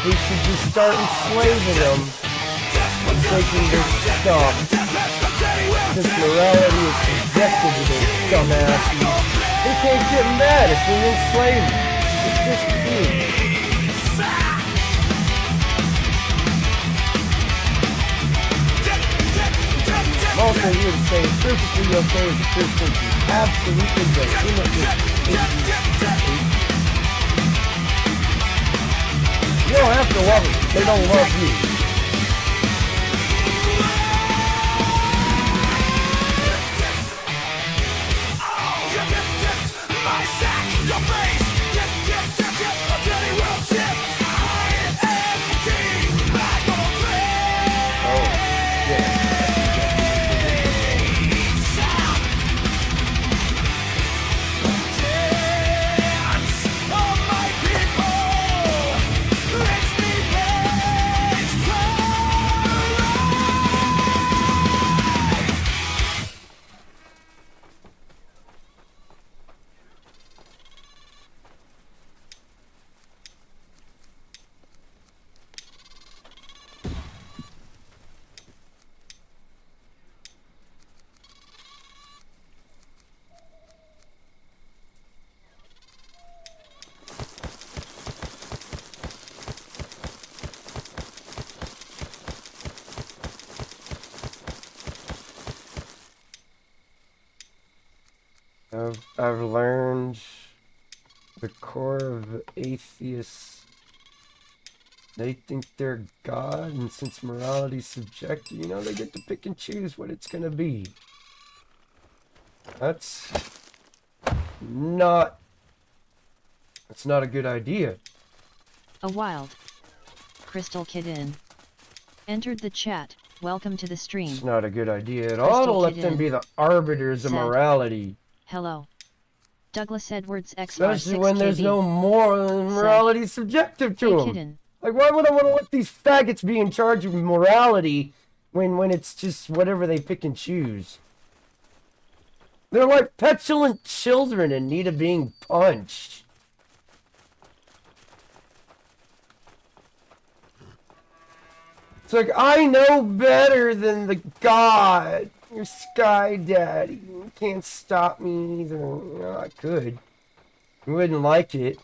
we should just start enslaving them and taking their stuff. Since morality is subjected to those dumbasses, they can't get mad if we enslave them. It's just true. I'm also here to say it's perfectly okay as a Christian to absolutely you don't have to love them. They don't love you. I've learned the core of atheists. They think they're God, and since morality's subjective, you know, they get to pick and choose what it's gonna be. That's not a good idea. A wild Crystal Kid in entered the chat. Welcome to the stream. It's not a good idea at all to let them be the arbiters of morality. Hello. Douglas Edwards XR6 Especially when there's no moral morality subjective to them. Like, why would I want to let these faggots be in charge of morality when it's just whatever they pick and choose? They're like petulant children in need of being punched. It's like, I know better than the God. You're Sky Daddy. You can't stop me either. You know, I could. You wouldn't like it.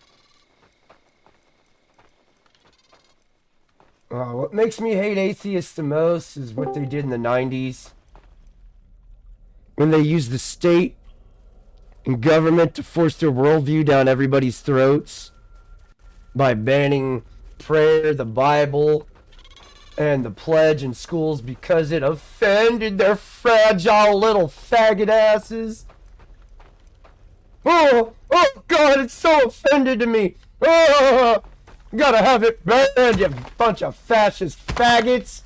What makes me hate atheists the most is what they did in the 90s. When they used the state and government to force their worldview down everybody's throats by banning prayer, the Bible, and the pledge in schools because it offended their fragile little faggot asses. Oh God, it's so offended to me. Oh, gotta have it banned, you bunch of fascist faggots.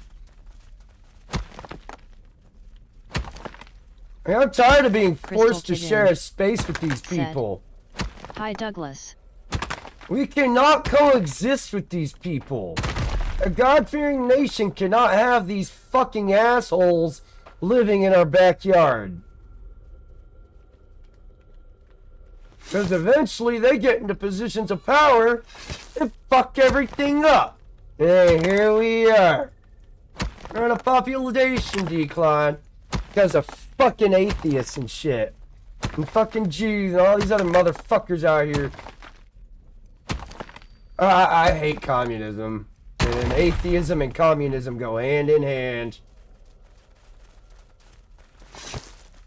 I'm tired of being forced to share a space with these people. Hi, Douglas. We cannot coexist with these people. A God-fearing nation cannot have these fucking assholes living in our backyard. Because eventually they get into positions of power and fuck everything up. And here we are. We're in a population decline because of fucking atheists and shit. And fucking Jews and all these other motherfuckers out here. I hate communism. And atheism and communism go hand in hand.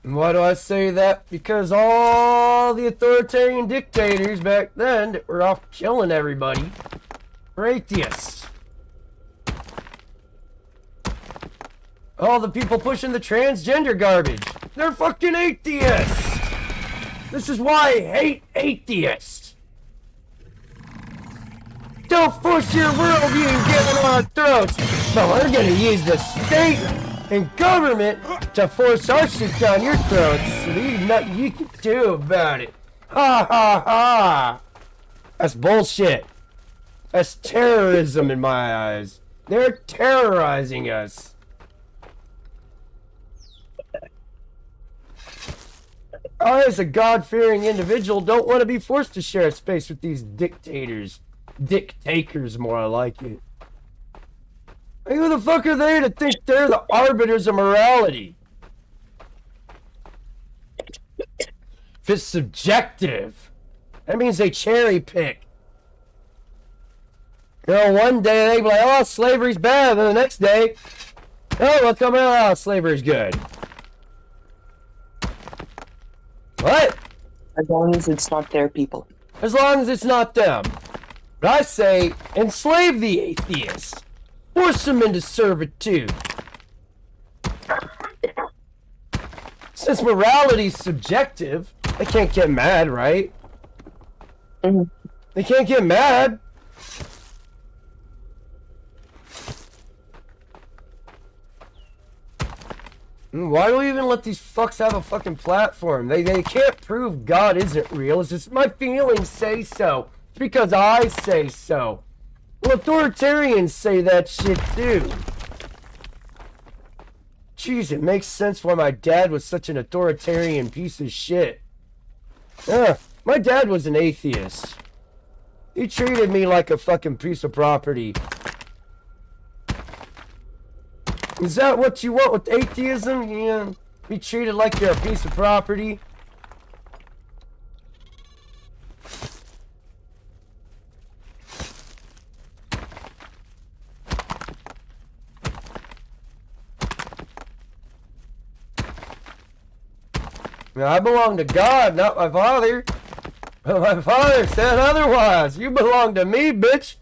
And why do I say that? Because all the authoritarian dictators back then that were off killing everybody were atheists. All the people pushing the transgender garbage, they're fucking atheists. This is why I hate atheists. Don't force your worldview and get it on our throats. But we're gonna use the state and government to force our shit down your throats. So there's nothing you can do about it. Ha ha ha. That's bullshit. That's terrorism in my eyes. They're terrorizing us. I, as a God-fearing individual, don't want to be forced to share a space with these dictators. Dictators more like it. Like, who the fuck are they to think they're the arbiters of morality? If it's subjective, that means they cherry pick. You know, one day they be like, oh, slavery's bad, and the next day, oh, we'll come out, oh, slavery's good. What? As long as it's not their people. As long as it's not them. But I say, enslave the atheists. Force them into servitude. Since morality's subjective, they can't get mad, right? Mm-hmm. They can't get mad. Why do we even let these fucks have a fucking platform? They can't prove God isn't real. It's just my feelings say so. It's because I say so. Well, authoritarians say that shit too. Jeez, it makes sense why my dad was such an authoritarian piece of shit. My dad was an atheist. He treated me like a fucking piece of property. Is that what you want with atheism? Yeah, be treated like you're a piece of property. Now, I belong to God, not my father. But my father said otherwise. You belong to me, bitch.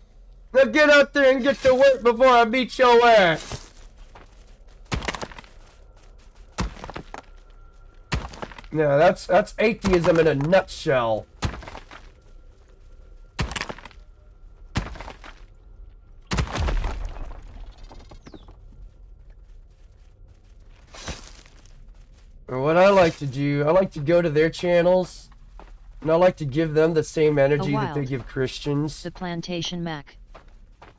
Now get out there and get to work before I beat your ass. Yeah, that's atheism in a nutshell. What I like to do, I like to go to their channels, and I like to give them the same energy that they give Christians. The Plantation Mac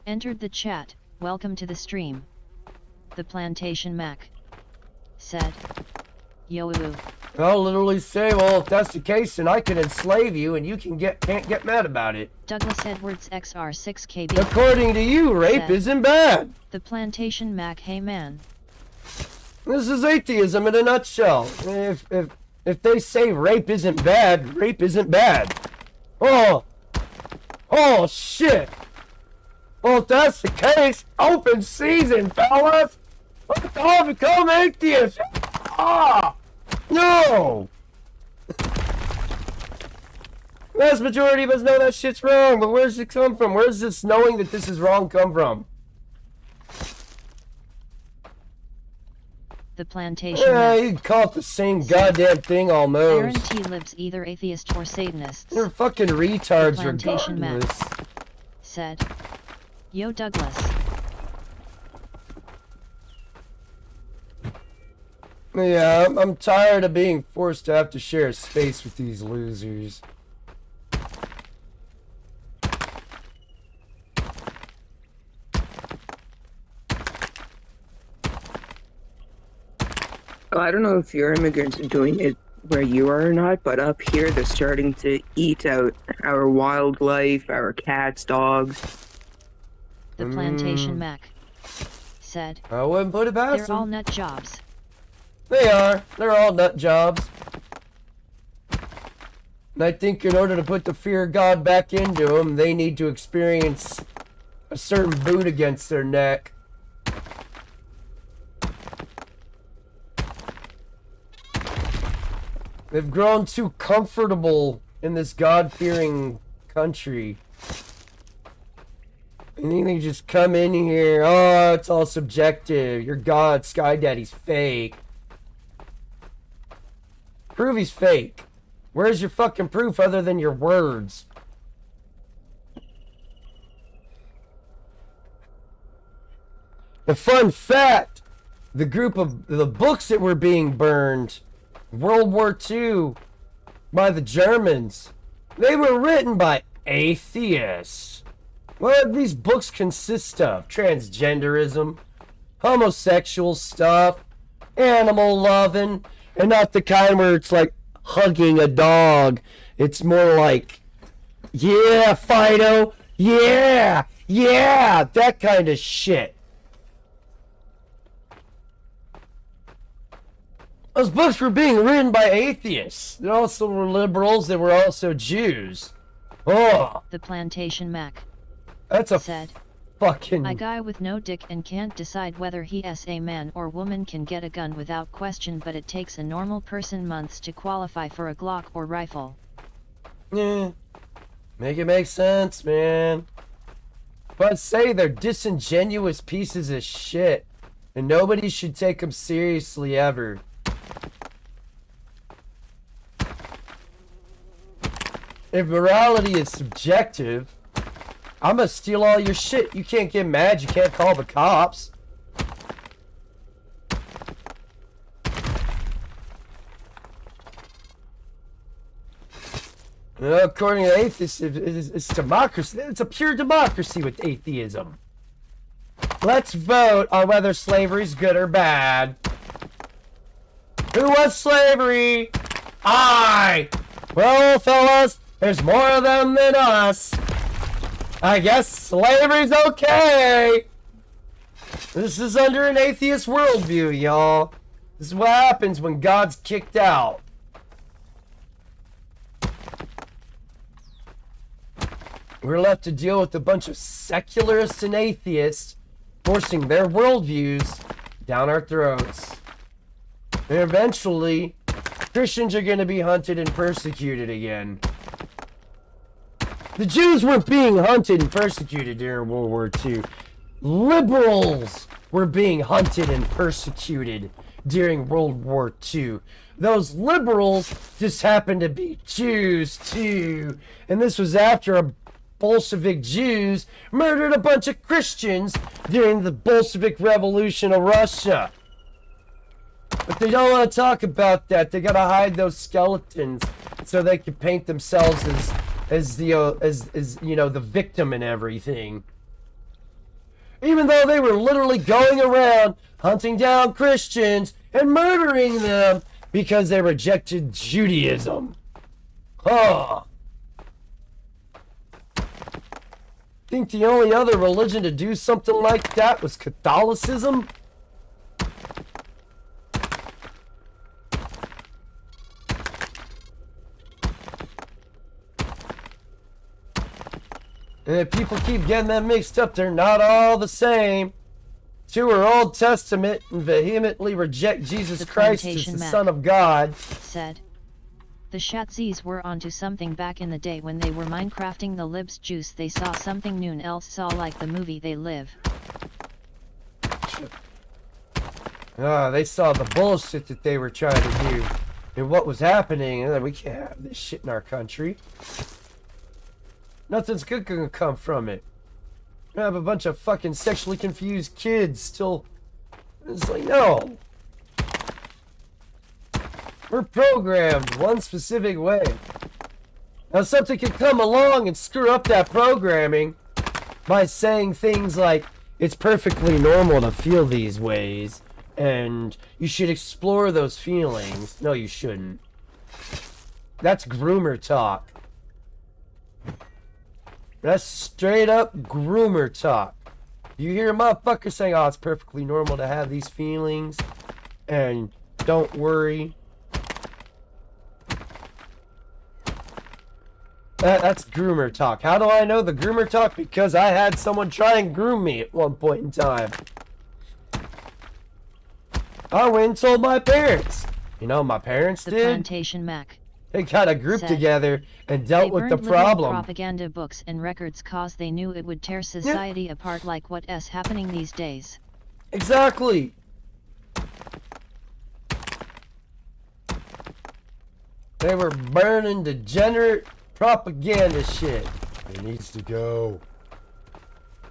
entered the chat. Welcome to the stream. The Plantation Mac said, "Yo-oo." I'll literally say, well, if that's the case, then I can enslave you, and you can't get mad about it. Douglas Edwards XR6KB. According to you, rape said, isn't bad. The Plantation Mac, hey man. This is atheism in a nutshell. If they say rape isn't bad, rape isn't bad. Oh shit. Well, if that's the case, open season, fellas. Let's all become atheists. Ah, no. Vast majority of us know that shit's wrong, but where's it come from? Where's this knowing that this is wrong come from? The Plantation Yeah, Mac. you can call it the same goddamn thing almost. Aaron T. Lives either atheist or Satanists. They're fucking retards The Plantation Mac regardless. said, "Yo Douglas." Yeah, I'm tired of being forced to have to share a space with these losers. Well, I don't know if your immigrants are doing it where you are or not, but up here they're starting to eat out our wildlife, our cats, dogs. The Plantation Mac said, I wouldn't put it past "They're all them. nut jobs." They are. They're all nut jobs. And I think in order to put the fear of God back into them, they need to experience a certain boot against their neck. They've grown too comfortable in this God-fearing country. And then they just come in here, oh, it's all subjective. Your God, Sky Daddy's fake. Prove he's fake. Where's your fucking proof other than your words? A fun fact, the group of the books that were being burned, World War II, by the Germans, they were written by atheists. What do these books consist of? Transgenderism, homosexual stuff, animal loving, and not the kind where it's like hugging a dog. It's more like, yeah, Fido, Yeah! Yeah! That kind of shit. Those books were being written by atheists. They also were liberals. They were also Jews. Oh, The Plantation Mac that's a said, fucking... "A guy with no dick and can't decide whether he is a man or woman can get a gun without question, but it takes a normal person months to qualify for a Glock or rifle." Yeah. Make it make sense, man. But say they're disingenuous pieces of shit. And nobody should take them seriously ever. If morality is subjective, I'm gonna steal all your shit. You can't get mad. You can't call the cops. According to atheists, it's democracy. It's a pure democracy with atheism. Let's vote on whether slavery's good or bad. Who wants slavery? I! Well, fellas, there's more of them than us. I guess slavery's okay. This is under an atheist worldview, y'all. This is what happens when God's kicked out. We're left to deal with a bunch of secularists and atheists forcing their worldviews down our throats. And eventually, Christians are going to be hunted and persecuted again. The Jews weren't being hunted and persecuted during World War II. Liberals were being hunted and persecuted during World War II. Those liberals just happened to be Jews too. And this was after a Bolshevik Jews murdered a bunch of Christians during the Bolshevik Revolution of Russia. But they don't want to talk about that. They gotta hide those skeletons so they can paint themselves as the victim and everything. Even though they were literally going around hunting down Christians and murdering them because they rejected Judaism. Huh. Think the only other religion to do something like that was Catholicism? And if people keep getting them mixed up, they're not all the same. Two are Old Testament and vehemently reject Jesus Christ as the Son of God. Said, the Shatzis were onto something back in the day when they were Minecrafting the libs juice. They saw something noon else saw, like the movie They Live. They saw the bullshit that they were trying to do and what was happening, and we can't have this shit in our country. Nothing's good gonna come from it. We have a bunch of fucking sexually confused kids still. It's like, no. We're programmed one specific way. Now something can come along and screw up that programming by saying things like, it's perfectly normal to feel these ways, and you should explore those feelings. No, you shouldn't. That's groomer talk. That's straight up groomer talk. You hear a motherfucker saying, oh, it's perfectly normal to have these feelings, and don't worry. That's groomer talk. How do I know the groomer talk? Because I had someone try and groom me at one point in time. I went and told my parents. You know, my parents did. The Plantation Mac. They got a group said, together and dealt with the problem. Propaganda books and records cause they knew it would tear society apart, like what's happening these days. Exactly. They were burning degenerate propaganda shit. It needs to go.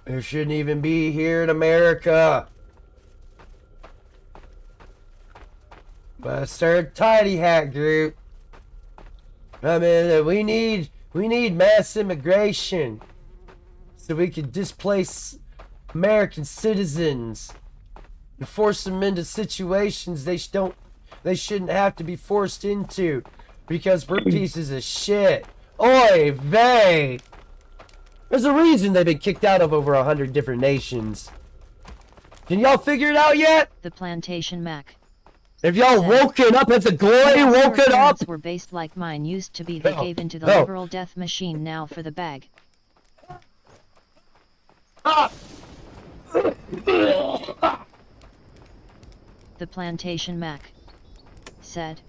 It shouldn't even be here in America. But start a tidy hat group. I mean, we need mass immigration so we can displace American citizens and force them into situations they shouldn't have to be forced into because we're pieces of shit. Oy vey! There's a reason they've been kicked out of over 100 different nations. Can y'all figure it out yet? The plantation Mac. If y'all woken up, if the glory woken up. Were based like mine used to be. They gave into the liberal death machine. Now for the bag. The plantation Mac said,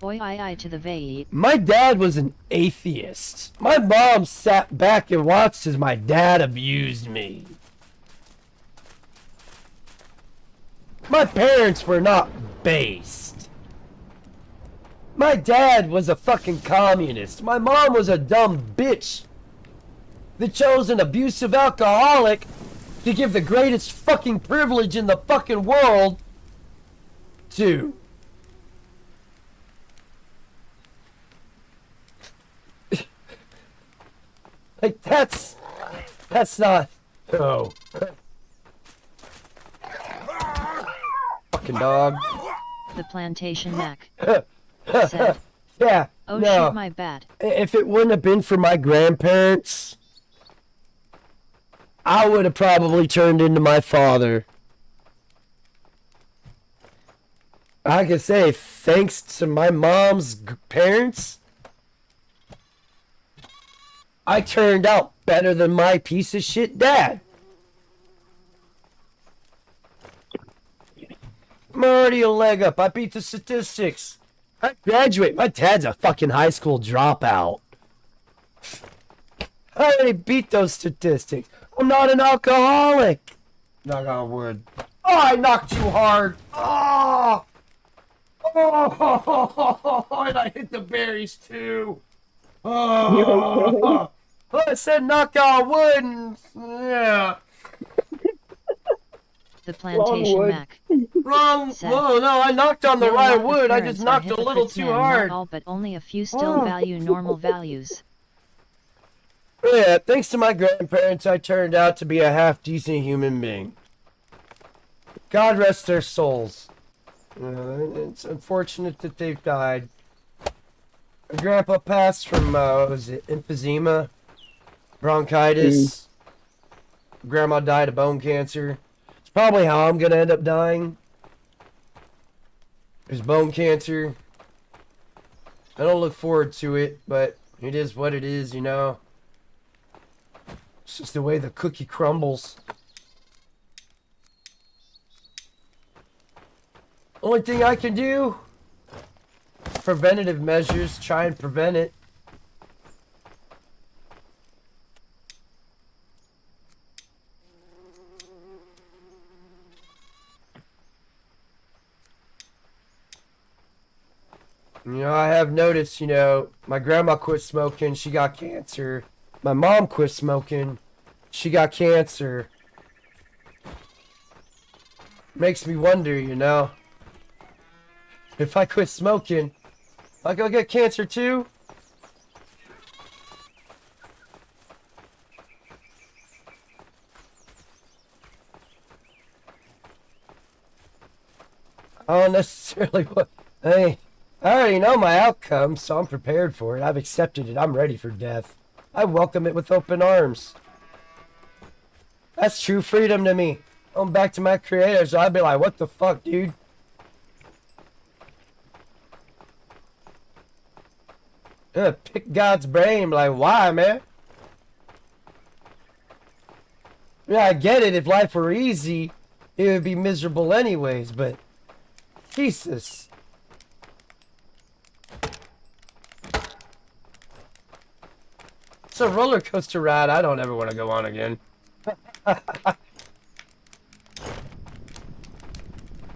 "Oi, I to the vai." My dad was an atheist. My mom sat back and watched as my dad abused me. My parents were not based. My dad was a fucking communist. My mom was a dumb bitch that chose an abusive alcoholic to give the greatest fucking privilege in the fucking world to. Like, that's not. Oh. Fucking dog. The plantation Mac said, Yeah. "Oh no. shit, my bad." If it wouldn't have been for my grandparents, I would have probably turned into my father. I can say, thanks to my mom's parents, I turned out better than my piece of shit dad. I'm already a leg up. I beat the statistics. I graduate. My dad's a fucking high school dropout. I already beat those statistics. I'm not an alcoholic. Knock on wood. Oh, I knocked you hard. Oh! Oh, and I hit the berries too. Oh, well, I said knock on wood, and yeah. The plantation Mac. Wrong. Whoa, no, I knocked on the right wood. I just knocked a little too hard. Not all, but only a few still value normal values. Yeah, thanks to my grandparents, I turned out to be a half-decent human being. God rest their souls. It's unfortunate that they've died. My grandpa passed from, what was it, emphysema, bronchitis. Grandma died of bone cancer. It's probably how I'm gonna end up dying. There's bone cancer. I don't look forward to it, but it is what it is, you know. It's just the way the cookie crumbles. Only thing I can do, preventative measures, try and prevent it. You know, I have noticed, you know, my grandma quit smoking, she got cancer. My mom quit smoking, she got cancer. Makes me wonder, you know. If I quit smoking, I go get cancer too? I don't necessarily want. Hey, I already know my outcome, so I'm prepared for it. I've accepted it. I'm ready for death. I welcome it with open arms. That's true freedom to me. I'm back to my creator, so I'd be like, what the fuck, dude? Pick God's brain, like, why, man? Yeah, I get it. If life were easy, it would be miserable anyways, but Jesus. It's a roller coaster ride I don't ever want to go on again.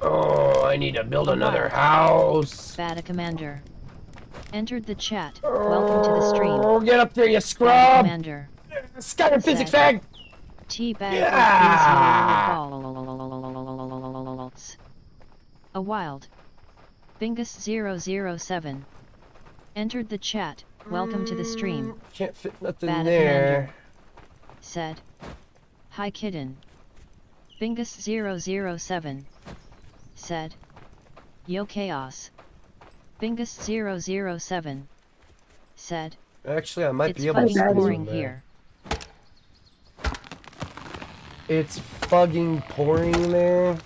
Oh, I need to build another house. Bada Commander entered the chat. Welcome to the stream. Oh, get up there, you Bada scrub! Commander Skyrim physics fag! Teabag Yeah! balls. A wild. Bingus007 entered the chat. Welcome to the stream. Can't fit nothing Bada there. Commander said, "Hi kitten." Bingus007 said, "Yo chaos." Bingus007 said, Actually, I might "It's be able to fucking squeeze pouring in there. here." It's fucking pouring there.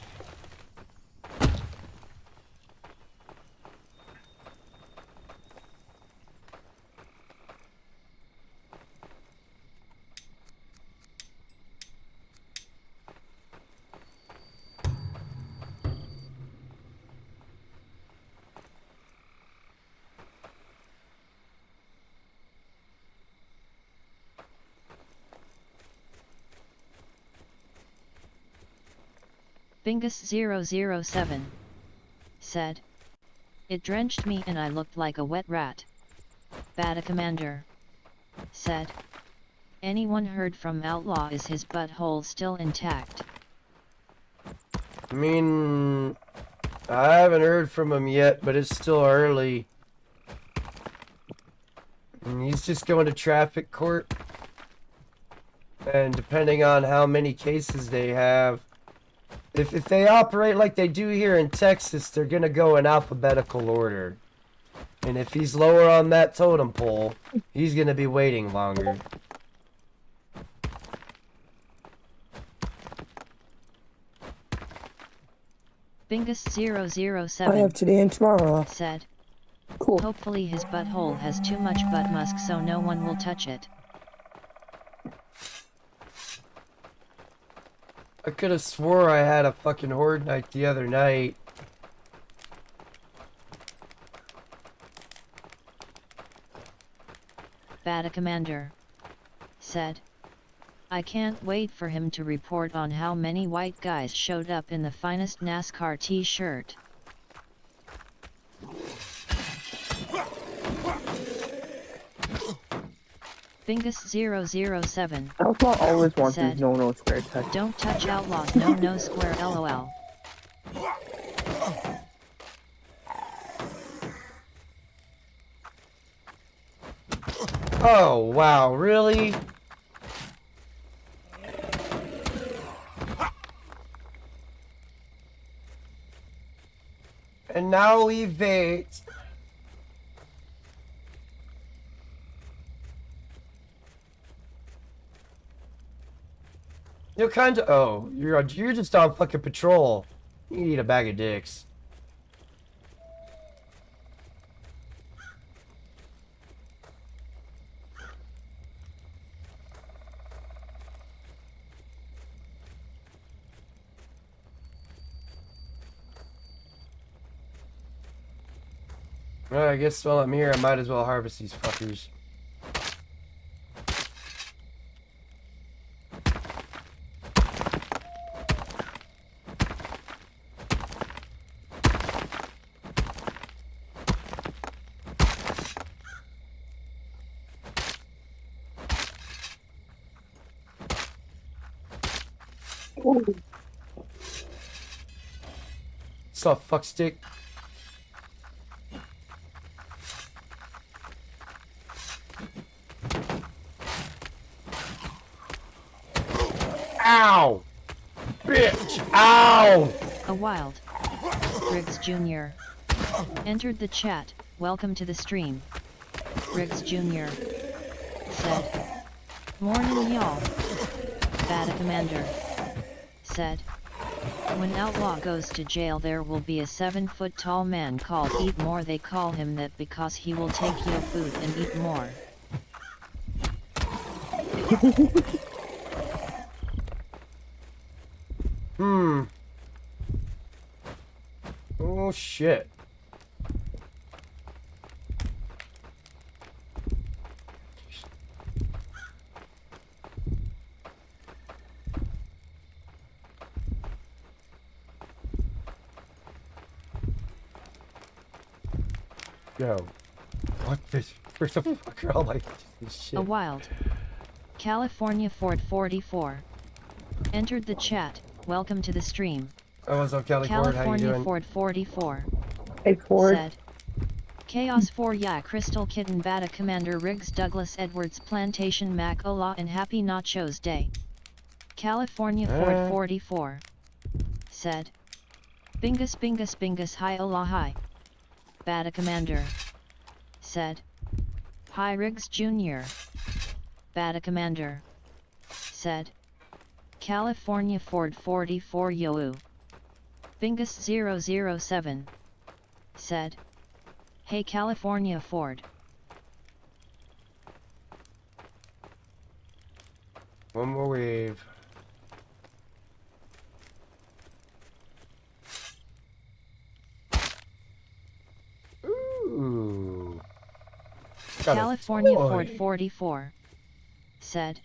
Bingus007 said, "It drenched me and I looked like a wet rat." Bada Commander said, "Anyone heard from Outlaw? Is his butthole still intact?" I mean, I haven't heard from him yet, but it's still early. And he's just going to traffic court. And depending on how many cases they have, if they operate like they do here in Texas, they're going to go in alphabetical order. And if he's lower on that totem pole, he's going to be waiting longer. Bingus007 I have today and tomorrow off. said, Cool. "Hopefully his butthole has too much butt musk so no one will touch it." I could have swore I had a fucking horde night the other night. Bada Commander said, "I can't wait for him to report on how many white guys showed up in the finest NASCAR t-shirt." Bingus007 Outlaw always wants said, his no square touch. "Don't touch Outlaw's no square LOL." Oh, wow, really? And now we wait. You're kind of. Oh, you're just on fucking patrol. You need a bag of dicks. Well, I guess while I'm here, I might as well harvest these fuckers. What's up, fuckstick? Ow! Bitch! Ow! A Wild Riggs Jr. entered the chat. "Welcome to the stream." Riggs Jr. said, "Morning y'all." Bada Commander said, "When Outlaw goes to jail there will be a 7-foot-tall man called Eat More. They call him that because he will take your food and eat more." Oh shit. Yo. What this? Where's the fucker? All like this shit. A Wild California Ford 44 entered the chat. "Welcome to the stream." Oh, what's up, Cali Ford? How you California doing? Ford 44 Hey Ford. said, "Chaos 4 Ya Crystal Kitten Bada Commander Riggs Douglas Edwards Plantation Mac Ola and Happy Nachos Day." California Ford 44 said, "Bingus Bingus Bingus Hi Ola Hi." Bada Commander said, "Hi Riggs Jr." Bada Commander said, California Ford 44 You. Bingus 007 said, "Hey California Ford." One more wave. Ooh. Got a California toy. Ford 44 said,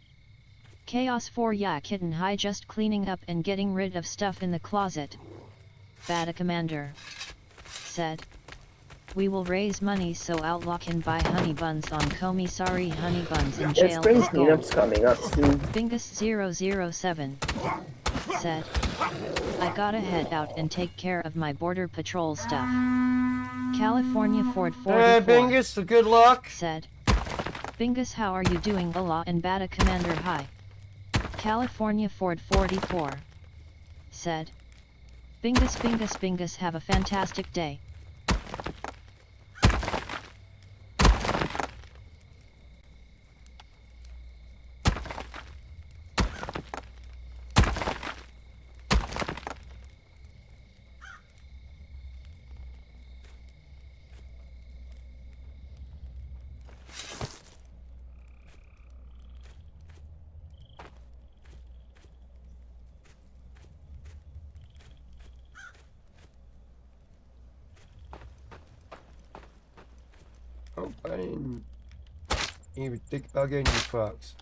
"Chaos 4 ya kitten hi, just cleaning up and getting rid of stuff in the closet." Bada Commander said, "We will raise money so Outlaw can buy honey buns on Commissary honey buns in Yeah, jail spring is gold." cleanup's coming up soon. Bingus 007 said, "I gotta head out and take care of my border patrol stuff." California Ford 44 Hey, Bingus, good luck. said, "Bingus, how are you doing? Allah and Bada Commander hi." California Ford 44 said, "Bingus, Bingus, Bingus, have a fantastic day." Oh, I didn't even think about getting you fucks.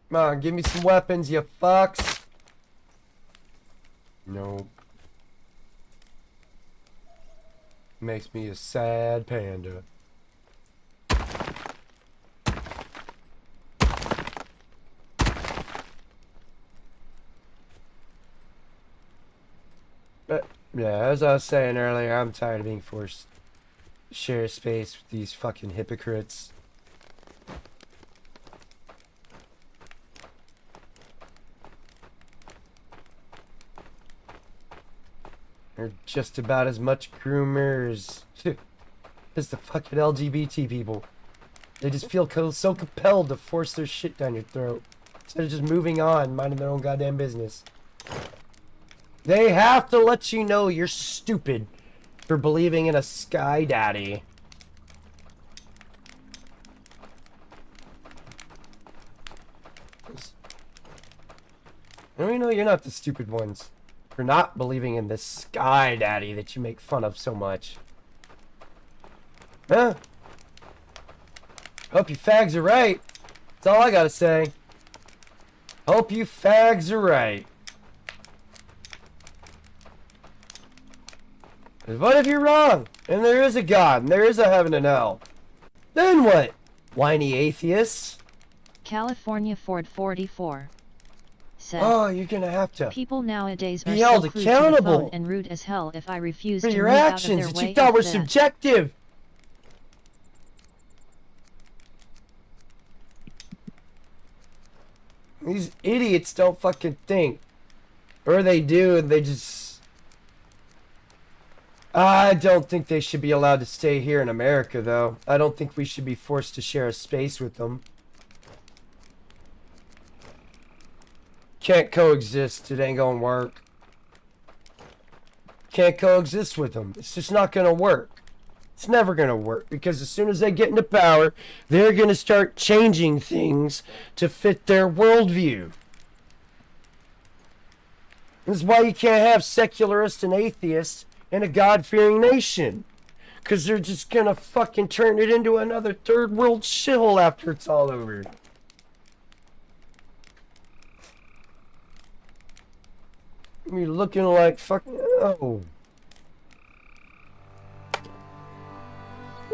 Come on, give me some weapons, you fucks. Nope. Makes me a sad panda. But, yeah, as I was saying earlier, I'm tired of being forced to share space with these fucking hypocrites. They're just about as much groomers as the fucking LGBT people. They just feel so compelled to force their shit down your throat instead of just moving on, minding their own goddamn business. They have to let you know you're stupid for believing in a sky daddy. And we know you're not the stupid ones for not believing in this sky daddy that you make fun of so much. Huh? Hope you fags are right. That's all I gotta say. Hope you fags are right. 'Cause what if you're wrong? And there is a God, and there is a heaven and hell. Then what? Whiny atheists? California Ford 44 said, Oh, you're gonna have to "People nowadays are be so held glued to the accountable phone and rude as hell if I refuse for to your move out of actions their that way. you thought were F that." subjective. These idiots don't fucking think. Or they do, and they just... I don't think they should be allowed to stay here in America, though. I don't think we should be forced to share a space with them. Can't coexist. It ain't gonna work. Can't coexist with them. It's just not gonna work. It's never gonna work, because as soon as they get into power, they're gonna start changing things to fit their worldview. This is why you can't have secularists and atheists in a God-fearing nation. Because they're just gonna fucking turn it into another third world shithole after it's all over. You're looking like fucking... Oh.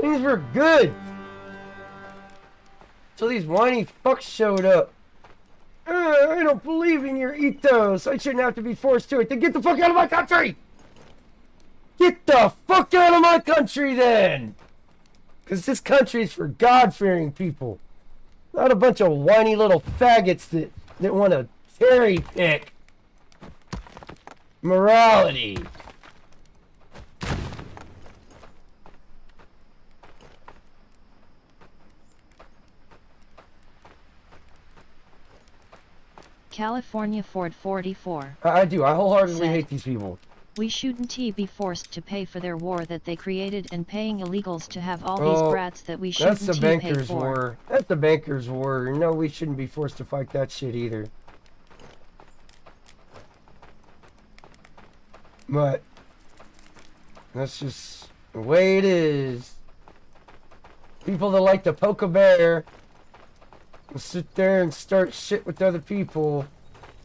Things were good. Till these whiny fucks showed up. I don't believe in your ethos. I shouldn't have to be forced to it. Then get the fuck out of my country! Get the fuck out of my country then! Because this country is for God-fearing people. Not a bunch of whiny little faggots that want to cherry pick morality. California Ford 44. I do. I wholeheartedly Said, hate these people. we shouldn't be forced to pay for their war that they created and paying illegals to have all Oh, these brats that we That's shouldn't the pay bankers' for. war. That's the bankers' war. No, we shouldn't be forced to fight that shit either. But that's just the way it is. People that like to poke a bear will sit there and start shit with other people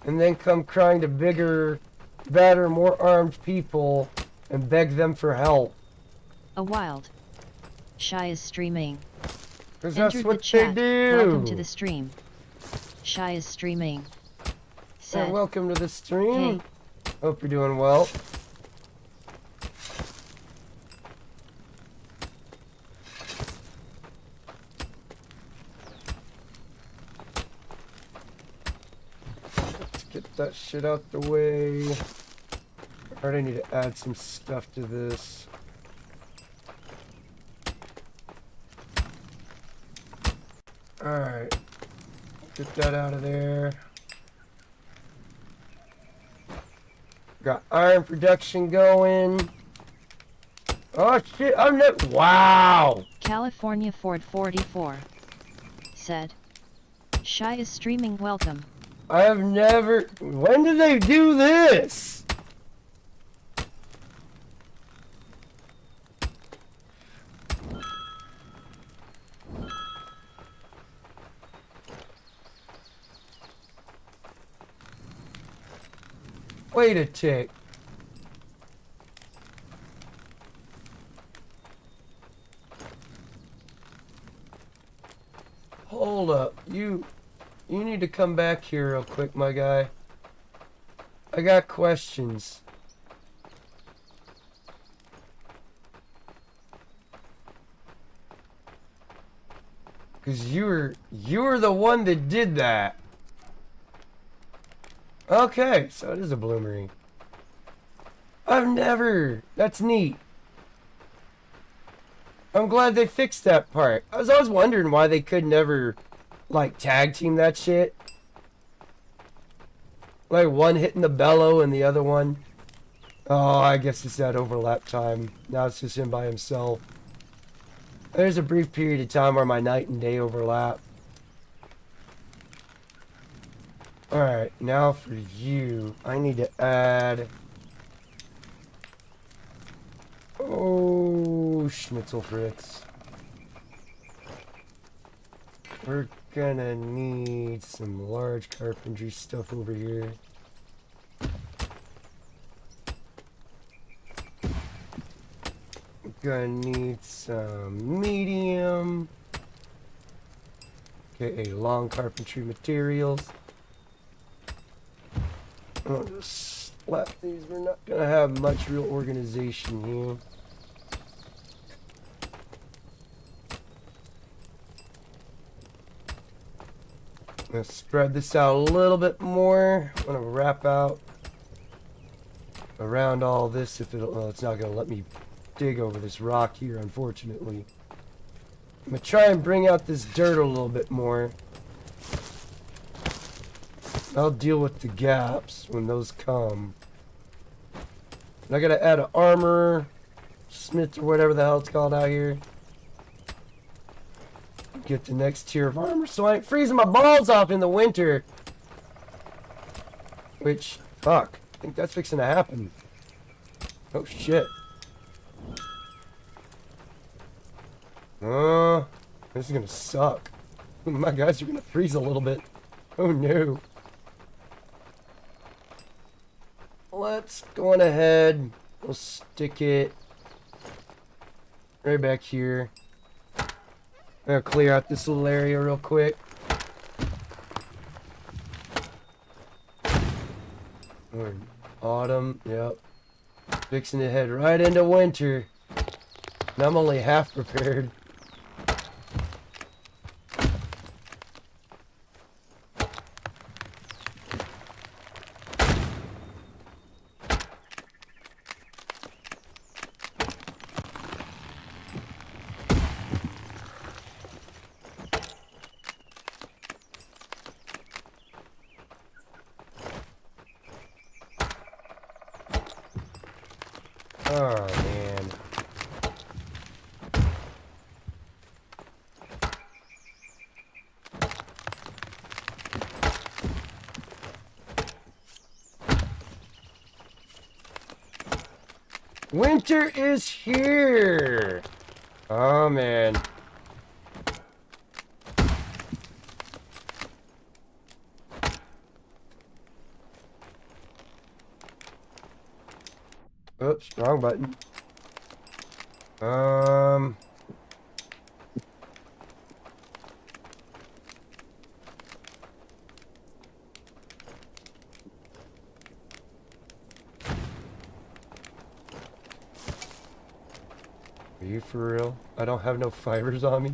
and then come crying to bigger, badder, more armed people and beg them for help. A wild. Shy is streaming. Because that's Entered what the chat. they do. Welcome to the stream. Shy is streaming. Said, welcome to the stream. Hey. Hope you're doing well. Let's get that shit out the way. Alright, I need to add some stuff to this. Alright. Get that out of there. Got iron production going. Oh shit, I'm not. Wow! California Ford 44. Said, Shy is streaming. Welcome. I have never. When did they do this? Wait a tick. Hold up. You need to come back here real quick, my guy. I got questions. Cause you were the one that did that. Okay, so it is a bloomery. I've never. That's neat. I'm glad they fixed that part. I was always wondering why they could never, like, tag team that shit. Like, one hitting the bellow and the other one. Oh, I guess it's that overlap time. Now it's just him by himself. There's a brief period of time where my night and day overlap. Alright, now for you, I need to add... Oh, Schnitzel Fritz. We're gonna need some large carpentry stuff over here. Gonna need some medium. Okay, long carpentry materials. I'll just slap these. We're not gonna have much real organization here. Gonna spread this out a little bit more. I'm gonna wrap out around all this. If it'll, well, it's not gonna let me dig over this rock here, unfortunately. I'm gonna try and bring out this dirt a little bit more. I'll deal with the gaps when those come. And I gotta add an armor, smith or whatever the hell it's called out here. Get the next tier of armor so I ain't freezing my balls off in the winter. Which, fuck, I think that's fixing to happen. Oh shit. This is gonna suck. My guys are gonna freeze a little bit. Oh no. Let's go on ahead. We'll stick it right back here. I'm gonna clear out this little area real quick. We're in autumn, yep. Fixing to head right into winter. And I'm only half prepared. Oh, man. Winter is here! Oh, man. Oops, wrong button. Are you for real? I don't have no fibers on me?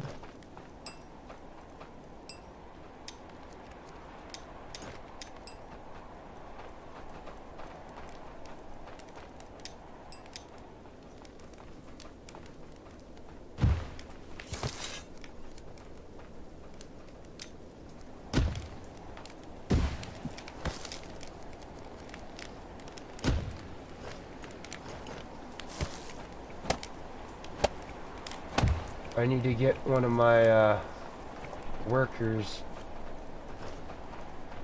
I need to get one of my workers.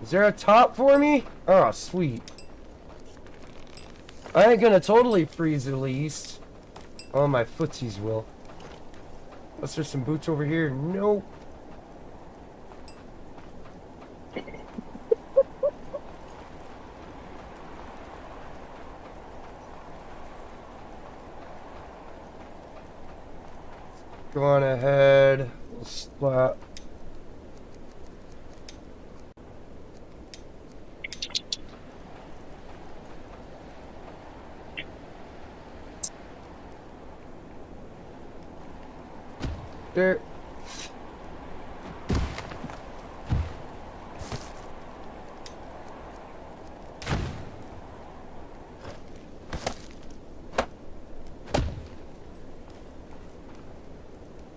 Is there a top for me? Oh, sweet. I ain't gonna totally freeze at least. Oh, my footsies will. Unless there's some boots over here. Nope. Go on ahead. Splat. There.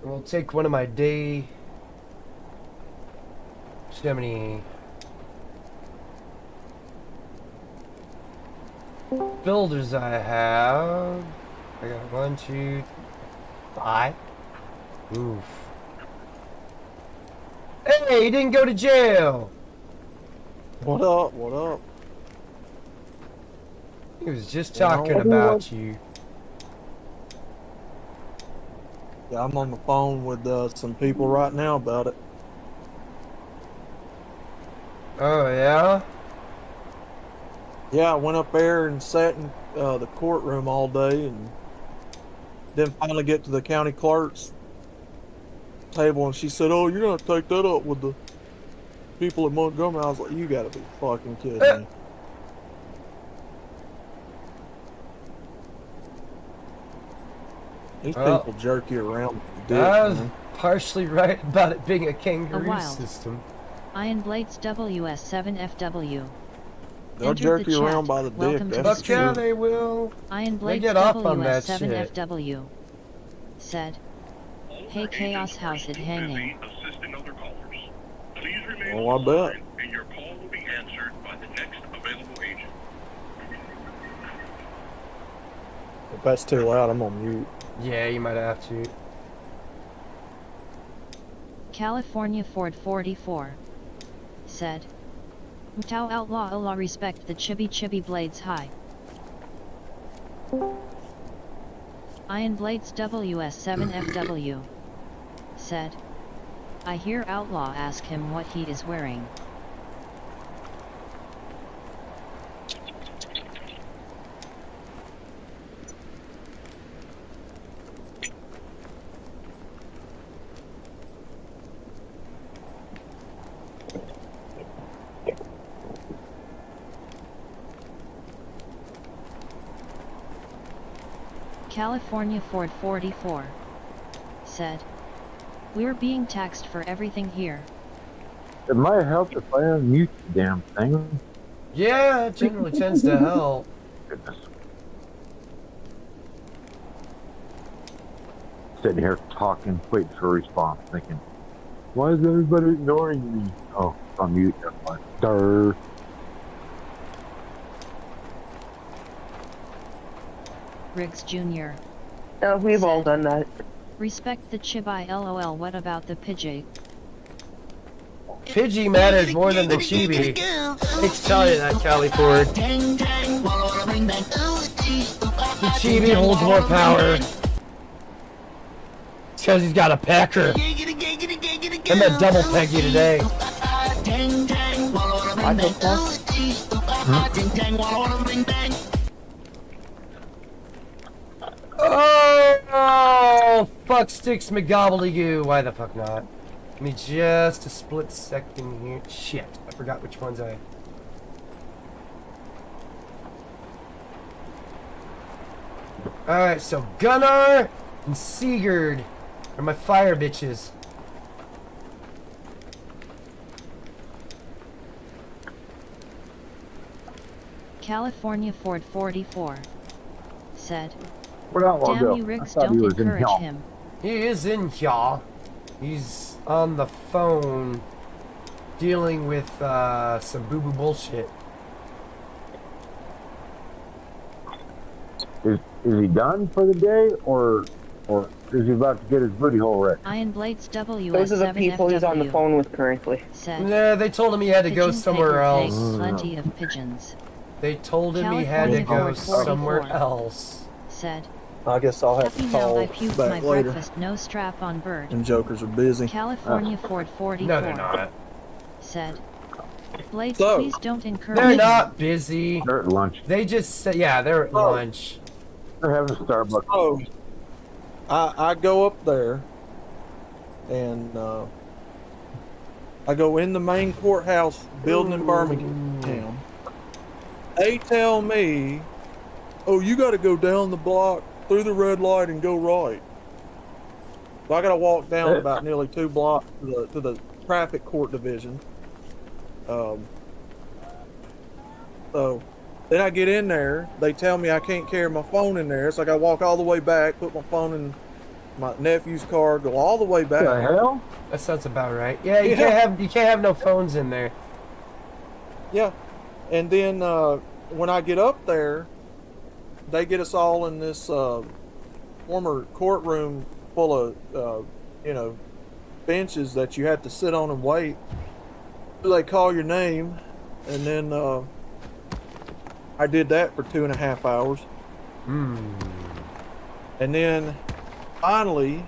We'll take one of my day. See how many builders I have. I got 1, 2, 5. Oof. Hey, he didn't go to jail. What up? What up? He was just talking about you. Yeah, I'm on the phone with some people right now about it. Oh, yeah? Yeah, I went up there and sat in the courtroom all day and then finally get to the county clerk's table and she said, "Oh, you're going to take that up with the people at Montgomery." I was like, "You got to be fucking kidding me." These people jerk you around with the dick, I was man. partially right about it being a kangaroo wild system. Iron Blades WS7FW. They'll Entered jerk the you chat. around by the dick. Welcome to the That's Fuck yeah, true. they will. Iron They Blades get off on that shit. WS7FW. Said. Hey Chaos House it hanging. Assisting other callers. Please remain Oh, I on the bet. line, and your call will be answered by the next available agent. If that's too loud, I'm on mute. Yeah, you might have to. California Ford 44. Said. Mtau outlaw Allah respect the chibi blades high. Iron Blades WS7FW. Said. I hear outlaw ask him what he is wearing. California Ford 44. Said. We're being taxed for everything here. It might help if I unmute the damn thing. Yeah, it generally tends to help. Goodness. Sitting here talking, waiting for a response, thinking, why is everybody ignoring me? Oh, it's on mute. Never mind. Durr. Riggs Jr. No, we've all done that. Respect the chibi lol. What about the Pidgey? Pidgey matters more than the chibi. Let's tell you that, Cali Ford. The chibi holds more power. It's because he's got a pecker. I'm gonna double peg you today. Oh, fuck sticks McGobbledygoo. Why the fuck not? Give me just a split second here. Shit, I forgot which ones I... Alright, so Gunnar and Sigurd are my fire bitches. California Ford 44 said, Where'd Outlaw damn go? you I Riggs, thought he don't was in encourage hell. him. He is in here. He's on the phone dealing with some boo-boo bullshit. Is he done for the day, or is he about to get his booty hole wrecked? Iron Blades WS7FW Those are the people he's on the phone with currently. said, Nah, they told him he had to go pigeon somewhere paper else. takes plenty of pigeons. They told him he had to California go Ford somewhere 44 else. said, I guess I'll have happy to now call I puked back my later. breakfast, no strap on bird. And jokers are busy. California Ford 44 No, they're not. said, Blades, So, please don't encourage They're him. not busy. They're at lunch. They just said, yeah, they're at Oh. lunch. They're having Starbucks. So, I go up there, and I go in the main courthouse building in Birmingham. They tell me, oh, you got to go down the block through the red light and go right. So I got to walk down about nearly 2 blocks to the traffic court division. So then I get in there. They tell me I can't carry my phone in there, so I got to walk all the way back, put my phone in my nephew's car, go all the way back. What the hell? That sounds about right. Yeah, you Yeah. can't have no phones in there. Yeah, and then when I get up there, they get us all in this former courtroom full of benches that you have to sit on and wait. So they call your name, and then I did that for 2.5 hours, and then finally,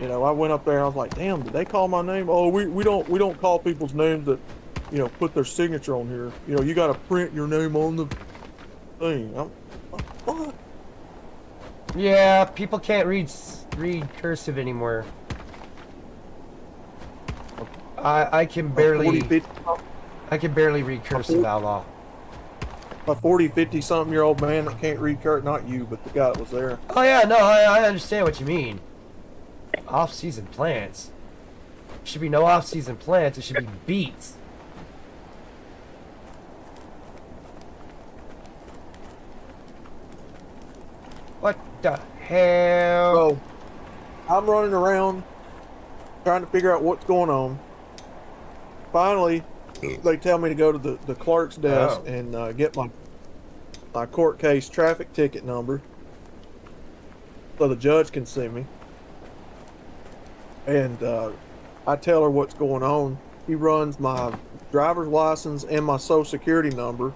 I went up there and I was like, "Damn, did they call my name? Oh, we don't call people's names that." Put their signature on here. You got to print your name on the thing. What? Yeah, people can't read cursive anymore. I can barely I can barely read cursive, Outlaw. A 40, 50 something year old man that can't read cursive. Not you, but the guy that was there. Oh yeah, no, I understand what you mean. Off-season plants. Should be no off-season plants. It should be beets. What the hell? So I'm running around trying to figure out what's going on. Finally, they tell me to go to the clerk's desk and get my court case traffic ticket number so the judge can see me. And I tell her what's going on. He runs my driver's license and my social security number.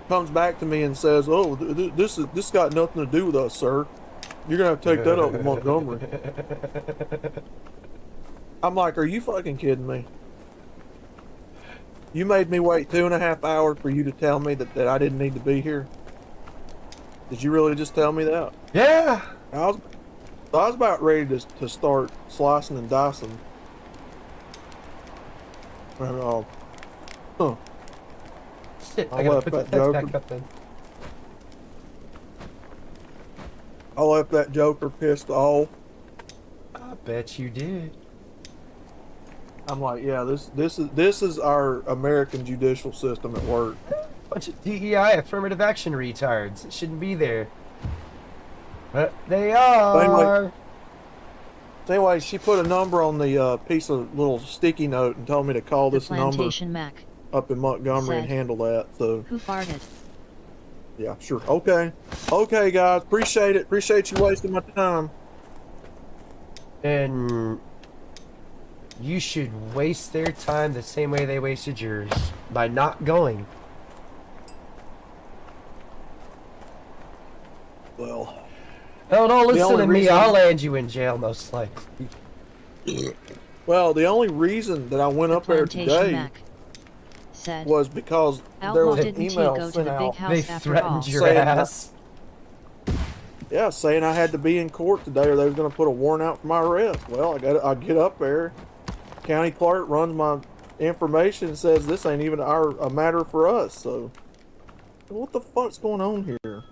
Comes back to me and says, "Oh, this got nothing to do with us, sir. You're gonna have to take that up with Montgomery." I'm like, "Are you fucking kidding me? You made me wait 2.5 hours for you to tell me that I didn't need to be here? Did you really just tell me that?" Yeah. I was about ready to start slicing and dicing. And, Shit, I I gotta left put that the text back joker. up then. I left that joker pissed off. I bet you did. I'm like, yeah, this is our American judicial system at work. Bunch of DEI affirmative action retards. It shouldn't be there. But they are. So anyway, she put a number on the piece of little sticky note and told me to call The this number Plantation Mac up in Montgomery and said, handle that. So who farted? Yeah, sure. Okay. Okay, guys. Appreciate it. Appreciate you wasting my time. And you should waste their time the same way they wasted yours by not going. Well, Hell, don't listen only to me. reason- I'll land you in jail most likely. well, the only reason that I went up there Plantation today Mac said, was because there Outlaw, was an didn't he email go to sent the big out. house They after all? threatened your Saying that- ass. Yeah, saying I had to be in court today or they was going to put a warrant out for my arrest. Well, I get up there. County clerk runs my information and says this ain't even a matter for us. So, what the fuck's going on here?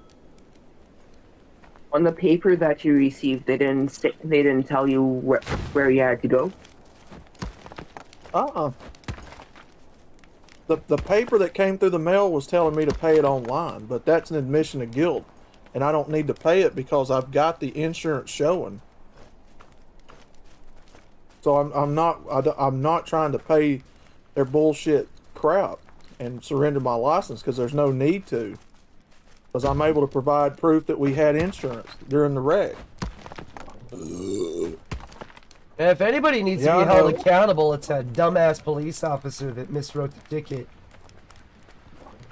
On the paper that you received, they didn't tell you where you had to go. The paper that came through the mail was telling me to pay it online, but that's an admission of guilt, and I don't need to pay it because I've got the insurance showing. So I'm not trying to pay their bullshit crap and surrender my license because there's no need to, because I'm able to provide proof that we had insurance during the wreck. And if anybody needs Yeah, to be I held know. accountable, it's that dumbass police officer that miswrote the ticket.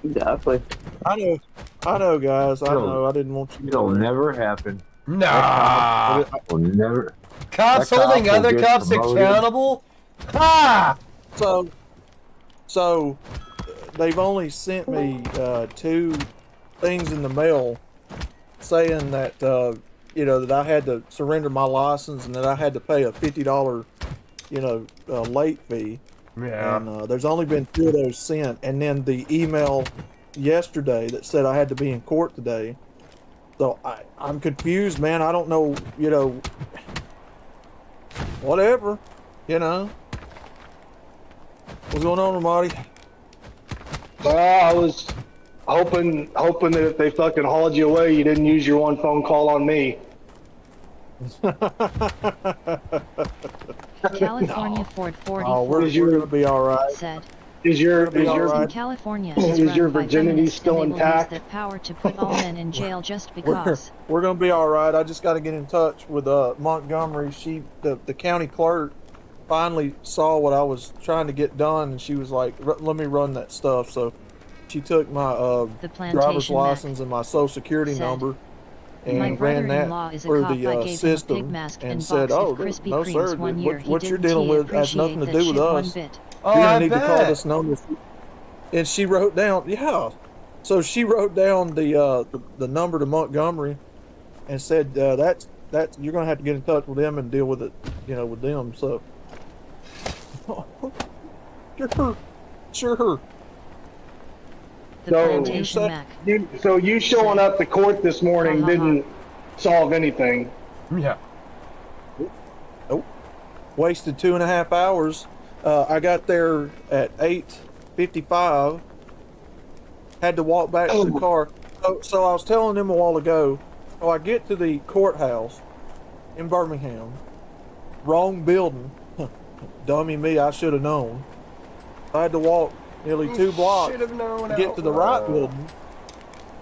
Exactly. I know, guys. I know. I didn't want you to. It'll never happen. Nah. Will never. Cops That cop holding will other get cops promoted. accountable? Ha! So they've only sent me 2 things in the mail saying that that I had to surrender my license and that I had to pay a $50 late fee. Yeah. And there's only been 2 of those sent, and then the email yesterday that said I had to be in court today. So I'm confused, man. I don't know, whatever, What's going on, Ramadi? Well, I was hoping that if they fucking hauled you away, you didn't use your one phone call on me. California Ford Oh, 44 we're gonna be all right. said, Is your It'll be all "Police in right. California Is is your run by virginity feminists, still and they will intact?" use their power to put all men in jail just We're, because." we're gonna be all right. I just got to get in touch with Montgomery. The county clerk finally saw what I was trying to get done, and she was like, "Let me run that stuff." So she took my The driver's Plantation Mac license and my social security said, number "My and ran brother-in-law that is a through cop. I the gave him a pig system mask and and said, box "Oh, of Krispy no, Kremes sir. one year. What He you're didn't dealing with has appreciate nothing to that do shit with one us. bit." Oh, You're I gonna need to call bet. this number." And she wrote down, yeah. So she wrote down the number to Montgomery, and said that's you're gonna have to get in touch with them and deal with it, with them. So, sure. The So- Plantation You Mac So you showing up to court this morning Ha, ha, ha. didn't solve anything. Yeah. Wasted 2.5 hours. I got there at 8:55. Had to walk back to the car. So I was telling them a while ago. So I get to the courthouse in Birmingham. Wrong building. Dummy me, I should have known. I had to walk nearly 2 blocks Should have known to get to the right building.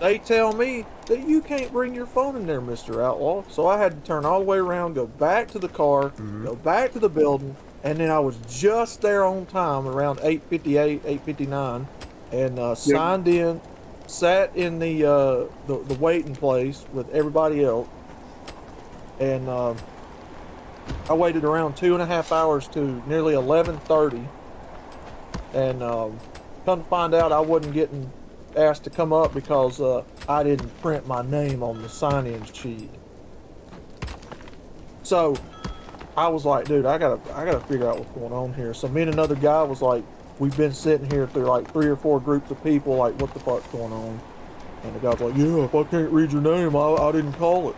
They tell me that you can't bring your phone in there, Mr. Outlaw. So I had to turn all the way around, go back to the car, go back to the building, and then I was just there on time around 8:58, 8:59, and signed in, sat in the waiting place with everybody else, and I waited around 2.5 hours to nearly 11:30, and come to find out I wasn't getting asked to come up because I didn't print my name on the sign-in sheet. So I was like, dude, I gotta figure out what's going on here. So me and another guy was like, we've been sitting here through like 3 or 4 groups of people, like, what the fuck's going on? And the guy's like, yeah, if I can't read your name, I didn't call it.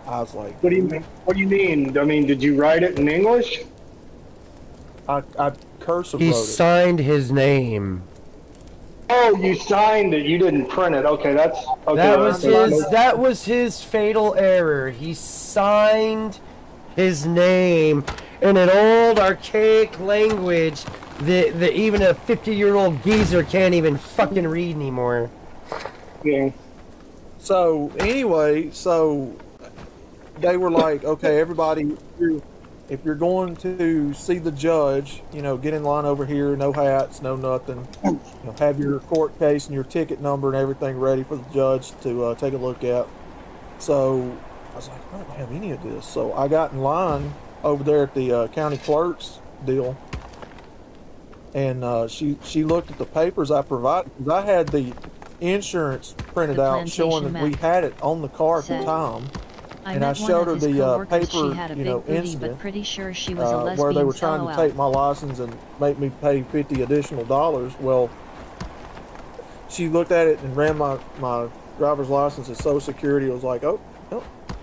I was like, What do you mean? What do you mean? I mean, did you write it in English? I cursive He wrote it. signed his name. Oh, you signed it. You didn't print it. Okay, that's okay. That was his fatal error. He signed his name in an old archaic language that even a 50-year-old geezer can't even fucking read anymore. Yeah. So anyway, so they were like, okay, everybody, if you're going to see the judge, you know, get in line over here, no hats, no nothing. You know, have your court case and your ticket number and everything ready for the judge to take a look at. So I was like, I don't have any of this. So I got in line over there at the county clerk's deal, and she looked at the papers I provided, because I had the insurance printed The out showing that plantation we map had it on the car at the said, time. I And met I one showed her of his the coworkers. paper, She had a you big know, booty, incident but pretty sure she was a lesbian. where they were trying to LOL. take my license and make me pay $50 additional. Well, she looked at it and ran my driver's license and Social Security. Was like, oh, no,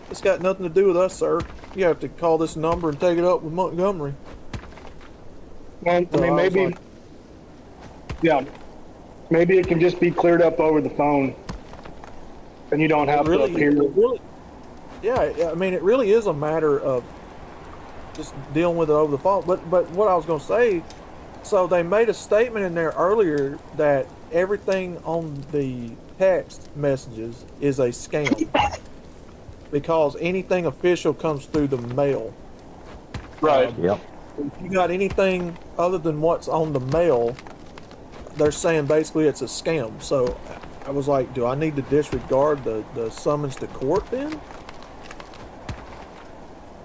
it's got nothing to do with us, sir. You have to call this number and take it up with Montgomery. Well, I So mean, was maybe, like, yeah, maybe it can just be cleared up over the phone, and you don't have to appear. yeah, I mean, it really is a matter of just dealing with it over the phone. But what I was going to say, so they made a statement in there earlier that everything on the text messages is a scam because anything official comes through the mail. Right. Yep. If you got anything other than what's on the mail, they're saying basically it's a scam. So I was like, do I need to disregard the summons to court then?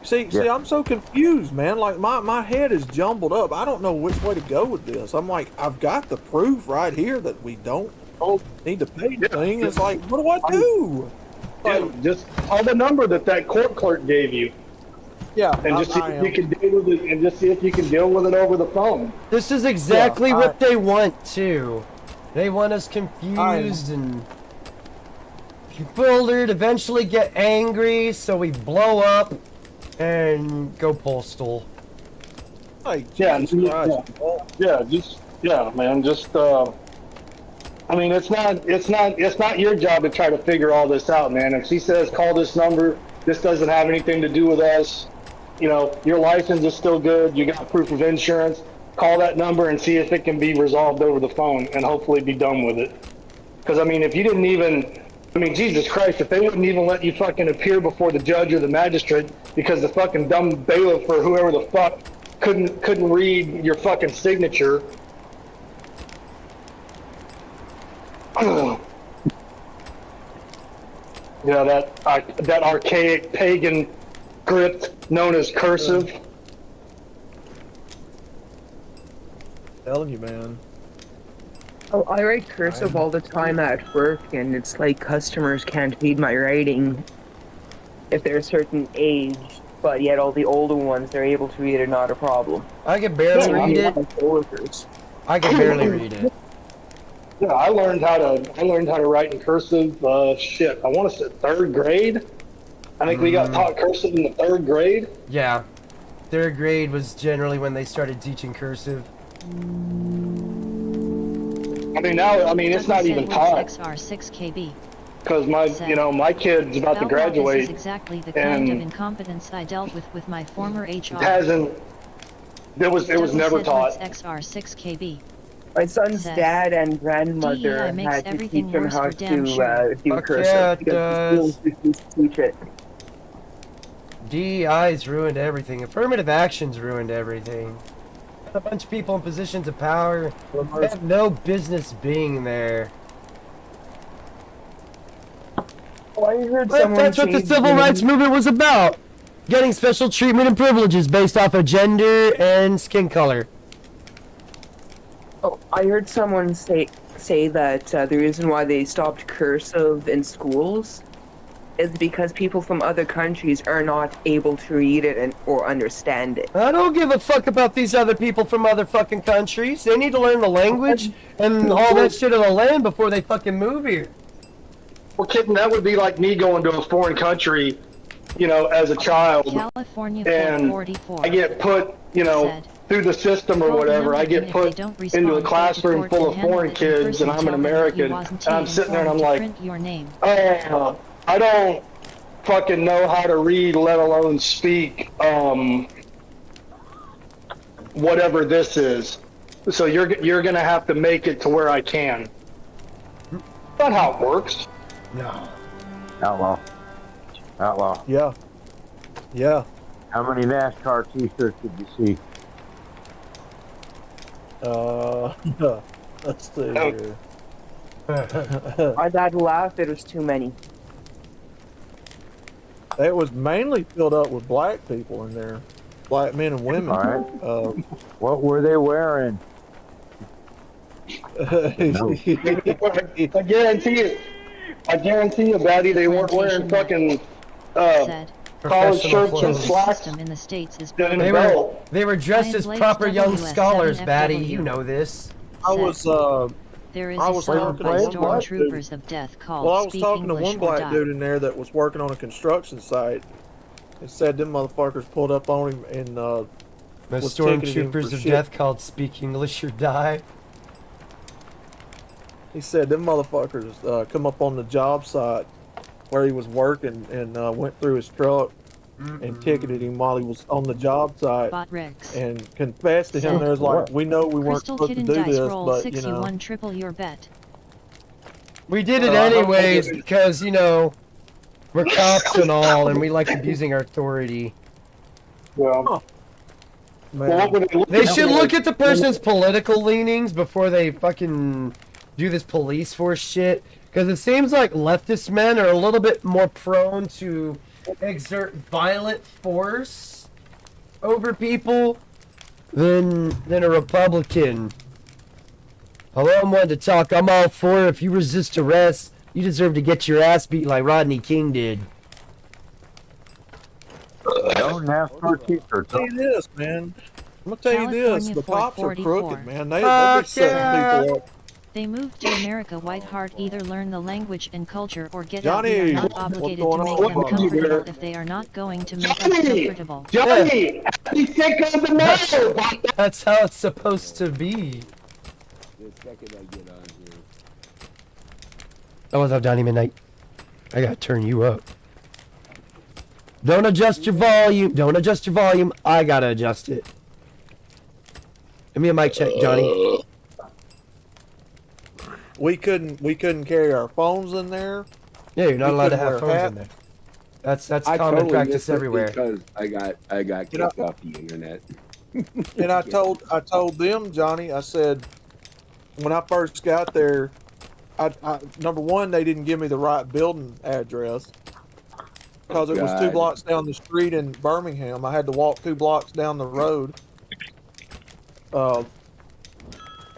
See, I'm so confused, man. Like my head is jumbled up. I don't know which way to go with this. I'm like, I've got the proof right here that we don't need to pay anything. It's like, what do I do? Yeah, just call the number that court clerk gave you, Yeah, and just see if you can deal with it, and just see if you can deal with it over the phone. This is exactly what they want too. They want us confused and bewildered, eventually get angry, so we blow up and go postal. Like, Yeah, Jesus Christ. yeah, man. Just, I mean, it's not your job to try to figure all this out, man. If she says call this number, this doesn't have anything to do with us. You know, your license is still good. You got proof of insurance. Call that number and see if it can be resolved over the phone, and hopefully be done with it. Because I mean, if you didn't even, I mean, Jesus Christ, if they wouldn't even let you fucking appear before the judge or the magistrate because the fucking dumb bailiff or whoever the fuck couldn't read your fucking signature. Yeah, that archaic pagan script known as cursive. Telling you, man. Oh, I write cursive all the time at work, and it's like customers can't read my writing if they're a certain age, but yet all the older ones, they're able to read it, not a problem. I can barely read it. My coworkers. I can barely read it. Yeah, I learned how to write in cursive. Shit, I want to say third grade. I think we got taught cursive in the third grade. Yeah. Third grade was generally when they started teaching cursive. I mean, now, I mean, it's not even taught XR6KB. because my kid's about to This is graduate. exactly the kind of and incompetence I dealt with my former HR. It hasn't. It was never taught. XR6KB. My son's Said, dad and grandmother DEI makes had to everything teach him worse how for damn sure. to do Fuck cursive yeah, it because the does. schools refused to teach it. DEI's ruined everything. Affirmative action's ruined everything. A bunch of people in positions of power have no business being there. Oh, I heard But someone that's what the change civil the- rights movement was about. Getting special treatment and privileges based off of gender and skin color. Oh, I heard someone say that the reason why they stopped cursive in schools is because people from other countries are not able to read it or understand it. I don't give a fuck about these other people from other fucking countries. They need to learn the language and all that shit of the land before they fucking move here. Well, kitten, that would be like me going to a foreign country, as a child, California and 444. I get put, Said, through the system or call the whatever. number I and get if put they don't into a respond, classroom report full to of handle foreign it in kids, and person, I'm an tell them American, you wasn't and I'm sitting there and I'm informed to like, print your name. oh, I don't fucking know how to read, let alone speak, whatever this is. So you're gonna have to make it to where I can. That's not how it works. No. Outlaw. Outlaw. Yeah. Yeah. How many NASCAR t-shirts did you see? Let's see Oh. here. My dad laughed. It was too many. It was mainly filled up with black people in there. Black men and women. All right. What were they wearing? I guarantee you, Batty, they weren't wearing fucking Said. collared Professional shirts and clothes. slacks System in the States is and a They belt. were dressed as Lions proper Lakes young WS7 scholars, Batty. FW. You know this. I was There is I a was song talking by to one black stormtroopers of death called well, I was Speak talking to English one or black Die. dude in there that was working on a construction site. It said them motherfuckers pulled up on him and The was ticketing him stormtroopers for of shit. death called Speak English or Die. He said them motherfuckers come up on the job site where he was working and went through his truck and ticketed him while he was on the job site Bot Rex. and confessed to him. Said- There's like, we know we weren't Crystal supposed to Kitten do dice this, roll but 6 you you know. won triple your bet. We did it I don't anyways think it- because, you know, we're cops and all, and we like abusing our authority. Well, Man, what would it look They like? should look at the person's political leanings before they fucking do this police force shit. Because it seems like leftist men are a little bit more prone to exert violent force over people than a Republican. Although I'm one to talk, I'm all for it. If you resist arrest, you deserve to get your ass beat like Rodney King did. No NASCAR t-shirts. I'll tell you this, man. I'm gonna tell you this: California the cops are 444. crooked, man. They Fuck be setting yeah. people up. They moved to America. Whiteheart either learn the language and culture or get Johnny, out. We are not what's obligated going to make on? them What do you comfortable hear? if they are not going to make us Johnny! comfortable. Johnny, happy Cinco de Mayo! That's how it's supposed to be. The second I get on here. Oh, what's up, Donnie Midnight? I gotta turn you up. Don't adjust your volume. Don't adjust your volume. I gotta adjust it. Give me a mic check, Johnny. We couldn't carry our phones in there. Yeah, you're not we allowed to couldn't have wear a phones hat. in there. That's I common totally practice missed it everywhere. because I got You know- kicked off the internet. And I told them, Johnny, I said, when I first got there, I number one, they didn't give me the right building address because it was 2 God. blocks down the street in Birmingham. I had to walk 2 blocks down the road.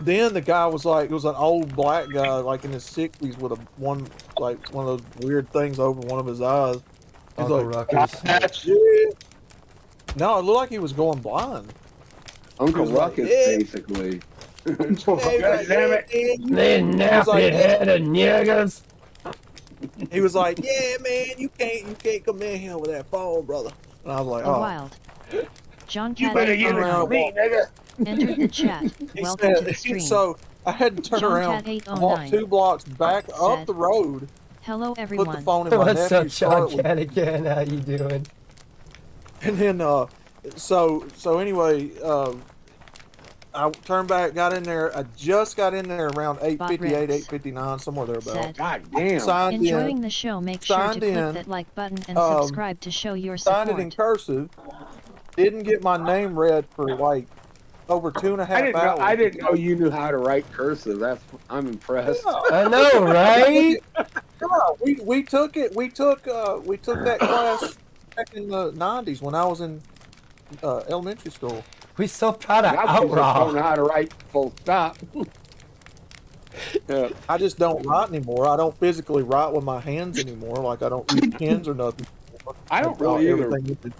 Then the guy was like, it was an old black guy, like in his 60s, with one of those weird things over one of his eyes. He's Uncle like, Ruckus. yeah. No, it looked like he was going blind. Uncle He was like, Ruckus, "Yeah." basically. God damn it! They nappy headed niggas. He was like, "Yeah, man, you can't come in here with that phone, brother." And I was like, A "Oh." wild. John You Cat better 809 get around me, nigga. entered the chat. He Welcome to the said, stream. so I had to turn John around, Cat and walk 809 2 blocks back up said, the road, Hello put the everyone. phone in my What's up, nephew's car, John Cat again? How you doing? and then so anyway, I turned back, got in there. I just got in there around 8:58, Rex 8:59, somewhere there about. Said, God damn. Signed enjoying in, the show, make sure to signed click in, that like button and um, subscribe to show your signed it in support. cursive. Didn't get my name read for like over 2.5 hours. I didn't know you knew how to write cursive. I'm impressed. I know, right? Yeah, we took that class back in the 90s when I was in elementary school. We so proud of I don't know Outrah. how to write full stop. Yeah. I just don't write anymore. I don't physically write with my hands anymore. Like I don't use pens or nothing. I don't really either. Everything-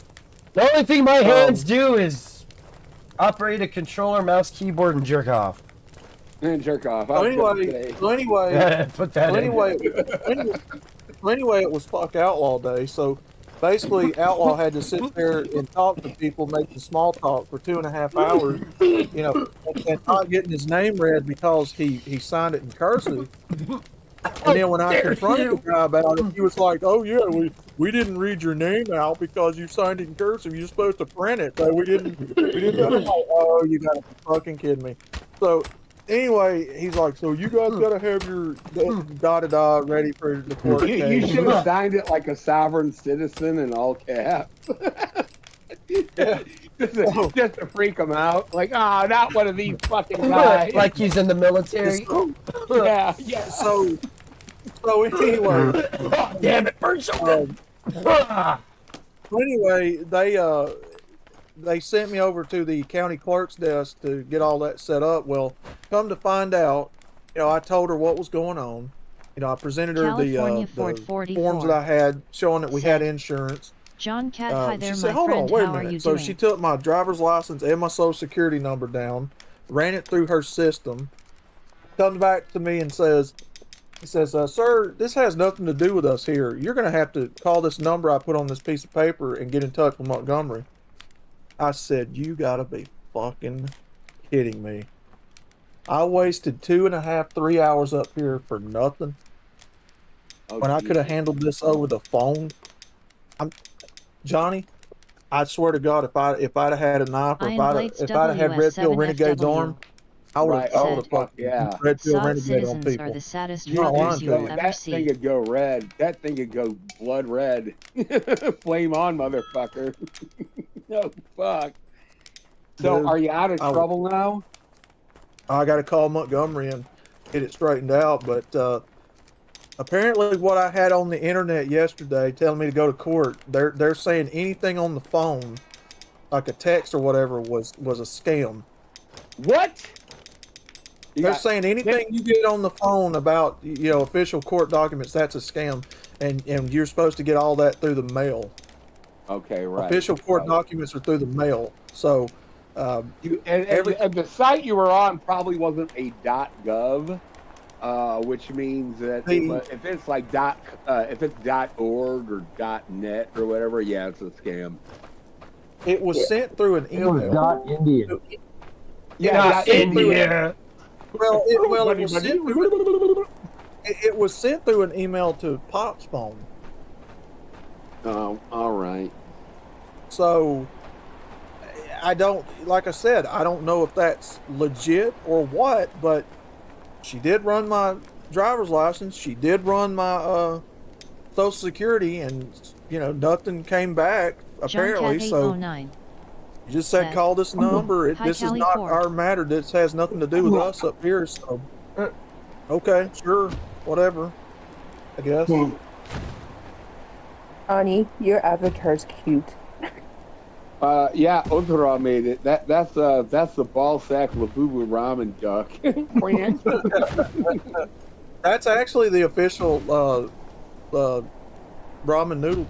The only thing my hands do is operate a controller, mouse, keyboard, and jerk off. And jerk off. So I was gonna anyway, say. so anyway, Put that so in. anyway, it was fuck outlaw day. So basically, outlaw had to sit there and talk to people, making small talk for 2.5 hours. You know, and not getting his name read because he signed it in cursive. And then when I confronted the guy about it, he was like, "Oh yeah, we didn't read your name out because you signed it in cursive. You're supposed to print it, so we didn't." I'm like, "Oh, you gotta be fucking kidding me!" So anyway, he's like, so you guys gotta have your da-da-da ready for the court You case. should have signed it like a sovereign citizen in all caps. Yeah. just to freak them out. Like, oh, not one of these fucking guys. Like he's in the military. yeah. So anyway, Oh, damn it, burn something. So anyway, they sent me over to the county clerk's desk to get all that set up. Well, come to find out, I told her what was going on. I presented her California the Ford 44 forms that I had showing that we had said, insurance. John Cat, hi there, She my said, hold friend. on, wait a How are minute. you So doing? she took my driver's license and my social security number down, ran it through her system, comes back to me and says, sir, this has nothing to do with us here. You're going to have to call this number I put on this piece of paper and get in touch with Montgomery. I said, you got to be fucking kidding me. I wasted 2.5, 3 hours up here for nothing when I could have handled this over the phone. Johnny, I swear to God, if I'd have had a knife or if I'd have had Red Pill Renegade's arm, I would have Red Pill Sod Renegade on citizens are people. the saddest You're not lying fuckers to you'll me. ever That see. thing would go red. That thing would go blood red. Flame on, motherfucker. No, fuck. So, Dude, are you out of trouble now? I got to call Montgomery and get it straightened out. But apparently, what I had on the internet yesterday telling me to go to court, they're saying anything on the phone, like a text or whatever, was a scam. What? They're saying anything you get on the phone about official court documents, that's a scam, and you're supposed to get all that through the mail. Okay, right. Official court documents are through the mail. So and the site you were on probably wasn't a .gov, which means that if it's like if it's .org or .net or whatever, yeah, it's a scam. It was sent through an email. It was .India. Yeah, India. Well, it was sent through an email to Pop's phone. Oh, all right. So I don't, like I said, I don't know if that's legit or what, but she did run my driver's license. She did run my Social Security, and nothing came back apparently. So you just said call this number. This is not our matter. This has nothing to do with us up here. So okay, sure, whatever, I guess. Ani, your avatar's cute. Yeah, Ozra made it. That's the ball sack Labubu ramen duck. That's actually the official ramen noodle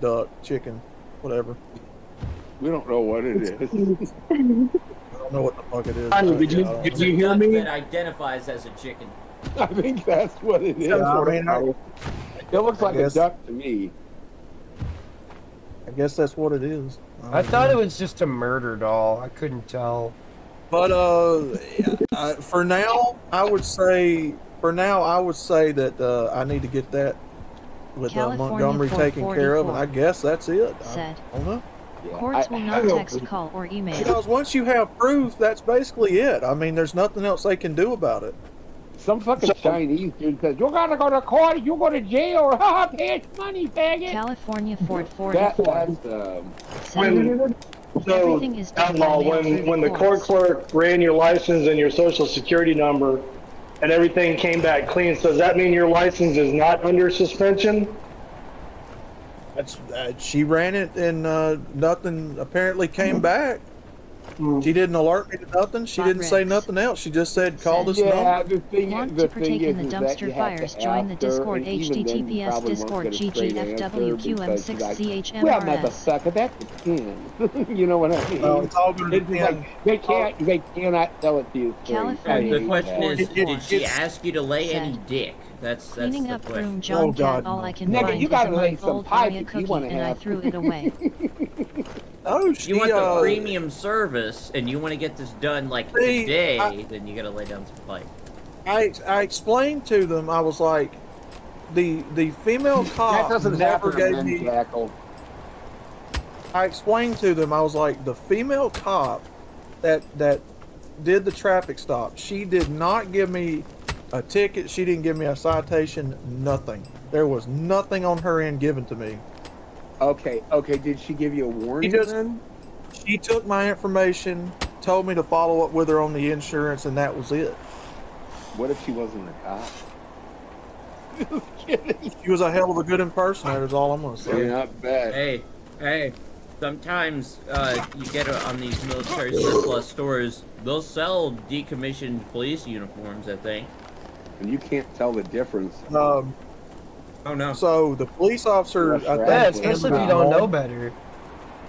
duck chicken, whatever. We don't know what it is. I don't know what the fuck it is. Honey, did you hear me? That identifies as a chicken. I think that's what it is. It looks like a duck to me. I guess that's what it is. I thought it was just a murder doll. I couldn't tell. But for now, I would say that I need to get that with Montgomery taken care of, and I guess that's it. I don't know. Courts will not text, call, or email. Because once you have proof, that's basically it. I mean, there's nothing else they can do about it. Some fucking Chinese dude says, you gotta go to court, you go to jail, pay us money, faggot. California Ford 44. Everything is outlaw. When the court clerk ran your license and your social security number and everything came back clean, so does that mean your license is not under suspension? That's she ran it and nothing apparently came back. She didn't alert me to nothing. She didn't say nothing else. She just said, call this number. Want to partake in the dumpster fires? Join the Discord, https Discord GGFWQM6CHMRS. Well, motherfucker, that's a 10. You know what I mean? Well, it's all going to depend. They cannot tell it to you. The question is, did she ask you to lay any dick? That's cleaning the up question. room, John Cat. All I can find you is gotta a lay month some old pipe Oreo if you cookie, wanna and I have- threw it away. Oh, You want the premium service, and you want to get this done like today, then you gotta lay down some pipe. I explained to them, I was like, the female cop never gave me. I explained to them, I was like, the female cop that did the traffic stop. She did not give me a ticket. She didn't give me a citation. Nothing. There was nothing on her end given to me. Okay. Did she give you a warning then? She took my information, told me to follow up with her on the insurance, and that was it. What if she wasn't a cop? Just kidding. She was a hell of a good impersonator, is all I'm going to say. Yeah, not bad. Hey, sometimes you get on these military surplus stores, they'll sell decommissioned police uniforms, I think. And you can't tell the difference. Oh no. So the police officer, Yeah, especially if you don't know better.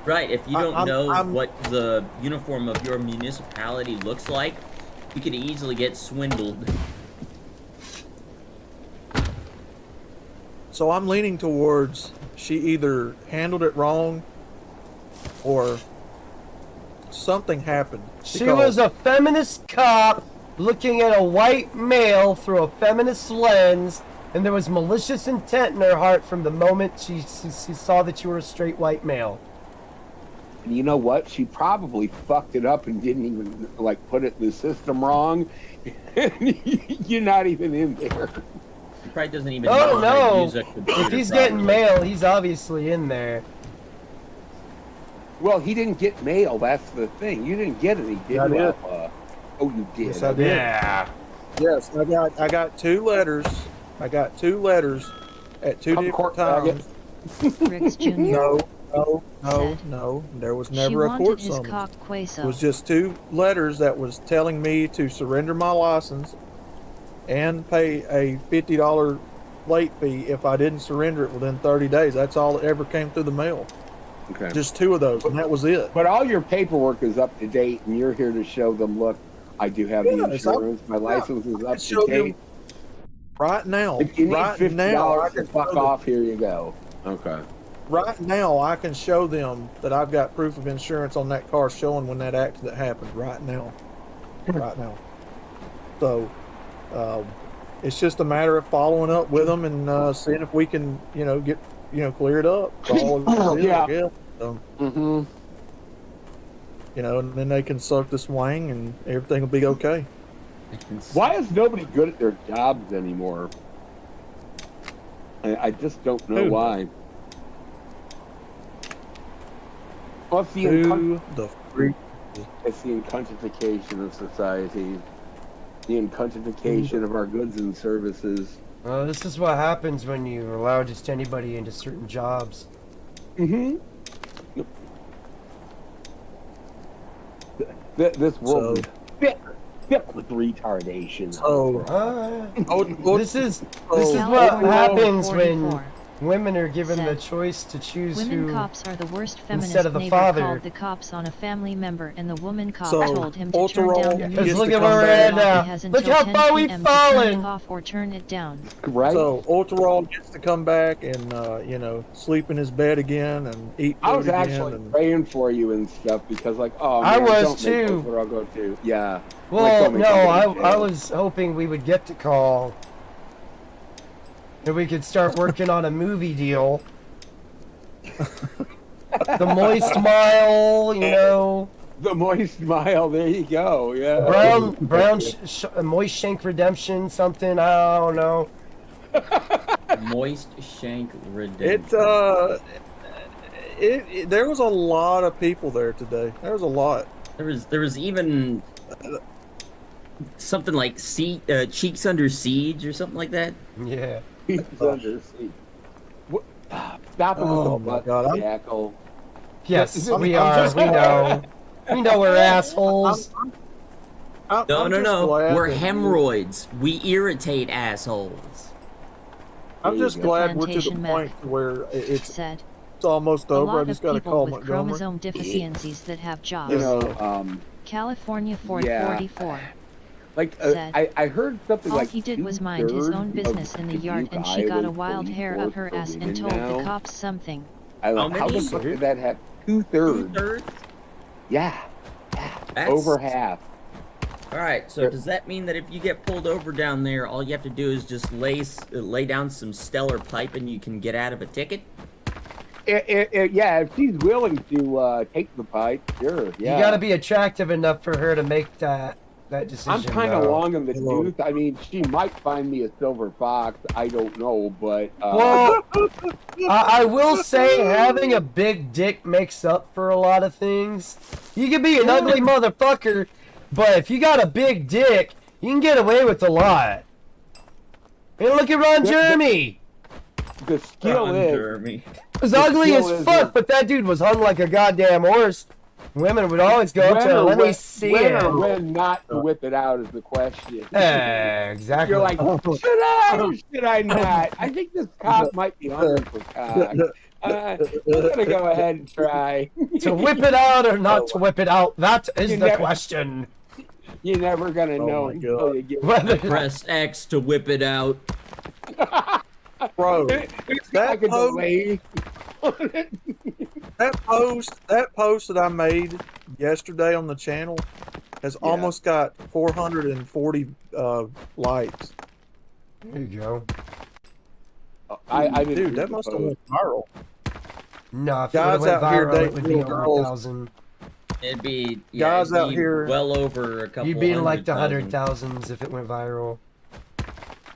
Right, if you don't know I'm- what the uniform of your municipality looks like, you can easily get swindled. So I'm leaning towards she either handled it wrong or something happened. She was a feminist cop looking at a white male through a feminist lens, and there was malicious intent in her heart from the moment she saw that you were a straight white male. And you know what? She probably fucked it up and didn't even like put it in the system wrong. You're not even in there. He probably doesn't even Oh know how to no! use a computer If he's getting properly. mail, he's obviously in there. Well, he didn't get mail. That's the thing. You didn't get any, did I you? did. Oh, you did. Yes, I did. Yeah. Yes, I got 2 letters. I got 2 letters at 2 different times. Riggs Jr. No. There was She never a wanted court his summons. cock It queso. was just 2 letters that was telling me to surrender my license and pay a $50 late fee if I didn't surrender it within 30 days. That's all that ever came through the mail. Okay. Just 2 of those, and that was it. But all your paperwork is up to date, and you're here to show them, look, I do have the Yes, insurance. My license is up show to them date. Right now, If you need right $50 now, I to can fuck show them- off, here you go. Okay. Right now, I can show them that I've got proof of insurance on that car showing when that accident happened. Right now, right now. So, it's just a matter of following up with them and seeing if we can, get, clear it up. That's all it is, Yeah. I guess. So, Mm-hmm. and then they can suck this wang and everything will be okay. Why is nobody good at their jobs anymore? I just don't know Who? why. Well, it's the, Who the freak? it's the incuntification of society, the incuntification of our goods and services. Well, this is what happens when you allow just anybody into certain jobs. Mm-hmm. This world is thick with retardation. So, This is California what happens 44 when women are given the said, choice to choose Women who. cops are the worst feminist instead of the neighbor father. called the cops on a family member, and the woman cop So, told him to Ultra turn down Roll the gets music. Look to at where come we're back. at now. He has Look until how 10 far we've p.m. to turn it fallen. off or turn it down. Right? So Ultra gets to come back and sleep in his bed again and eat food I was again. actually And praying for you and stuff because, like, oh, I man, was don't make too. this where I'll go to. Yeah. Well, Like, don't make no, somebody I jail. was hoping we would get to call. And we could start working on a movie deal. The moist mile, The moist smile. There you go. Yeah. moist shank redemption, something, I don't know. Moist shank redemption. There was a lot of people there today. There was a lot. There was even something like cheeks under siege or something like that. Yeah. He's under siege. Stop him Oh with the my butt, God, jackal. Yes, I'm we just- are. We know. We know we're assholes. I'm No, just glad we're that- hemorrhoids. We irritate assholes. I'm just There you go. glad we're to the Plantation point where it's Said almost a over. I lot just of got to people call with Montgomery. chromosome deficiencies that have jobs. You know, California Ford Yeah. 44. like Said, I heard something All like he did was mind his own 2/3 business of in the yard, Dubuque, and she got a Iowa's wild police hair up force her are ass and women told now. the cops something. How How the many? fuck did that have? 2/3. 2/3? Yeah. That's Over half. All right. So does that mean that if you get pulled over down there, all you have to do is just lay down some stellar pipe and you can get out of a ticket? Yeah, if she's willing to take the pipe, sure. Yeah. You got to be attractive enough for her to make that decision. I'm kind of though. long in the tooth. I mean, she might find me a silver fox. I don't know, but Well, I will say having a big dick makes up for a lot of things. You can be an ugly motherfucker, but if you got a big dick, you can get away with a lot. Hey, look at Ron Jeremy. the skill Ron is Jeremy. He was ugly as skill is fuck, but that dude was hung like a goddamn horse. Women would always go up to him, let me see when or it. when not to whip it out is the question. Exactly. You're like, should I or should I not? I think this cop might be hungry for cock. I'm gonna go ahead and try. To whip it out or not to whip it out, that is You the never- question. You're never gonna know my until God. you get. Whether Press X to whip it out. Bro, It's that like a post- delay. that post that I made yesterday on the channel has almost got 440 likes. There you go. I didn't Dude, read that the must have post. went viral. No, if it Guys would've went out here viral, it dating would be little over girls. 1,000. It'd be Guys it'd out be here- well over a couple. You'd be in like the 100,000. 100,000s if it went viral.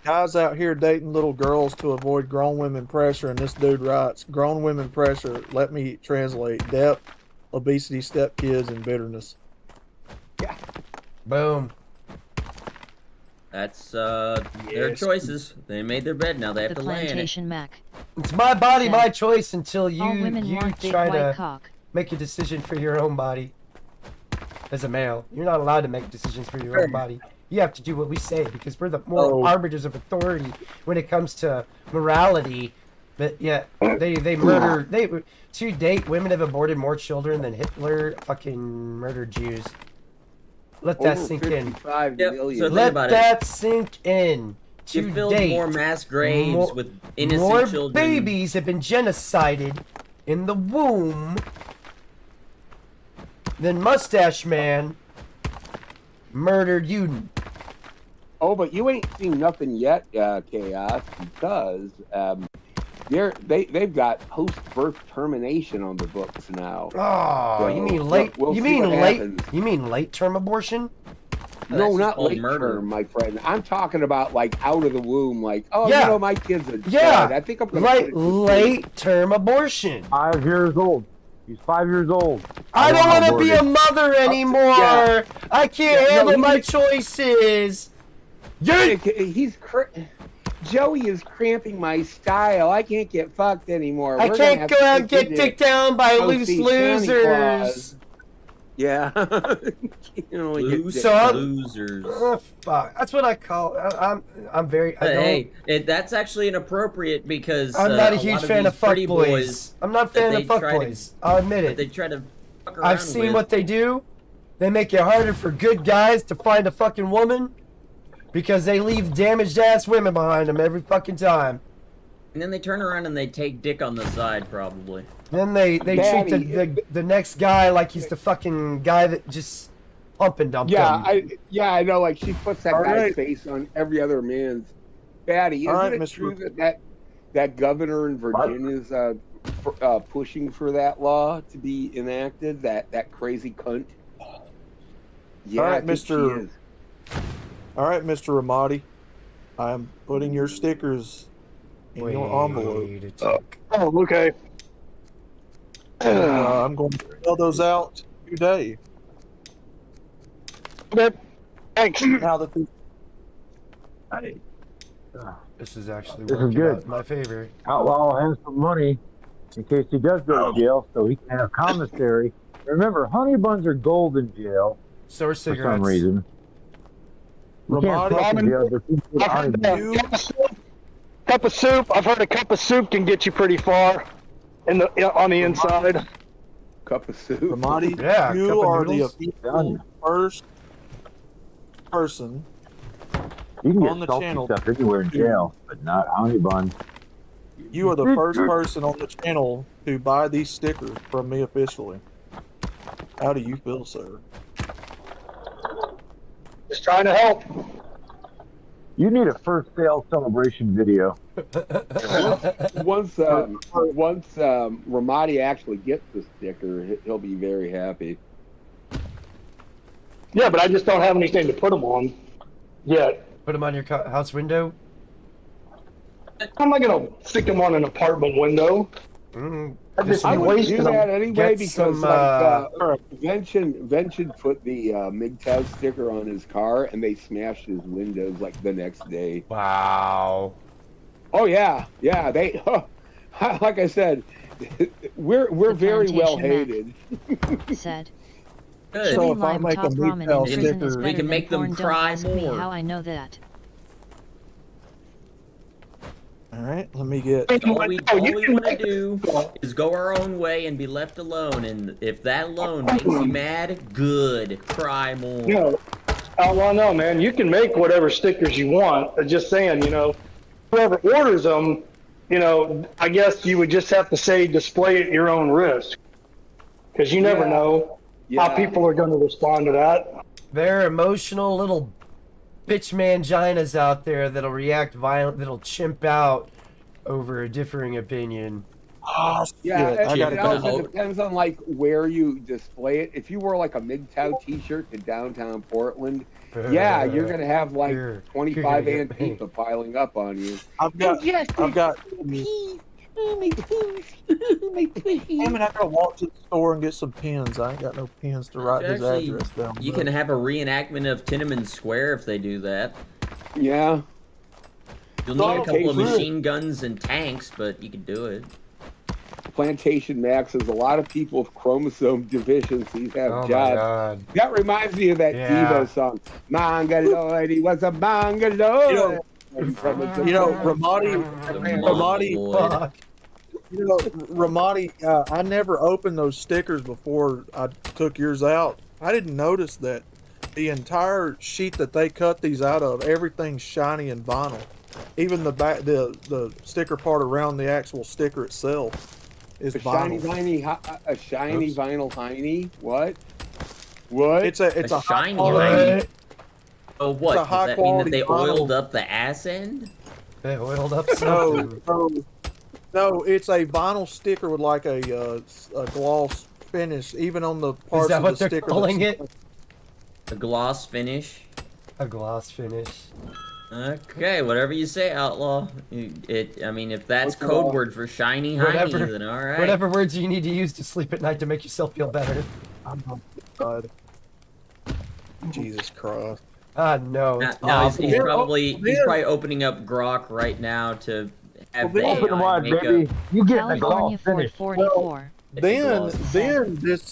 Guys out here dating little girls to avoid grown women pressure, and this dude writes, grown women pressure, let me translate, depth, obesity, stepkids, and bitterness. Boom. That's their choices. They made their bed. Now they have The to lay in it. Plantation Mac. It's my body, Said, my choice until All you women want big try white to cock. make a decision for your own body. As a male, you're not allowed to make decisions for your own body. You have to do what we say because we're the moral arbiters of authority when it comes to morality. But yeah, they murder. To date, women have aborted more children than Hitler fucking murdered Jews. Let that Over sink in. 55 Yep, million. so think Let about that sink in. To You filled date, more mass graves more- with innocent more children. babies have been genocided in the womb than Mustache Man murdered you. Oh, but you ain't seen nothing yet, Chaos, because they've got post-birth termination on the books now. Oh, So, you mean late? we'll you see mean what late? happens. You mean late term abortion? That's No, just not called late murder. term, my friend. I'm talking about like out of the womb, like, oh, Yeah. you know, my kid's a Yeah, dud. I think I'm gonna like put it to sleep. late term abortion. 5 years old. He's 5 years old. I don't want to be a aborted. mother anymore. yeah. I can't Yeah, no, handle you my can- choices. You're Joey is cramping my style. I can't get fucked anymore. I We're gonna can't have go to out and get continue. dicked down by Oh, loose see, Santa losers. Claus. Yeah. You can only get Loose dicked So I'll- losers. Oh, fuck. That's what I call. I'm very. I But don't. hey, that's actually inappropriate because I'm not a lot huge of fan these of fuck pretty boys. I'm not a that fan they of fuck try to- boys. I'll admit they it. try to fuck around I've seen with. what they do. They make it harder for good guys to find a fucking woman because they leave damaged ass women behind them every fucking time. And then they turn around and they take dick on the side, probably. Then they treat Daddy. the next guy like he's the fucking guy that just pump and dump Yeah, them. I know. Like she puts that All guy's right. face on every other man's. Batty, All isn't right, it Mr. true that governor in Virginia's pushing for that law to be enacted? That crazy cunt. Yeah, All right, I think Mr. she is. All right, Mr. Ramadi, I am putting your stickers in your envelope. Wait a tick. Oh, okay. I'm going to mail those out today. Okay. Thanks. Now that the This is actually This is working good. out in my favor. Outlaw has some money in case he does go to jail, so he can have commissary. Remember, honey buns are gold in jail So are for some cigarettes. reason. You can't Ramadi, fuck in jail, but you can I've honey heard buns. cup of soup. I've heard a cup of soup can get you pretty far on the inside. Cup of soup. Ramadi, Yeah, cup you of are the noodles. official first person. You can on the get salty channel. stuff anywhere in jail, but not honey buns. You are the first person on the channel to buy these stickers from me officially. How do you feel, sir? Just trying to help. You need a first sale celebration video. Once Ramadi actually gets the sticker, he'll be very happy. Yeah, but I just don't have anything to put them on yet. Put them on your house window. How am I gonna stick them on an apartment window? I would do that anyway because some, Vention put the MGTOW sticker on his car and they smashed his windows like the next day. Wow. Oh yeah, they like I said, we're very well hated. Said. Good. So if I make a MGTOW sticker, we can make them cry more. How I know that. all right, let me get. All we want to do is go our own way and be left alone. And if that alone makes you mad, good. Cry more. No, well, no, man. You can make whatever stickers you want. I'm just saying, whoever orders them, I guess you would just have to say display at your own risk, because you never know how people are going to respond to that. There are emotional little bitch manginas out there that'll react violent, that'll chimp out over a differing opinion. Oh, Yeah, shit. it also depends on like where you display it. If you wore like a MGTOW T-shirt to downtown Portland, you're gonna have like 25 Antifa piling up on you. I've got. Damn it, I gotta walk to the store and get some pens. I ain't got no pens to write his address down. You can have a reenactment of Tiananmen Square if they do that. Yeah. You'll need a couple of machine guns and tanks, but you can do it. Plantation Max says a lot of people with chromosome deficiencies have Oh my jobs. God. That reminds me of that Devo song. Mongoloid, he was a mongoloid. Ramadi, I never opened those stickers before I took yours out. I didn't notice that the entire sheet that they cut these out of, everything's shiny and vinyl. Even the back, the sticker part around the actual sticker itself is vinyl. A shiny vinyl hiney? What? It's a shiny hiney. Oh, what? Does that mean that they oiled up the ass end? They oiled up something. No, it's a vinyl sticker with like a gloss finish, even on the parts of the sticker. Is that what they're calling it? A gloss finish? A gloss finish. Okay, whatever you say, Outlaw. I mean, if that's code word for shiny hiney, then alright. Whatever words you need to use to sleep at night to make yourself feel better. Oh, God. Jesus Christ. No. No, he's probably opening up Grok right now to have open them wide, baby. You get the gloss finish. Then this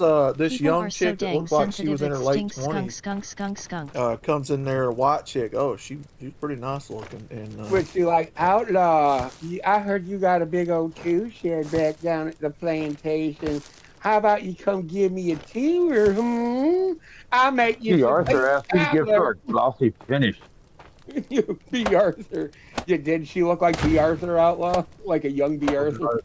young chick that looks like she was in her late 20s comes in there, a white chick. Oh, she's pretty nice looking. And Which you like, Outlaw? I heard you got a big old tool shed back down at the plantation. How about you come give me a tour? I'll make you. Gee, Arthur asked me to give her a glossy finish. B. Arthur. Yeah, did she look like B. Arthur, Outlaw? Like a young B. Arthur?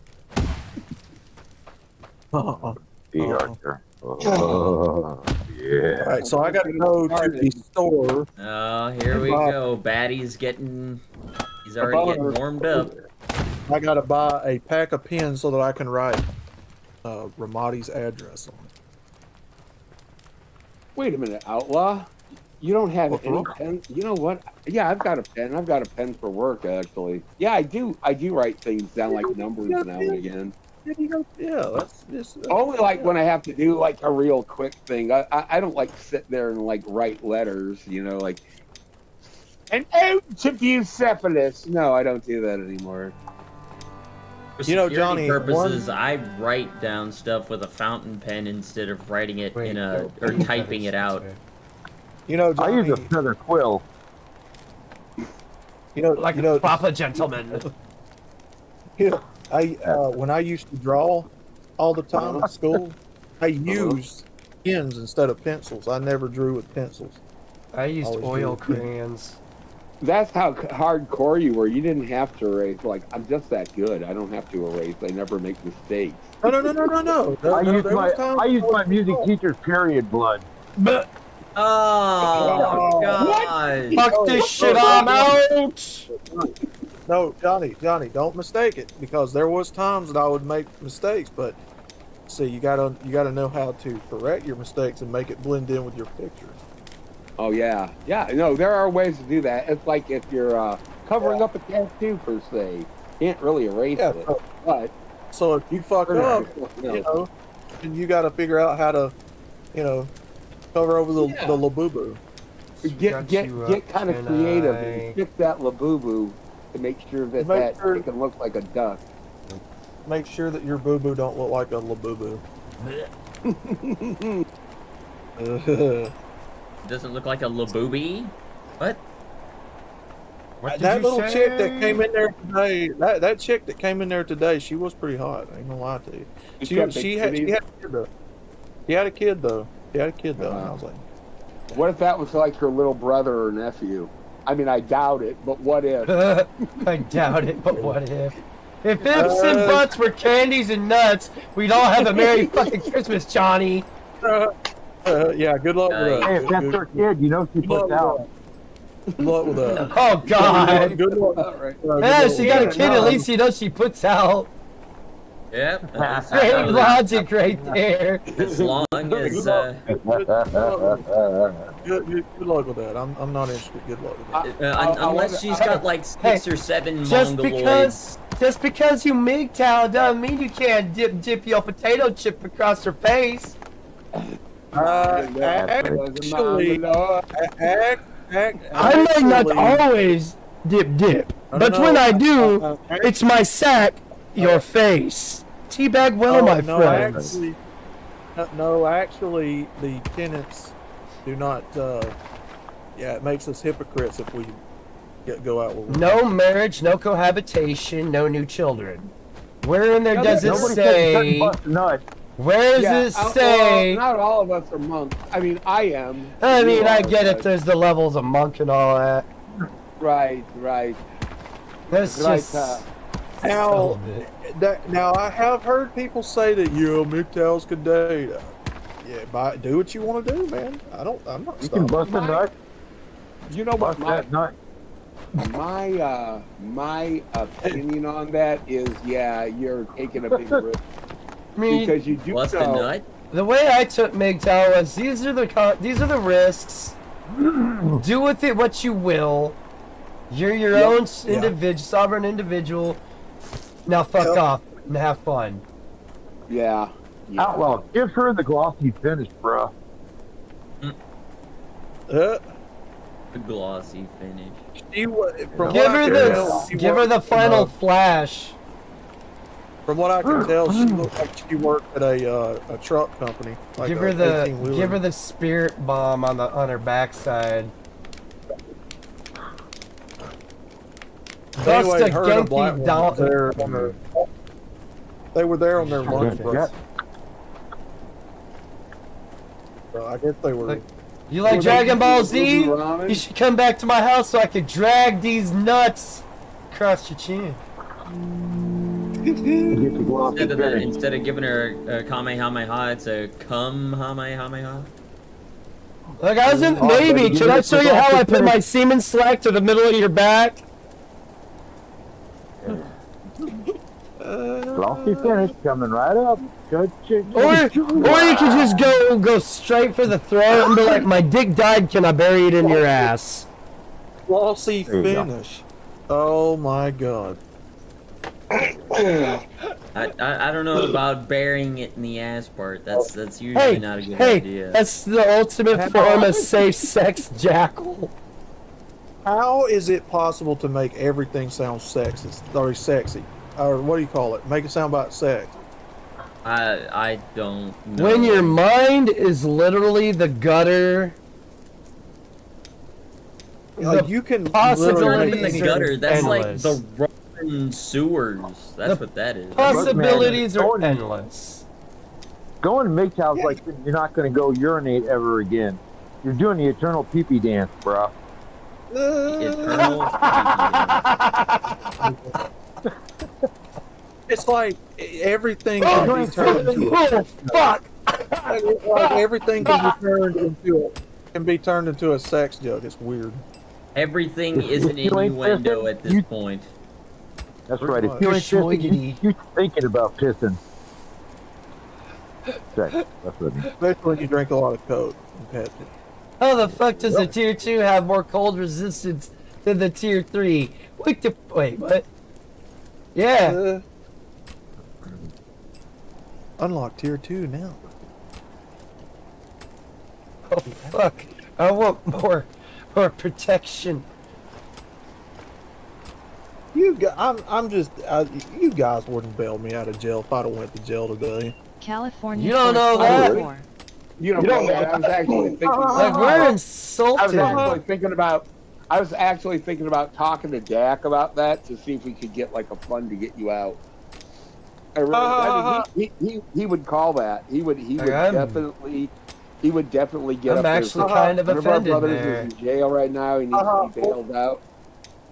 B. Arthur. Oh, yeah. All right, so I got to go to the store. Oh, here we go. He's already getting warmed up. I got to buy a pack of pens so that I can write Ramadi's address on it. Wait a minute, Outlaw. You don't have any pen? You know what? Yeah, I've got a pen. I've got a pen for work, actually. Yeah, I do write things down like numbers now and again. Yeah, that's just only like when I have to do like a real quick thing. I don't like sit there and like write letters, like an ode to Bucephalus. No, I don't do that anymore. For security purposes, I write down stuff with a fountain pen instead of writing it or typing it out. Johnny, I use a feather quill. Like a proper gentleman. When I used to draw all the time at school, I used pens instead of pencils. I never drew with pencils. I used oil crayons. That's how hardcore you were. You didn't have to erase. Like, I'm just that good. I don't have to erase. I never make mistakes. No. I used my music teacher's period blood. But Oh, God. Fuck this shit, I'm out! No, Johnny, don't mistake it, because there was times that I would make mistakes, but see, you gotta know how to correct your mistakes and make it blend in with your picture. Oh yeah, no, there are ways to do that. It's like if you're covering up a tattoo per se, you can't really erase it. But so if you fuck up, and you got to figure out how to, cover over the labubu. Get kind of creative and fix that labubu to make sure that can look like a duck. Make sure that your boo boo don't look like a labubu. Doesn't look like a labooby? What? That little chick that came in there today, that chick that came in there today, she was pretty hot. I ain't gonna lie to you. She had a kid though. She had a kid though. And I was like, what if that was like her little brother or nephew? I mean, I doubt it, but what if? I doubt it, but what if? If ifs and buts were candies and nuts, we'd all have a Merry fucking Christmas, Johnny. Yeah, good luck with that. Hey, if that's her kid, she puts out. Good luck with that. Oh, God. Good luck. Yeah, she got a kid, at least she puts out. Yep. Great logic right there. As long as, Good luck with that. I'm not interested. Good luck with that. Unless she's got like 6 or 7 just mongoloids. because you MGTOW doesn't mean you can't dip your potato chip across her face. Actually, I may not always dip, but when I do, it's my sack, your face. Teabag well, my friends. Actually, the tenants do not. It makes us hypocrites if we go out with. No marriage, no cohabitation, no new children. Where in there does it say? Where does it say? Well, not all of us are monks. I mean, I am. I mean, I get it. There's the levels of monk and all that. Right. That's just. Now, I have heard people say that MGTOWs could date. Do what you want to do, man. I'm not. You can bust a nut. You know what? That nut. My opinion on that is, you're taking a big risk. I mean, because you do What's the nut? The way I took MGTOW was these are the risks. Do with it what you will. You're your own sovereign individual. Now fuck off and have fun. Yeah. Outlaw, give her the glossy finish, bro. The glossy finish. Give her the final flash. From what I can tell, she looked like she worked at a truck company. Like give her the spirit bomb on her backside. Anyway, her and a black one they were there on their lunch break. So I guess they were. You like Dragon Ball Z? You should come back to my house so I could drag these across your chin. Instead of giving her a Kamehameha, it's a Kamehameha. Look, I was in the Navy. Can I show you how I put my semen slack to the middle of your back? Glossy finish coming right up. Good chick. Or you could just go straight for the throat and be like, my dick died, can I bury it in your ass? Glossy finish. Oh my god. I don't know about burying it in the ass part. That's usually not a good idea. That's the ultimate form of safe sex, Jackal. How is it possible to make everything sound sexist or sexy? Or what do you call it? Make it sound about sex. I don't know. When your mind is literally the gutter. You can possibilities in the gutter. That's endless. Like the Roman sewers. That's what that is. Possibilities are endless. Going to MGTOW's like you're not going to go urinate ever again. You're doing the eternal pee-pee dance, bro. Eternal. It's like everything can be turned into fuck. Like everything can be turned into can be turned into a sex joke. It's weird. Everything is an You ain't innuendo pissing? at this point. That's Pretty right. If much. you You're ain't pissing, schmoigity. you thinking about pissing. Sex. That's what I mean. Especially when you drink a lot of Coke. and Pepsi. How the fuck does the tier 2 have more cold resistance than the tier 3? Wait, what? Yeah. Unlock tier 2 now. Oh fuck. I want more protection. You guys wouldn't bail me out of jail if I'd have went to jail today. California. You don't know Force that? 4. You know what? I was actually thinking. Like, we're I was insulted. actually thinking about. I was actually thinking about talking to Dak about that to see if we could get like a fund to get you out. I mean, he would call that. He would definitely get I'm up there. actually kind of One of our offended brothers there. is in jail right now. He needs to be bailed out.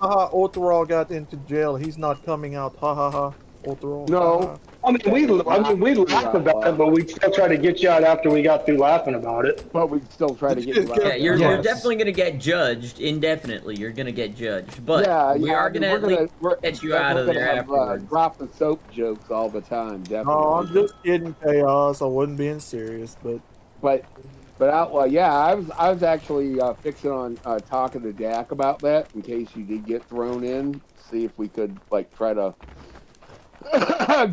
Otherall got into jail. He's not coming out. Ha ha ha. Otherall. No. I mean, we laughed about it, but we still try to get you out after we got through laughing about it. But we'd still try to get you out. Yeah, you're Yes. definitely gonna get judged indefinitely. You're gonna get judged, but we are gonna we're at least get you out of there afterwards. Drop the soap jokes all the time, definitely. No, I'm just kidding, Chaos. I wasn't being serious, but I was actually fixing on talking to Dak about that in case you did get thrown in. See if we could like try to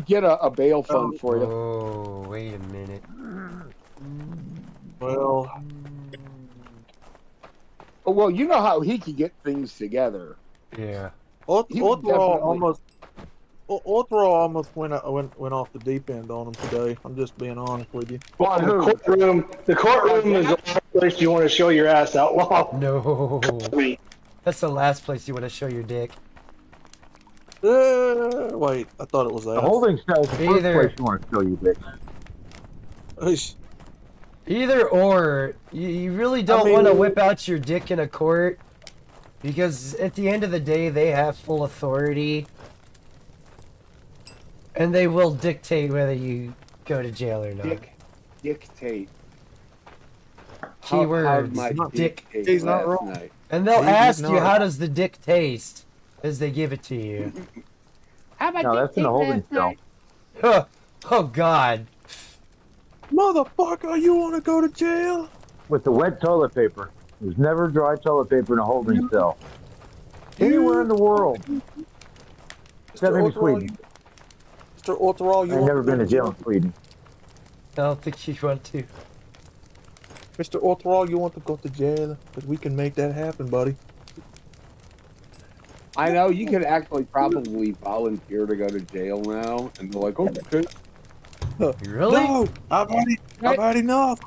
get a bail fund for you. Oh, wait a minute. well, Well, you know how he could get things together. Yeah. Otherall almost went off the deep end on him today. I'm just being honest with you. Well, the courtroom is the last place you want to show your ass, outlaw. No. Wait, That's the last place you want to show your dick. Wait, I thought it was The that. holding cell is the first Either- place you want to show you, Dick. Either or, you really don't want to whip out your dick in a court because at the end of the day, they have full authority and they will dictate whether you go to jail or not. Dictate. Keywords, my dick. He's not last wrong. night? And they'll He's ask you, not. how does the dick taste as they give it to you? No, that's in the holding cell. Huh. Oh, God. Motherfucker, you want to go to jail? With the wet toilet paper. There's never dry toilet paper in a holding cell. Anywhere in the world. Except maybe Sweden. Mr. Otherall, you I've want never to been to jail in Sweden. I don't think you want to. Mr. Otherall, you want to go to jail? Because we can make that happen, buddy. I know you could actually probably volunteer to go to jail now, and they're like, okay. Really? No, I've had enough.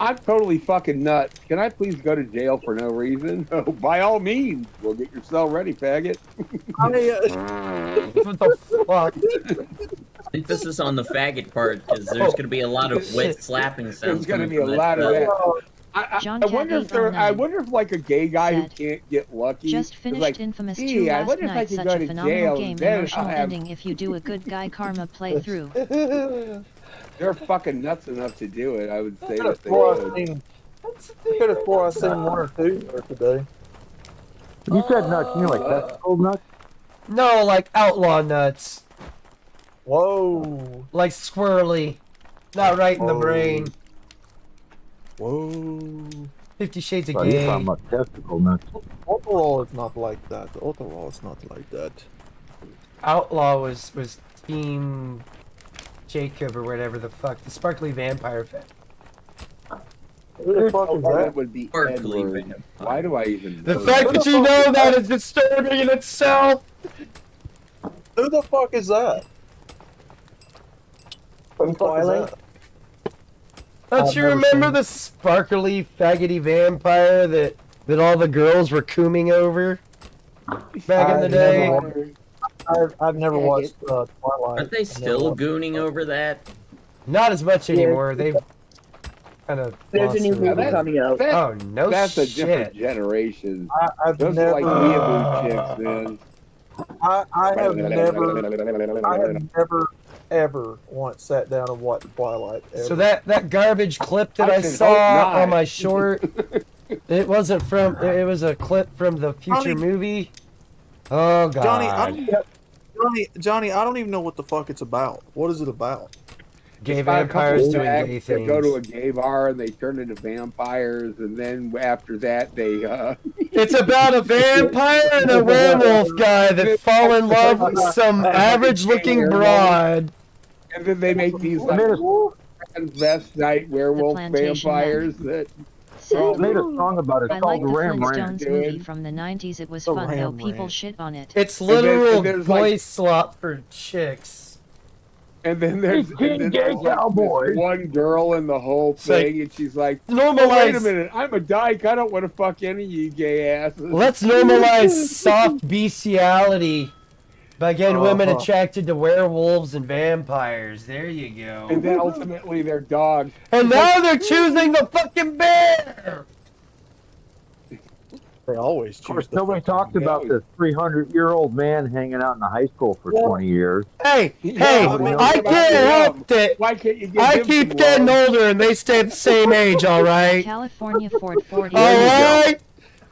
I'm totally fucking nuts. Can I please go to jail for no reason? Oh, by all means, we'll get your cell ready, faggot. What the fuck? Emphasis on the faggot part, because there's gonna be a lot of wet slapping sounds. There's going to coming be a from lot of cell. that. I wonder if I wonder if like a gay guy who Said, can't get lucky Just is finished like, Infamous 2 "Gee, I last wonder if I night. could Such go a to phenomenal jail, game. then Emotional I'll have-" ending if you do a good guy karma playthrough. They're fucking nuts enough to do it. I would say Could have that they swore I would. seen one or two there today. You said nuts, you know, like that's old nuts? No, like outlaw nuts. Whoa. Like squirrely. Not right in the Oh. brain. Whoa. 50 Shades of Oh, you're Gay. talking about testicle nuts. Otherall is not like that. Otherall is not like that. Outlaw was Team Jacob or whatever the fuck. The sparkly vampire fan. Who the fuck is That that? would be Sparkly Edward. vampire. Why do I even The know fact that you know that is disturbing in itself. Who the fuck is that? From Who the fuck is Twilight? that? Don't I've you never remember seen- the sparkly faggoty vampire that all the girls were cooming over back in the I've day? never I've never watched Twilight. Aren't they I've never still watched- gooning over that? Not as much anymore. They've kind of. There's lost a new their movie way. coming out. Oh no That's a shit! different generation. I've Those never, are like weeaboo chicks, man. I have never, ever once sat down and watched Twilight. Ever. So that garbage clip that I I should saw hope not. on my short It wasn't from. It was a clip from the future movie. Oh God. Johnny, I don't even know what the fuck it's about. What is it about? Gay It's about a couple vampires doing fags gay that go to a things. gay bar and they turn into vampires, and then after that they It's about a vampire and a werewolf guy that fall in love with some average-looking broad. and then they make these like transvestite werewolf Plantation vampires that Said, Made a song about it. I It's like called the Ram Ram. Flintstones movie from the 90s. It was The fun, though. Ram People Ram. shit on it. It's then- literal and there's, boy like- slop for chicks. and then there's, King and then Gay there's like, Cowboy. this one girl in the whole It's like, thing, and she's like, "Oh, Normalize. wait a minute, I'm a dyke. I don't want to fuck any of you gay asses." Let's normalize soft bestiality by getting women attracted to werewolves and vampires. There you go. And then ultimately they're dogs. And now they're choosing the fucking bear. They always Of choose course, the nobody fucking talked about gay. this 300-year-old man hanging out in a high school for 20 years. Hey, Yeah, hey, mean, I what about can't them? help it. Why can't you get I them keep some getting love? older and they stay the same age, all right? California Ford 40. All right?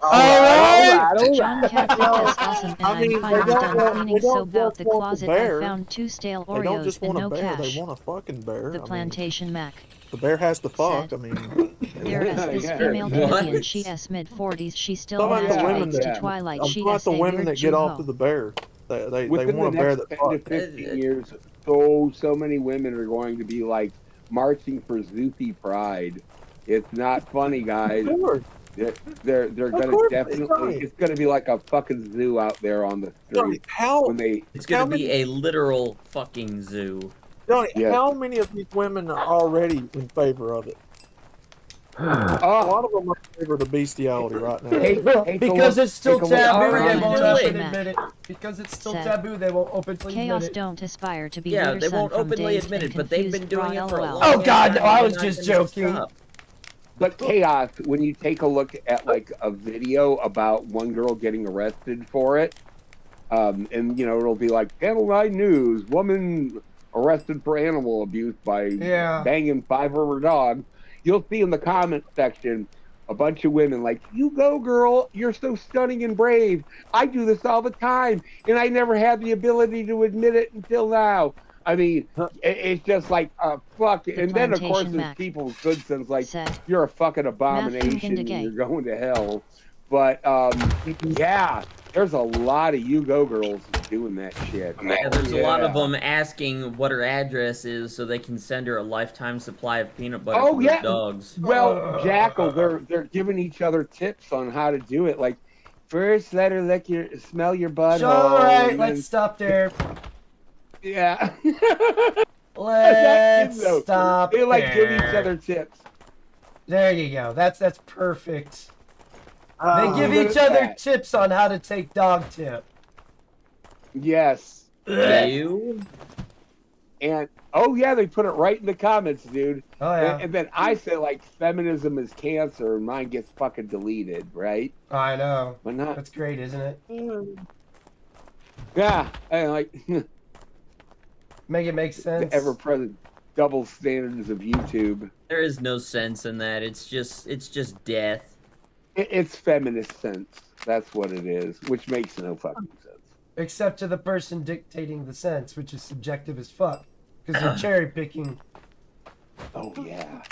All right? John Cat is awesome, and I mean, I'm finally they don't done want- cleaning they don't soap out the just want the closet. bear. I found 2 stale They don't Oreos just and want a no bear. cash. They want a fucking bear. The I mean, Plantation Mac. the bear has to fuck. Said- I mean, There is this Yeah. female What? comedian. She is mid-40s. She still How about the women masturbates that- to Twilight. I'm She talking about is the a women weird that get off Jew-ho. to the bear. They Within want a the bear next that 10 to fucks. 15 years, so many women are going to be like marching for Zoopy Pride. It's not funny, guys. They're gonna course, definitely. Johnny. It's gonna be like a fucking zoo out there on the Johnny, street how when they. It's gonna How be many- a literal fucking zoo. Johnny, Yeah. how many of these women are already in favor of it? A Oh, lot of them are in favor of the bestiality right now. take a Because look- it's still take a look taboo, they Already won't do openly it. admit it. Because it's still Said, taboo, they won't openly admit Chaos it. don't aspire to be Yeah, Leader they Son won't from openly Dazed admit and it, but they've been Confused doing it for a LOL. long Oh, time. God, no, I They're was not just gonna joking. stop. But chaos, when you take a look at like a video about one girl getting arrested for it, and you know it'll be like Channel 9 News, woman arrested for animal abuse by banging 5 of her dogs. You'll see in the comment section a bunch of women like, "You go, girl! You're so stunning and brave. I do this all the time, and I never had the ability to admit it until now." I mean, it's just like, fuck. And then, of course, Plantation there's Mac people's good sense like, said, you're a fucking Matthew abomination and Gay. you're going to hell. But, yeah, there's a lot of you-go girls doing that shit. Yeah, there's a lot of Yeah. them asking what her address is so they can send her a lifetime supply of peanut butter Oh, for yeah. her dogs. Well, Jackal, they're giving each other tips on how to do it. Like, first let her smell your butthole. All right, and let's stop there. Yeah. Let's stop They like there. give each other tips. There you go. That's perfect. They Oh, give look each at other that. tips on how to take dog tip. Yes. You? And oh yeah, they put it right in the comments, dude. Oh yeah. And then I say like feminism is cancer, and mine gets fucking deleted, right? I know. But not. That's great, isn't it? Yeah, and like Make it make the sense. ever-present double standards of YouTube. There is no sense in that. It's just death. It's feminist sense. That's what it is, which makes no fucking sense. Except to the person dictating the sense, which is subjective as fuck. Because they're cherry picking. Oh yeah.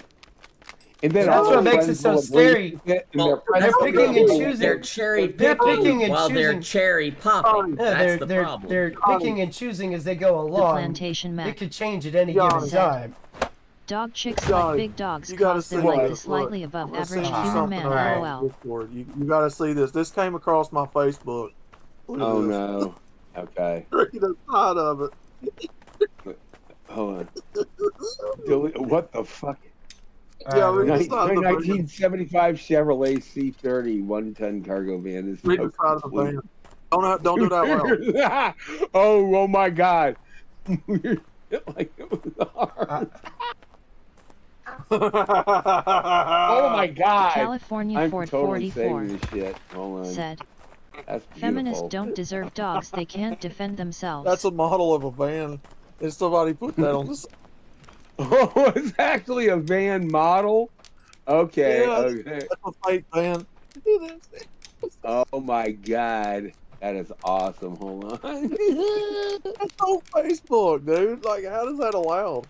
And then That's all what their makes it friends so will agree scary. with it, and Well, their friends they're will picking and agree with choosing. They're it. cherry They're picking picking and while they're choosing. cherry popping. Yeah, That's the problem. they're picking and choosing as they go The along. Plantation It Mac. could change at any Johnny. given time. Dog chicks Johnny, like big dogs you gotta cause them see like this. the slightly Look, above I'm gonna average send you human something man. on LOL. Discord. You gotta see this. This came across my Facebook. Look at Oh this. no. Okay. Look at the side of it. Hold on. What the fuck? Yeah, read the side of the van. 1975 Chevrolet C30 1-ton cargo van is Read now the side of the complete. van. Don't do that loud. oh my god. Like it was hard. Oh my god. California I'm Ford totally 44 saving this shit. Hold on. said, That's beautiful. feminists don't deserve dogs. They can't defend themselves. That's a model of a van. And somebody put that on the side. Oh, it's actually a van model. Okay, Yeah, okay. that's a fake band. Oh my God, that is awesome. Hold on. That's on Facebook, dude. Like, how does that allowed?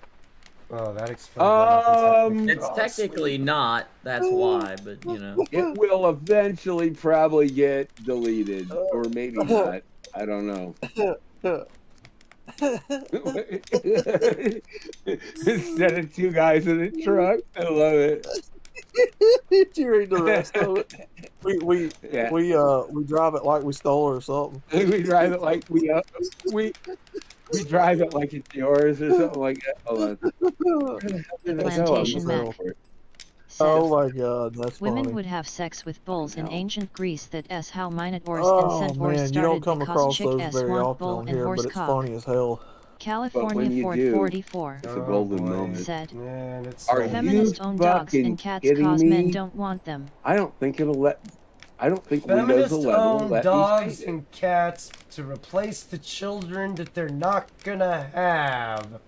Oh, that explains what happens. It's technically not. That's why, but you know. It will eventually probably get deleted, or maybe not. I don't know. Instead of two guys in a truck, I love it. Did you read the rest of it? We drive it like we stole or something. We drive it like we drive it like it's yours or something like that. Hold on. Plantation Mac. Oh my God, that's Women funny. would have sex with bulls in ancient Greece. That's how Minotaurs Oh and Centaurs man, you don't started come because across chick those s very want often bull on and here, horse but it's cock. funny as hell. California you Ford do, 44 it's a golden boy. moment. said, Man, it's Are feminist-owned you dogs fucking and cats kidding cause men me? don't want them. I don't think Windows 11 will Feminist-owned let dogs me say it. and cats to replace the children that they're not gonna have.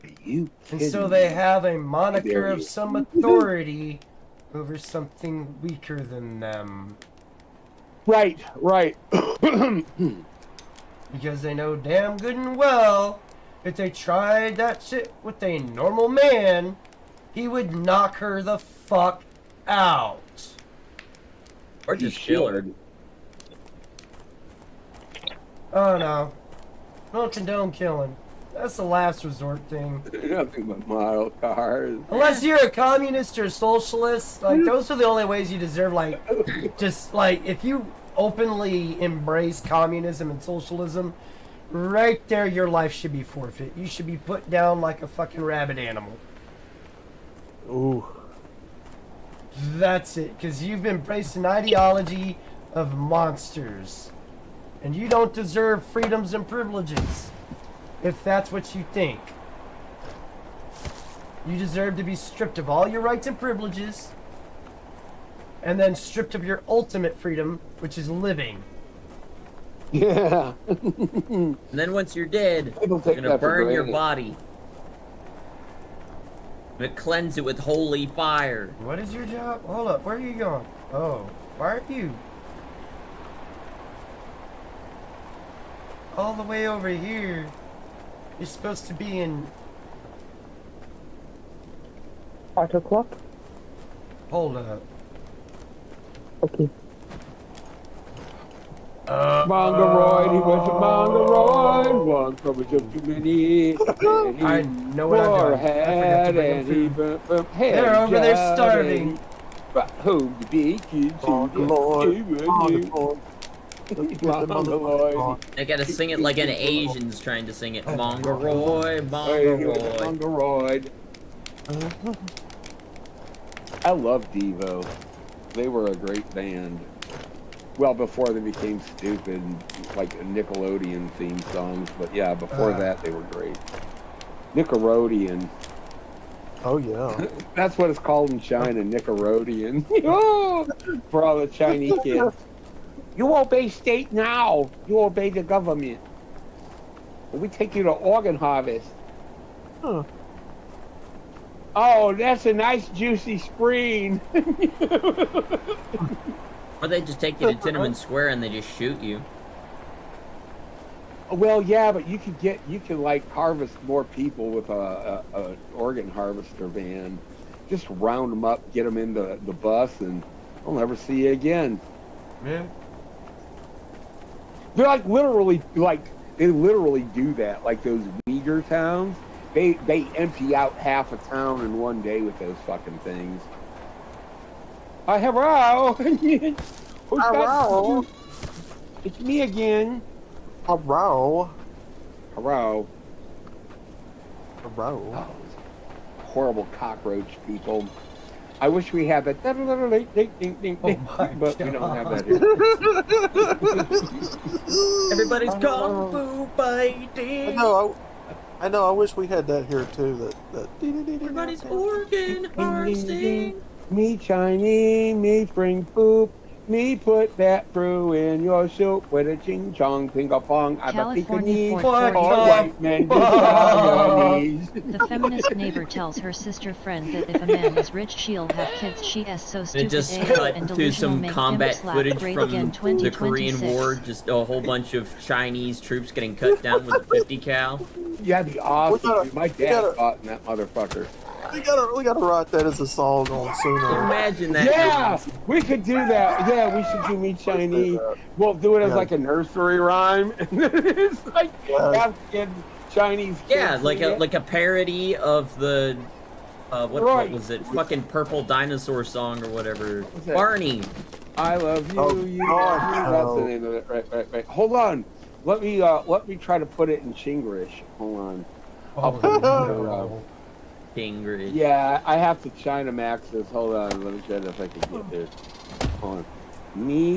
Are you And kidding so they me? have a moniker dare of you. some authority over something weaker than them. Right. Because they know damn good and well, if they tried that shit with a normal man, he would knock her the fuck out. Or just kill her. Oh no. Don't condone killing. That's the last resort thing. Nothing but model cars. Unless you're a communist or a socialist, like those are the only ways you deserve, like, just like if you openly embrace communism and socialism, right there your life should be forfeit. You should be put down like a fucking rabid animal. Ooh. That's it, because you've embraced an ideology of monsters. And you don't deserve freedoms and privileges, if that's what you think. You deserve to be stripped of all your rights and privileges, and then stripped of your ultimate freedom, which is living. Yeah. And then once you're dead, People you're take gonna that for burn your granted. body. And cleanse it with holy fire. What is your job? Hold up, where are you going? Oh, why aren't you all the way over here? You're supposed to be in... Auto clock? Hold up. Okay. Mongoloid, he was a Mongoloid, one from just too many. I know what I'm doing. I forgot to bring them food. They're over there starving. Who the beacon Mongoloid. I gotta sing it like an Asian's trying to sing it. Mongoloid, Mongoloid. Mongoloid. I love Devo. They were a great band. Well, before they became stupid, like Nickelodeon theme songs. But yeah, before that, they were great. Nickelodeon. Oh yeah. That's what it's called in China, Nickelodeon. Oh, for all the Chinese kids. You obey state now. You obey the government. We take you to organ harvest. Huh. Oh, that's a nice juicy spring. Or they just take you to Tiananmen Square and they just shoot you. Well, yeah, but you can like harvest more people with a organ harvester van. Just round them up, get them in the bus, and I'll never see you again. Yeah. They're they literally do that. Like those Uyghur towns, they empty out half a town in one day with those fucking things. Hello. Hello. It's me again. Hello. Hello. Hello. Oh, horrible cockroach people. I wish we had that. Oh my But we don't have that here. Everybody's kung fu fighting. I know. I wish we had that here too. That. Everybody's organ harvesting. Me Chinese, me spring poop, Me put that brew in your soup with a ching chong ping a pong. I'm a California Pekingese. Fort Or 42. white men do Siamese. The feminist neighbor tells her sister friend that if a man is rich she'll have kids. She is so It stupid just and cut to delusional. some Make combat pimp slap footage great from again the Korean 2026. War. Just a whole bunch of Chinese troops getting cut down with a 50 cal. Yeah, the awesome. gotta- Dude. My we dad gotta- fought in that motherfucker. We gotta write that as a song on sooner. Imagine that. Yeah, we could do that. Yeah, we should do Me Chinese. We'll do it as Yeah. like a nursery rhyme. It's like African Chinese. Yeah, kids like sing a it. like a parody of the what Right. was it? Fucking Purple Dinosaur song or whatever. What's that? Barney. I love you. Oh, you God, love me. no. That's the name of it. Right. Hold on. Let me try to put it in Chinglish. Hold on. I'll put it in, Ingrid. yeah, I have to China max this. Hold on. Let me try if I can get there. Hold on.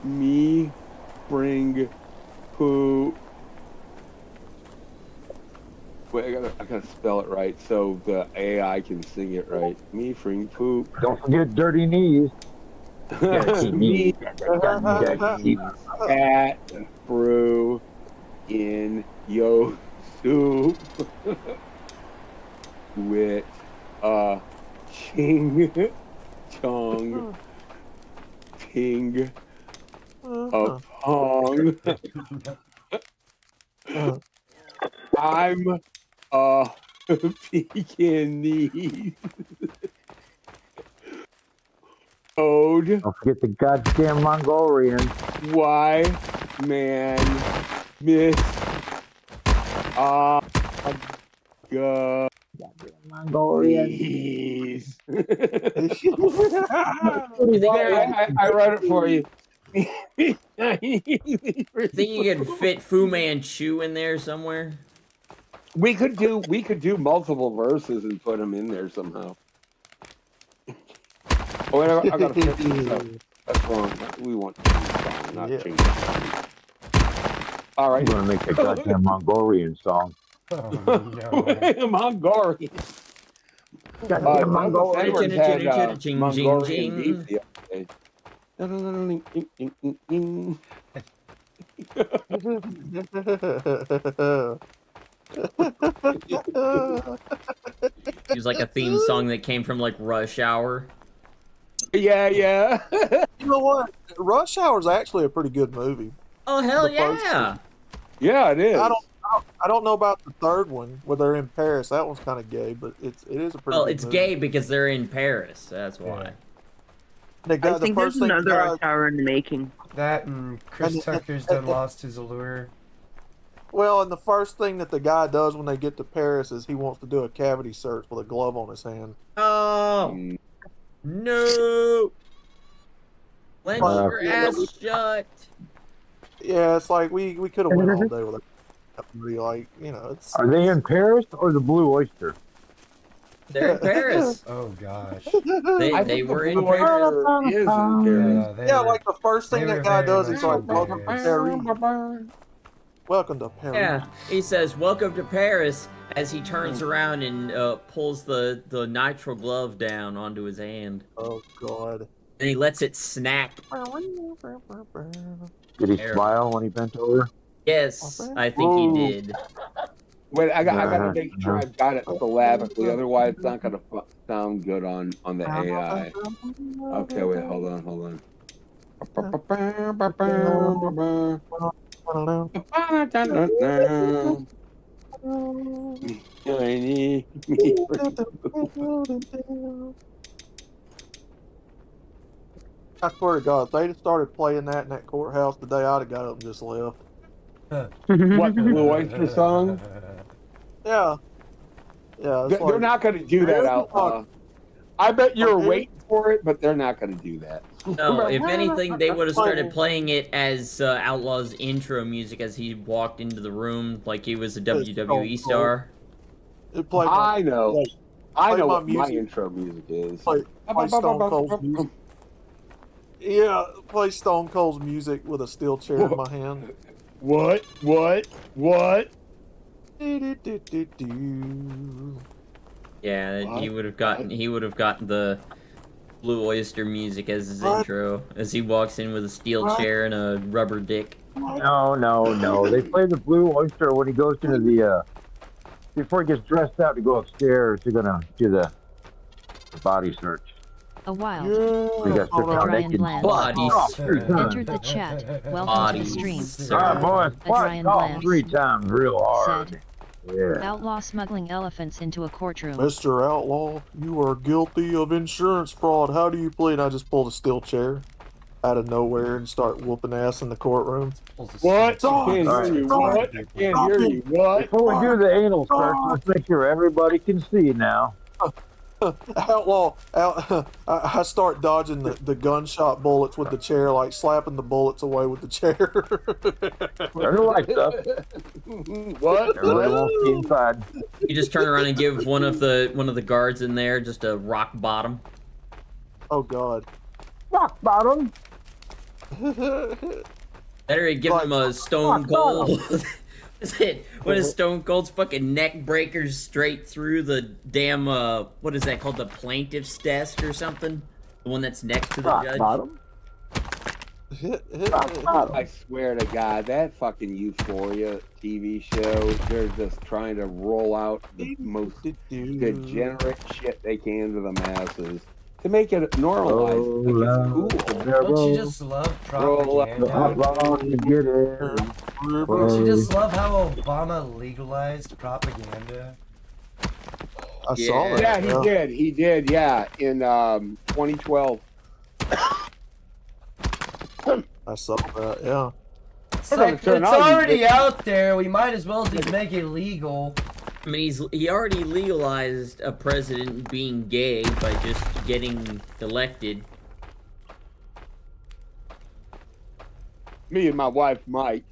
Me, bring poo. Wait, I gotta spell it right so the AI can sing it right. Me bring poop. Don't forget dirty knees. Me Dirty knees. cat brew in yo soup with ching chong ping a pong. I'm a Pekingese. Ode Don't forget the goddamn Mongolian. why man miss Goddamn Mongolian. Please. You think I wrote it for you. you think you could fit Fu Manchu in there somewhere? We could do multiple verses and put them in there somehow. Oh, wait, I gotta fix this up. That's wrong. We want song, not change. All right. I'm gonna make that goddamn Mongolian song. Mongolian. Goddamn Mongolian. Edwards had Ching, Mongolian ching, beef the other It was like a theme song that came from like Rush Hour. day. Yeah. You know what? Rush Hour is actually a pretty good movie. Oh hell The first yeah! Yeah, it is. I don't know about the third one where they're in Paris. That one's kind of gay, but it is a pretty. Well, good it's movie. gay because they're in Paris. That's why. The guy, I think the there's first thing another the guy- Rush Hour in the making. That and Chris And- Tucker's done lost his allure. well, and the first thing that the guy does when they get to Paris is he wants to do a cavity search with a glove on his hand. Oh no! Clench your ass shut. Yeah, it's like we could have went all day with that movie. Like, you know, it's Are they in Paris or the Blue Oyster? They're in Paris. Oh gosh. They were in Blue Paris. Oyster is in Paris. They yeah, were- like the first thing they that were guy very does, he's like, much "Welcome to in Paris." Welcome to Paris. Yeah, he says, "Welcome to Paris," as he turns around and pulls the nitrile glove down onto his hand, Oh God. and he lets it snap. Did he Terrible. smile when he bent over? Yes, I think he did. Wait, I gotta make sure I've got it syllabically, otherwise it's not gonna sound good on the AI. Okay, wait, hold on. I swear to God, if they'd have started playing that in that courthouse today, I'd have got up and just left. What, the Blue Oyster song? Yeah. Yeah. It's They're like, not gonna do that, Outlaw. I bet you're waiting for it, but they're not gonna do that. No, if anything, they would have started playing it as Outlaw's intro music as he walked into the room like he was a WWE star. it played my, I know. like, I know my what my music. intro music is. play Stone Cold's music. Yeah, play Stone Cold's music with a steel chair in my hand. What? Do-do-do-do-do. Yeah, What? he would have gotten the Blue Oyster music as his intro, as he walks in with a steel chair and a rubber dick. No. They play the Blue Oyster when he goes into the before he gets dressed out to go upstairs. They're gonna do the body search. A wild. We got stripped down Adrian naked. Blanche. Body Entered the chat. Welcome to the stream. All right, boys. Adrian Watch Blanche 3 times real hard. said, Yeah. outlaw smuggling elephants into a courtroom. Mr. Outlaw, you are guilty of insurance fraud. How do you plead? I just pulled a steel chair out of nowhere and start whooping ass in the courtroom. What? I can't hear you. What? I can't hear you. What? Before we do the anal search, let's make sure everybody can see now. Outlaw, I start dodging the gunshot bullets with the chair, like slapping the bullets away with the chair. Turn the lights up. What? Everybody wants to be inside. You just turn around and give one of the guards in there just a rock bottom. Oh God. Rock bottom. Better give him a Stone Cold. What is Stone Cold's fucking neck breakers straight through the damn what is that called, the plaintiff's desk or something? The one that's next to the Rock judge. bottom. Rock bottom. I swear to God, that fucking Euphoria TV show, they're just trying to roll out the most degenerate shit they can to the masses to make it normalized. Like it's cool. Don't you just love propaganda? Don't you just love how Obama legalized propaganda? I saw that. Yeah, he did, yeah, in 2012. I saw that, yeah. It's like, it's already out there, we might as well just make it legal. I mean, he already legalized a president being gay by just getting elected. Me and my wife, Mike.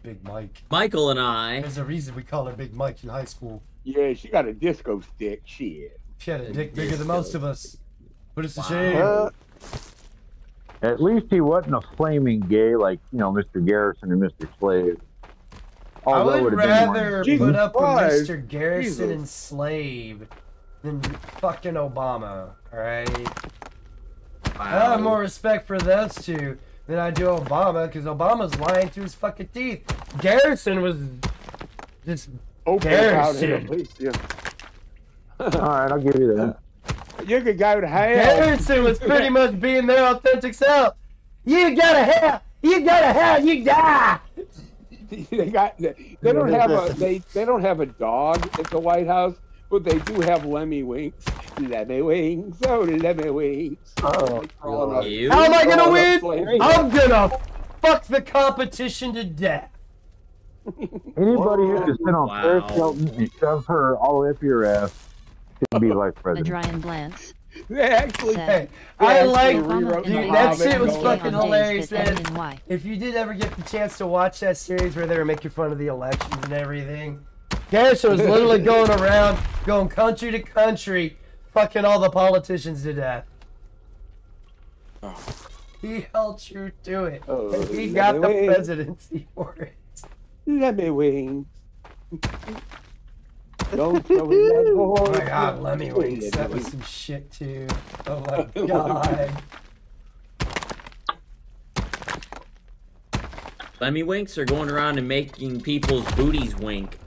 Big Mike. Michael and I. There's a reason we call her Big Mike in high school. Yeah, she got a disco stick. Shit. She had a dick bigger than most of us. But it's a shame. At least he wasn't a flaming gay like, Mr. Garrison and Mr. Slave. I would rather put up with Christ. Mr. Garrison and Slave than fucking Obama, alright? I have more respect for those two than I do Obama, because Obama's lying through his fucking teeth. Garrison was just Garrison. Yeah. Alright, I'll give you that. You could go to hell. Garrison was pretty much being their authentic self. You gotta have, you die. they don't have a dog at the White House, but they do have Lemmy Winks. Lemmy Winks, oh Lemmy Winks. Oh, how am I gonna win? I'm gonna fuck the competition to death. Anybody who can sit on Paris Hilton and shove her all the way up your ass should be like president. Adrian Blanche. Actually, said, I like, Obama dude, and that Obama shit was gay fucking on days hilarious, that man. end in Y. If you did ever get the chance to watch that series where they were making fun of the elections and everything, Garrison was literally going around, going country to country, fucking all the politicians to death. He held true to it. And he got the presidency for it. Lemmy Wings. Don't throw that Oh boy. my god, Lemmy Wings, that was some shit too. Oh my god. Lemmy Winks are going around and making people's booties wink.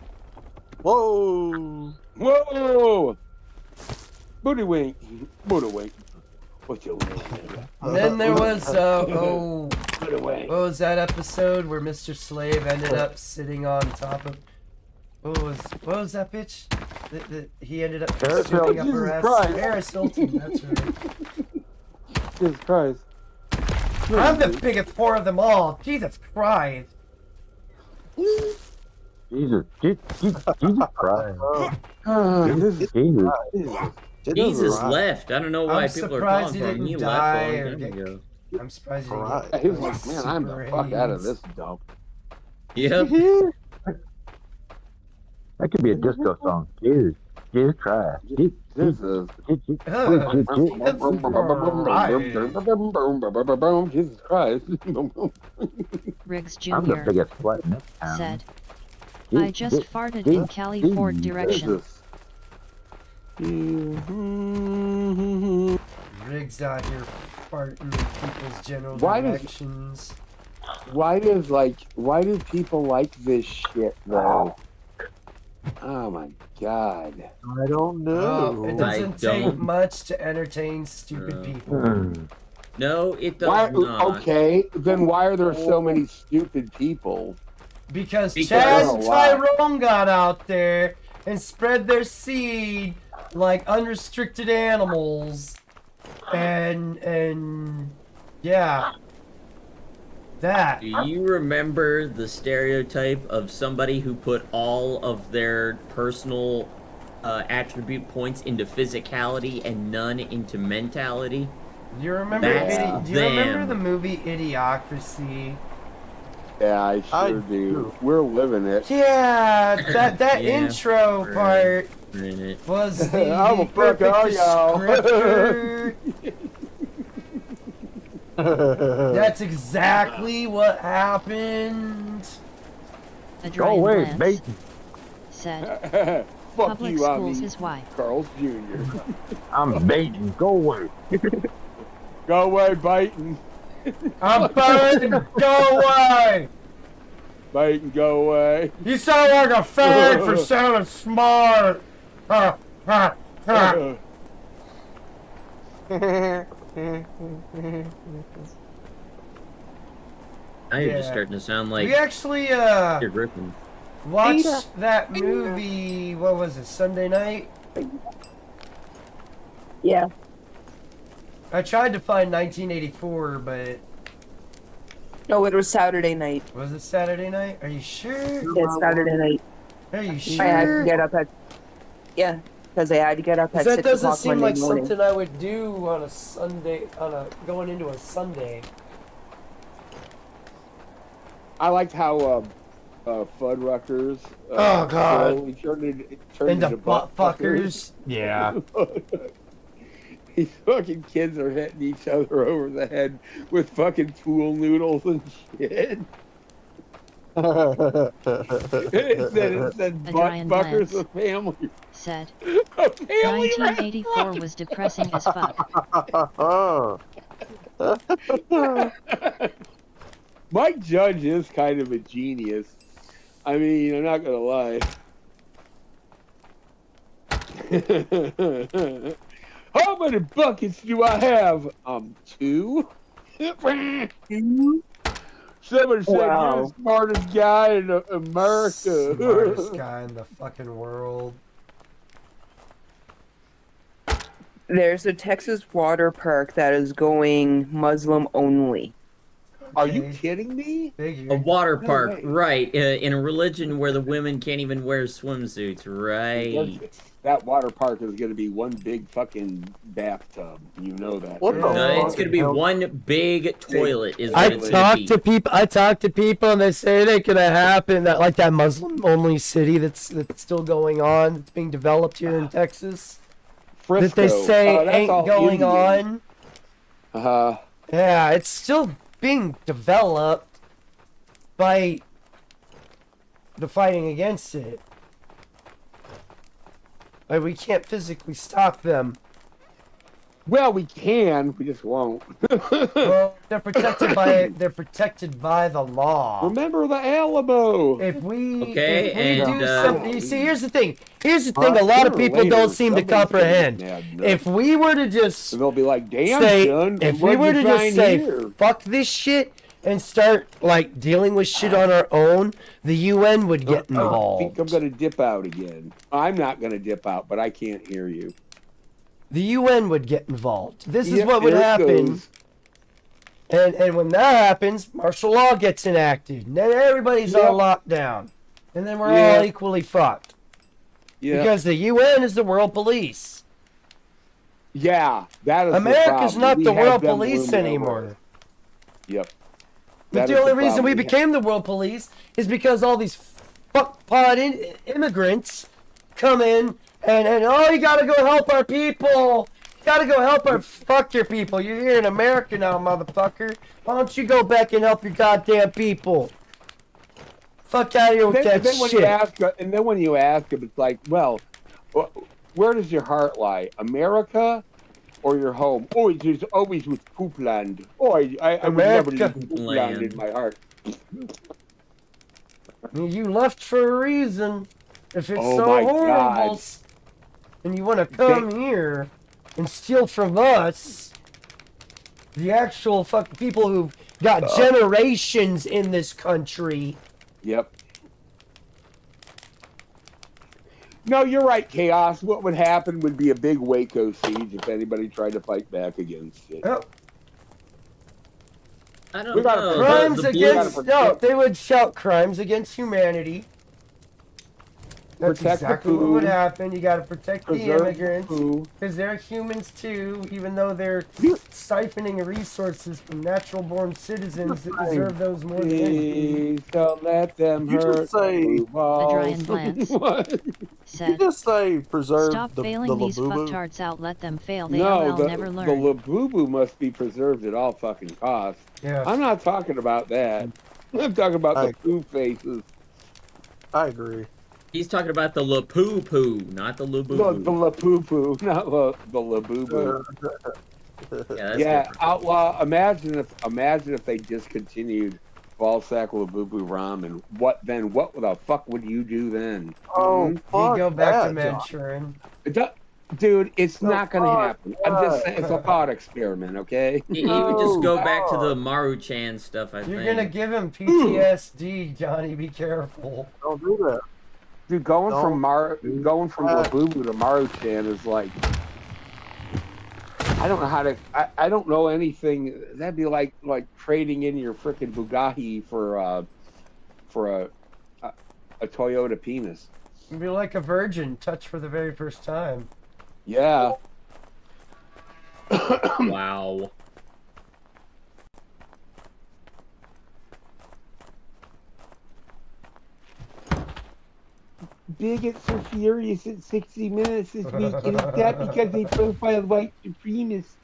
Whoa! Whoa! Booty wink. Booty wink. What's your name? And then there was, Booty wink. what was that episode where Mr. Slave ended up sitting on top of... What was that bitch? He ended up Paris scooping Hilton. up her Jesus ass. Christ. Paris Hilton, that's right. Jesus Christ. I'm the biggest whore of them all. Jesus Christ. Jesus Christ. Jesus left. I don't know why I'm people are surprised calling he for him. He didn't left die a or long time get... ago. I'm surprised he didn't Right. get... He was like, man, I'm the fuck out of this dump. Yep. That could be a disco song. Jesus Christ. Jesus. Jesus Christ. Riggs I'm the Jr. biggest slut in this town. said, I just farted in Cali Ford direction. Jesus. Riggs out here farting in people's general Why does- directions. Why do people like this shit though? Oh my god. I don't know. It I doesn't take don't- much to entertain stupid people. No, it does Why, not. okay, then why are there so many stupid people? Because Because- Chaz Oh, and wow. Tyrone got out there and spread their seed like unrestricted animals. And yeah. That. Do you remember the stereotype of somebody who put all of their personal attribute points into physicality and none into mentality? Do you remember That's do you remember them. the movie Idiocracy? Yeah, I I sure do. do. We're living it. Yeah, that Yeah, intro right. part In it. was the I'm a fuck perfect all y'all. descriptor. That's exactly what happened. A Go dry away, glance Baton. said, Fuck Public you, I schools mean, is why. Carl's Jr. I'm baiting. Go away. Go away, Baton. I'm burned. Go away. Baton, go away. You sound like a fag for sounding smart. Ha, ha, ha. Now you're just Yeah. starting to sound like We actually you're Griffin. watched that movie. What was it? Sunday night. Yeah. I tried to find 1984, but No, it was Saturday night. was it Saturday night? Are you sure? It's Saturday night. Are you I had to sure? get up at. Yeah, because I had to get up at 'Cause 6 that doesn't o'clock seem Monday like morning. something I would do on a Sunday, going into a Sunday. I liked how Fuddruckers Oh, God. slowly turned Into into butt fuckers. Yeah. These fucking kids are hitting each other over the head with fucking pool noodles and shit. it said A butt giant fuckers, glance. a family. Said, A family 1984 was depressing as fuck. Mike Judge is kind of a genius. I mean, I'm not gonna lie. How many buckets do I have? 2. Somebody said you're Wow. the smartest guy in America. Smartest guy in the fucking world. There's a Texas water park that is going Muslim only. Are you Okay. kidding me? A Figure. water No park, way. right? In a religion where the women can't even wear swimsuits, right? That water park is going to be one big fucking bathtub. You know that. What right? the No, fuck? it's gonna be one big toilet. Is I what it's gonna talked be. to people. I talked to people, and they say it ain't gonna happen. That like that Muslim-only city that's still going on. It's being developed here in Texas. Frisco. That they say Oh, that's ain't all going Indian. on. Yeah, it's still being developed by the fighting against it. Like we can't physically stop them. Well, we can. We just won't. Well, they're protected by the law. Remember the Alamo. If we, Okay, if we and, do something, you see, here's the thing. Here's the Well, thing. A lot of sooner or people later, don't seem to somebody's gonna comprehend. get mad enough. If we were to just And they'll be like, "Damn, say, son, if we what'd were you to just find say, here?" fuck this shit and start like dealing with shit on our own, the UN would get I think involved. I'm gonna dip out again. I'm not gonna dip out, but I can't hear you. The UN would get involved. This is Yep, what would there it happen. goes. And when that happens, martial law gets enacted. And then everybody's Yep. on lockdown. And then we're Yeah. all equally fucked. Yeah, Because the UN is the world police. yeah, that is America's the problem. not We the have world them police looming over anymore. us. Yep. But That the is only reason problem we have. became the world police is because all these fuckpot immigrants come in and oh, you gotta go help our people. You gotta go help our fuck your people. You're here in America now, motherfucker. Why don't you go back and help your goddamn people? Fuck out of here with that Then when shit. you ask, and then when you ask them, it's like, well, where does your heart lie, America or your home. Always with poop land. Oh, I would never America. leave poop land in my heart. You left for a reason. If it's Oh so my horrible, God. and you want to come here and steal from us, the actual fucking people who've got generations in this country. Yep. No, you're right, Chaos. What would happen would be a big Waco siege if anybody tried to fight back against it. Oh, I don't We gotta know. crimes The against no, they would shout crimes against humanity. That's Protect the exactly what food. would happen. You got to protect the Preserve immigrants food. because they're humans too, even though they're siphoning resources from natural-born citizens that deserve those more than anything. Please don't let them You hurt just say- blue balls. Adrian Glance You said, just say preserve "Stop the failing these Labubu. fucktards out. Let them fail. They No, will never the learn." Labubu must be preserved at all fucking costs. Yeah. I'm not talking about that. I'm talking about the poo faces. I agree. He's talking about the La-Poo-Poo, not the The Labubu. Lapoo-poo, not the Labubu. Yeah, that's Yeah, different. Outlaw. Imagine if they discontinued Ballsack Labubu ramen. What then? What the fuck would you do then? Oh, You fuck go back to that, John. Manchurian. Dude, it's not gonna fuck happen. I'm just saying, it's a thought experiment, okay? He would just go back to No. the Maru-chan stuff, I You're think. gonna give him PTSD, Johnny. Be careful. Don't do that. Dude, going from Labubu to Maru-chan is like, I don't know how to. I don't know anything. That'd be like trading in your frickin' Bugatti for a Toyota penis. You'd be like a virgin, touched for the very first time. Yeah. Wow. Bigots are furious at 60 Minutes this week, and it's not because they profiled white supremacists.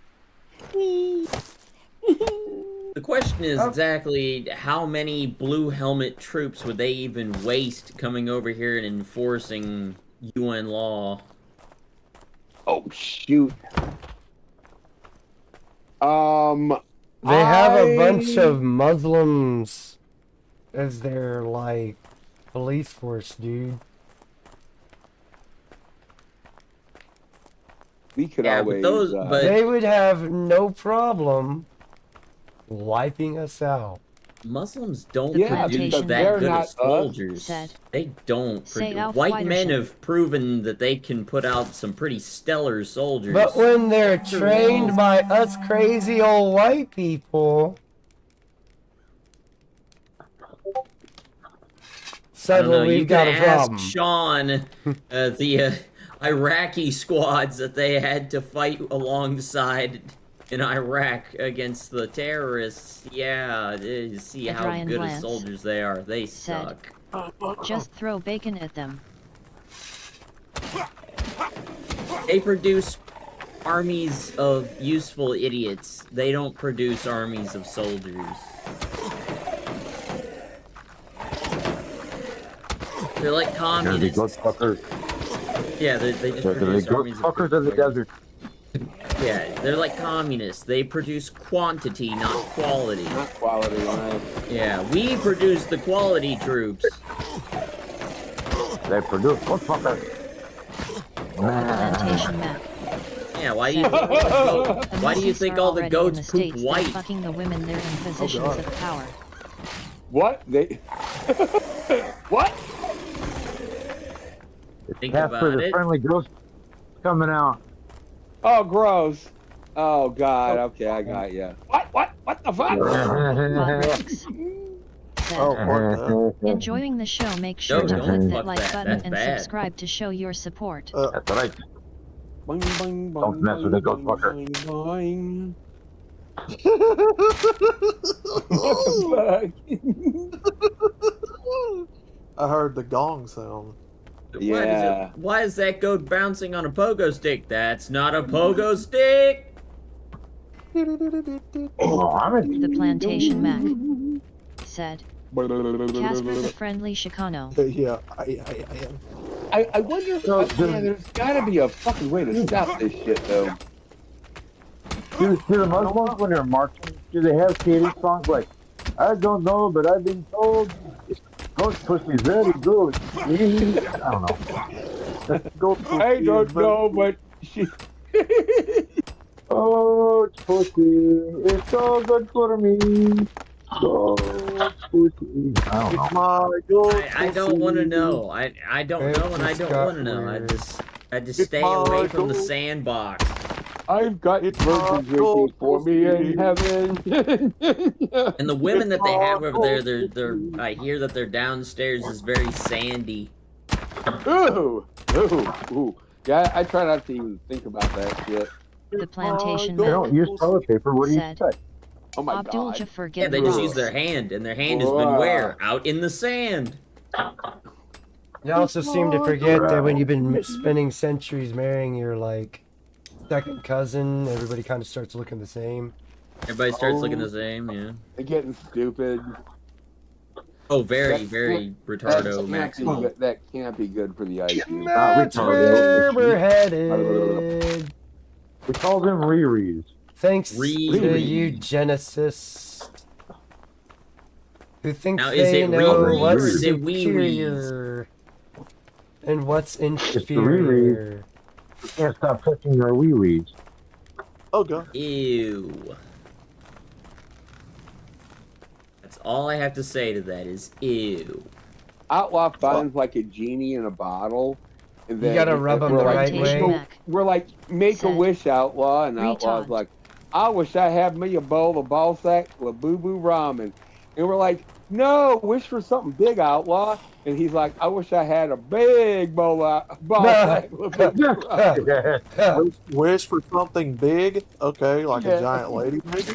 The question is exactly how many blue helmet troops would they even waste coming over here and enforcing UN law? Oh shoot. They have a bunch of Muslims as their, like, police force, dude. We could Yeah, always. but those, but They would have no problem wiping us out. Muslims don't Yeah, produce because that they're good not of us. soldiers. Said. They don't Say produce. Auf White men Wiedersehen. have proven that they can put out some pretty stellar soldiers. But when they're trained by us crazy old white people, I don't suddenly know, you we've got could a ask problem. Sean, the Iraqi squads that they had to fight alongside in Iraq against the terrorists. Yeah, see how Adrian good of Glance soldiers they are. They said. suck. Just throw bacon at them. They produce armies of useful idiots. They don't produce armies of soldiers. They're like communists. Yeah, they just produce armies of fuckers in the desert. Yeah, they're like communists. They produce quantity, not quality. Not quality, right? Yeah, we produce the quality troops. They produce good fuckers. Plantation map. Yeah, why do you think all the goats poop white? Fucking the women they're in positions of power. What? They. What? Think Casper, about the it. friendly ghost coming out. Oh, gross. Oh God. Okay, I got you. What the fuck? Oh, fuck that. Enjoying the show, make sure No, to don't click fuck that like that. button That's and bad. subscribe to show your support. That's right. Boing, boing, boing, Don't mess with the ghost boing, fucker. boing, boing. What the I heard the gong sound. Yeah. Why is that goat bouncing on a pogo stick? That's not a pogo stick! The Plantation Mac said. fuck? Casper the friendly Chicano. Yeah, I am. I wonder. Man, there's got to be a fucking way to stop this shit, though. Do the Muslims, when they're marching, do they have Katie songs like, I don't know, but I've been told goat pussy's very good. I don't know. Goat pussy I is don't very know, good. but she. Goat pussy is so good for me. Goat pussy. I don't know. My goat I don't want to pussy. know. I don't know, and I don't want to know. I just It's stay my away from the goat. sandbox. I've got It's virgins my goat waiting for me in pussy. heaven. And the women that they have over there, It's they're I hear that their downstairs is very sandy. Ooh, ooh, ooh. Yeah, I try not to even think about that shit. The plantation They don't use toilet paper. What do you said, expect? Oh my Abdul god. Jafar Yeah, get they just lost. use their hand, and their hand has been where? Out in the sand. You also seem to forget that when you've been spending centuries marrying your like second cousin, everybody kind of starts looking the same. Everybody starts looking the same, yeah. They're getting stupid. Oh, very, very retardo maximum. That can't be good for the IQ. That's where we're headed. We call them rereads. Thanks to Riri. eugenicists who think Now, is they it know Riri or what's is it wee-wees? superior and what's the inferior. We can't stop touching our wee wees. Oh god. Ew. That's all I have to say to that is ew. Outlaw finds like a genie in a bottle. And You gotta rub them the right Plantation way. Mac We're like, make a said, wish, Outlaw, and Outlaw's retard. like, I wish I had me a bowl of ballsack labubu ramen. And we're like, no, wish for something big, Outlaw. And he's like, I wish I had a big bowl of ballsack labubu ramen. Wish for something big. Okay, like Yeah. a giant lady, maybe.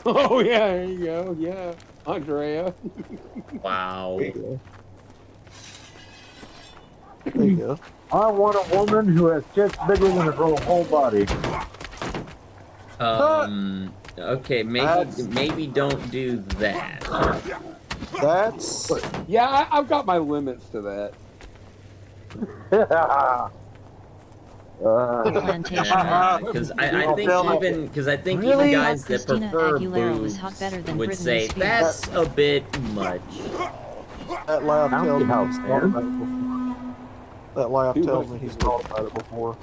Oh, yeah, there you go. Yeah, Andrea. Wow. There you go. I want a woman who has tits bigger than her whole body. Okay, maybe don't do that. That's Yeah, I've got my limits to that. Plantation Mac Because I think Really? even guys that Christina prefer Aguilera was boobs hot better than would Britney say Spears. that's a bit much. that laugh tells me How he's thought about it before. That laugh tells me he's thought about it before.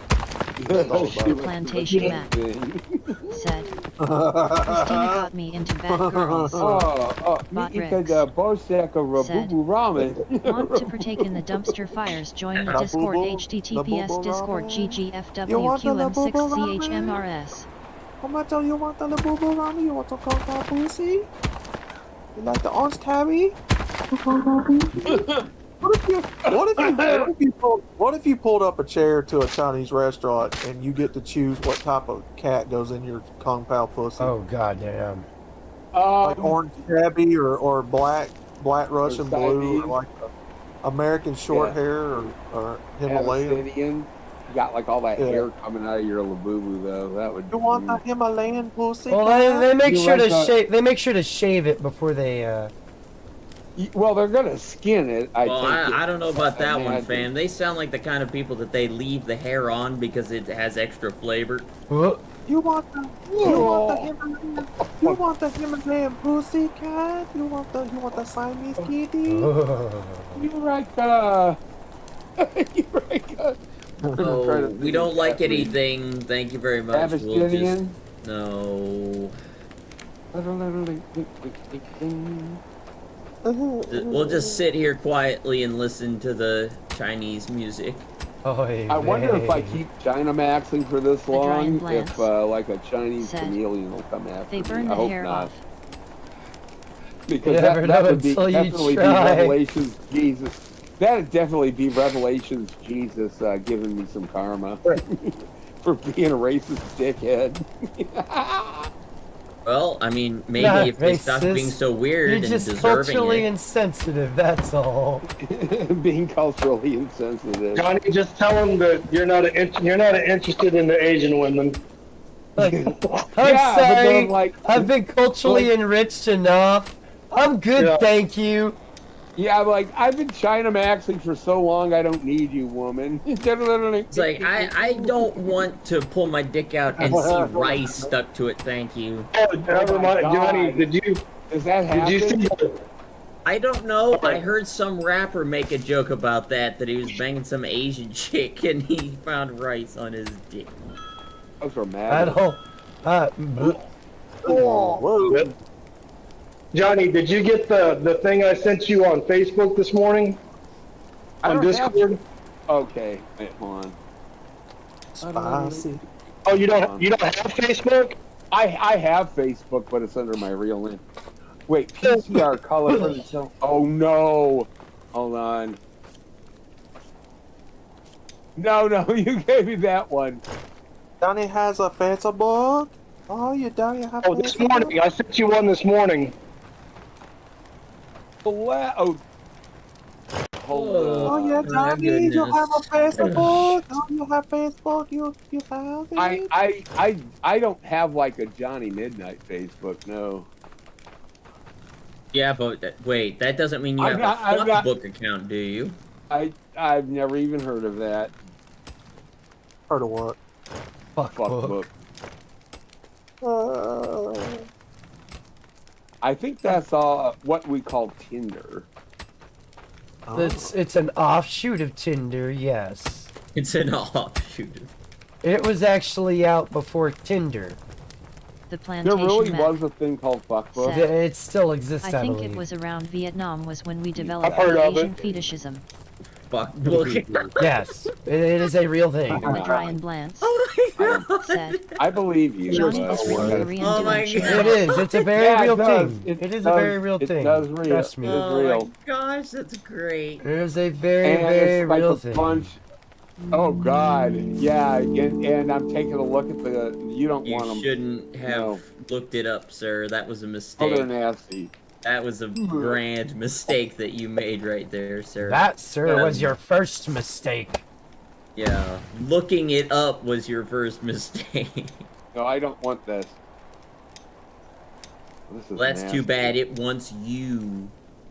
Plantation Mac said, Christina got me into bad girls. Bot You Rex said ballsack of said, labubu ramen. Want to partake in the dumpster fires? Join the Discord https Discord ggfwqm6chmrs. How much do you want the labubu ramen? You want to call that pussy? You like the orange tabby? What if you pulled up a chair to a Chinese restaurant and you get to choose what type of cat goes in your Kung Pao pussy? Oh goddamn! Like orange tabby or black Russian blue, or like American short hair or Himalayan. Abysinian. You got like all that Yeah. hair coming out of your labubu though. That would. You want the Himalayan pussy? Well, they make sure to shave. They make sure to shave it before they. Well, they're gonna skin it. Well, think I don't know about that one, imagine. fam. They sound like the kind of people that they leave the hair on because it has extra flavor. You want the Himalayan? You want the Himalayan pussy cat? You want the Siamese kitty? You're right. You're right. Oh, we don't like anything. Thank you very much. We'll just Abyssinian. no. We'll just sit here quietly and listen to the Chinese music. I wonder if I keep Dynamaxing for this long, Adrian if like a Chinese said, chameleon will come after They burn me. the I hope hair not. off. Because You never that know would be until you definitely be try. Revelations Jesus. That'd definitely be Revelations Jesus giving me some karma for being a racist dickhead. Well, I mean, maybe Not if they stopped racist. being so weird You're and just deserving culturally it. insensitive. That's all. Being culturally insensitive. Johnny, just tell him that you're not interested in the Asian women. Like, I'm Yeah, but then sorry. I'm like- I've been culturally enriched enough. I'm good, Yeah. thank you. Yeah, I'm like, I've been China-maxing for so long, I don't need you, woman. It's like, I don't want to pull my dick out and see rice stuck to it, thank you. Oh, never my mind. Johnny, God. did you Does that happen? did you see? I don't know. I heard some rapper make a joke about that he was banging some Asian chick and he found rice on his dick. Those are I mad. don't. Whoa. Johnny, did you get the thing I sent you on Facebook this morning? I On don't have- Discord? Okay, wait, hold on. Spicy. Oh, you don't have Facebook? I have Facebook, but it's under my real name. Wait, PCR color for the show. Oh no! Hold on. No, you gave me that one. Donnie has a Facebook. Oh, you Donnie have Oh, this morning. I sent you one this morning. Oh, hold Oh, on. yeah, my Donnie, you goodness. have a Facebook. Oh, you have Facebook. You have it. I don't have like a Johnny Midnight Facebook. No. Yeah, but wait, that doesn't mean you I'm have not- a I'm not- book account, do you? I've never even heard of that. Heard of what? Fuck book. I think that's what we call Tinder. It's an offshoot of Tinder, yes. It's an offshoot. It was actually out before Tinder. The There plantation really map. was a thing called Fuckbook. Said- It still exists, I I think believe. it was around Vietnam was when we developed I've heard the of Asian it. fetishism. Fuck book. Yes, it is a real thing. Brian Blantz Oh my god. said, I believe you. Johnny but- is really Korean Oh doing my shit. God. It is. It's a very Yeah, it real does. thing. It It is does. a very real It thing. does real. Trust me. It is Oh real. my gosh, that's great. It is a very, And very it's like real a thing. bunch. Oh God, yeah, and I'm taking a look at the. You don't You want them. shouldn't have No. looked it up, sir. That was a Oh, mistake. they're nasty. That was a grand mistake that you made right there, sir. That, sir, Yeah. was your first mistake. Yeah. Looking it up was your first mistake. No, I don't want this. This is Well, that's nasty. too bad. It wants you.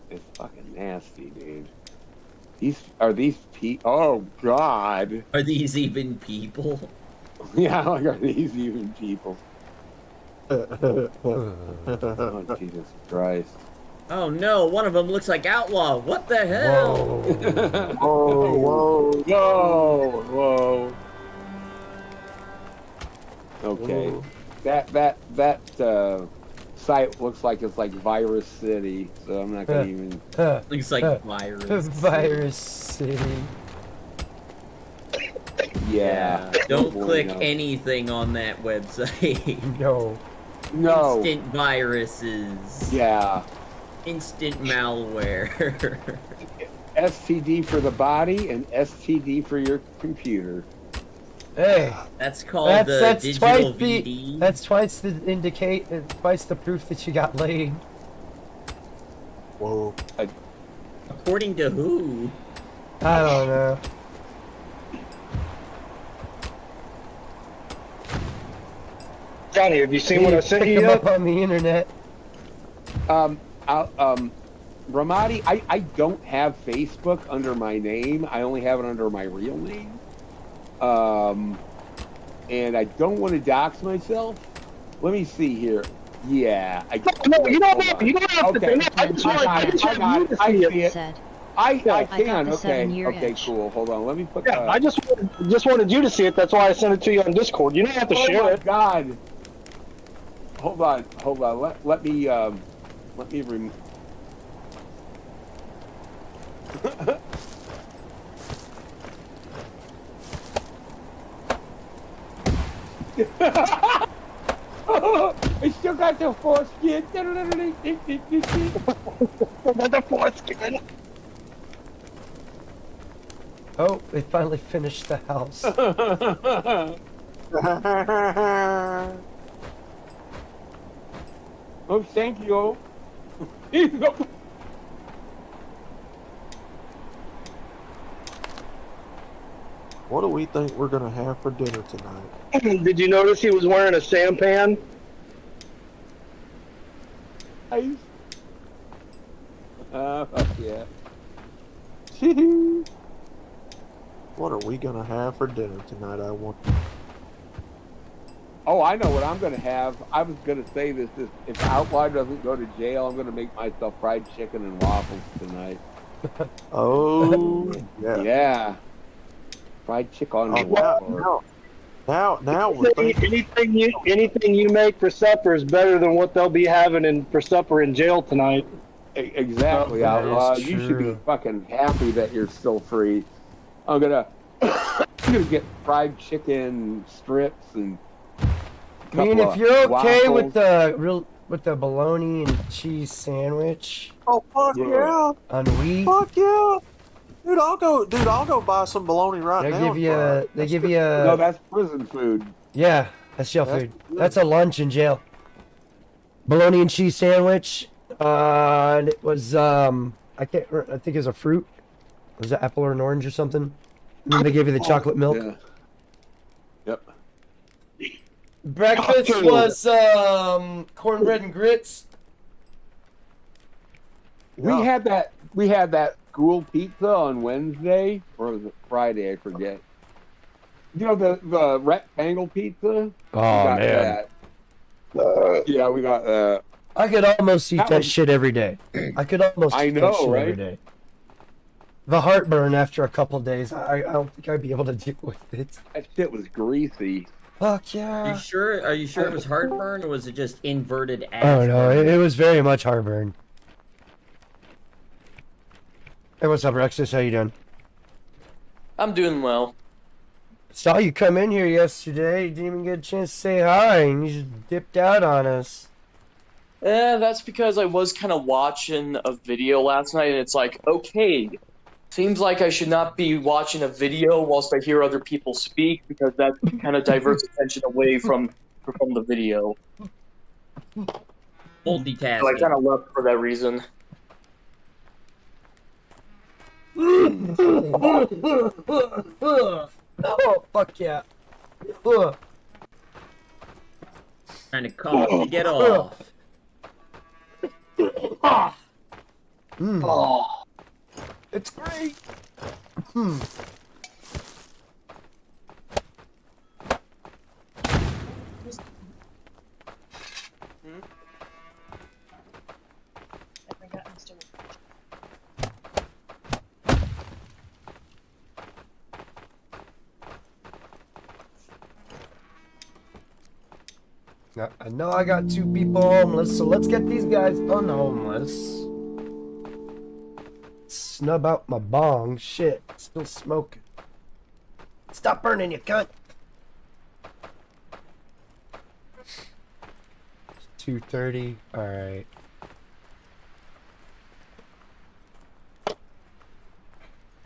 It's fucking nasty, dude. Are these people? Oh God. Are these even people? Yeah, like are these even people? Oh Jesus Christ. Oh no, one of them looks like Outlaw. What the hell? Whoa. Whoa, whoa. Okay. Whoa. That site looks like it's like Virus City, so I'm not gonna even. Looks like virus. Virus City. Yeah. Don't Boy, click no. anything on that website. No. No. Instant viruses. Yeah. Instant malware. STD for the body and STD for your computer. Hey, That's called that's digital twice the VD. that's twice the twice the proof that you got laid. Whoa. According to who? I don't know. Johnny, have you seen what I sent Pick you them up yet? on the internet. Ramadi, I don't have Facebook under my name. I only have it under my real name. And I don't want to dox myself. Let me see here. Yeah. No, you don't have to. Okay. No, I just want you to I see see it. it. Said, I got can. the Okay. 7-year Okay. itch. Cool. Hold on. Let me put. Yeah, I just wanted you to see it. That's why I sent it to you on Discord. You don't have to Oh share my it. God. Hold on. Let me remove. I still got the foreskin. The foreskin. Oh, they finally finished the house. Oh, thank you. What do we think we're gonna have for dinner tonight? Did you notice he was wearing a sampan? Fuck yeah. What are we gonna have for dinner tonight? I want. Oh, I know what I'm gonna have. I was gonna say this: if Outlaw doesn't go to jail, I'm gonna make myself fried chicken and waffles tonight. Oh yeah. Yeah. Fried chicken and waffles. Now. Anything you make for supper is better than what they'll be having for supper in jail tonight. Exactly, That Outlaw. is You should be true. fucking happy that you're still free. I'm gonna get fried chicken strips and. I mean, if you're okay with the bologna and cheese sandwich Oh fuck yeah! on wheat, Fuck yeah! Dude, I'll go buy some bologna right they now. give you a, they give you No, a, that's prison food. yeah, that's jail That's food. good. That's a lunch in jail. Bologna and cheese sandwich. And it was I think it was a fruit. Was it apple or an orange or something? And then they gave you the chocolate milk. Yeah. Yep. Breakfast was cornbread and grits. We had that school pizza on Wednesday, or was it Friday? I forget. You know the rectangle pizza. Oh We got man, that. Yeah, we got that. I could almost eat That that was- shit every day. I could almost I eat that know, shit every right? day. The heartburn after a couple days, I don't think I'd be able to deal with it. That shit was greasy. Fuck yeah. Are you sure it was heartburn, or was it just inverted ass? Oh no, burn? it was very much heartburn. Hey, what's up, Rexus? How you doing? I'm doing well. Saw you come in here yesterday. Didn't even get a chance to say hi, and you just dipped out on us. That's because I was kind of watching a video last night, and it's like, okay, seems like I should not be watching a video whilst I hear other people speak, because that kind of diverts attention away from the video. Multitasking. So I kind of left for that reason. Oh, fuck yeah. Trying to cough to get off. Oh. It's great. Now, I know I got two people homeless, so let's get these guys unhomeless. Snub out my bong. Shit, still smoking. Stop burning, you cunt. 2:30. All right.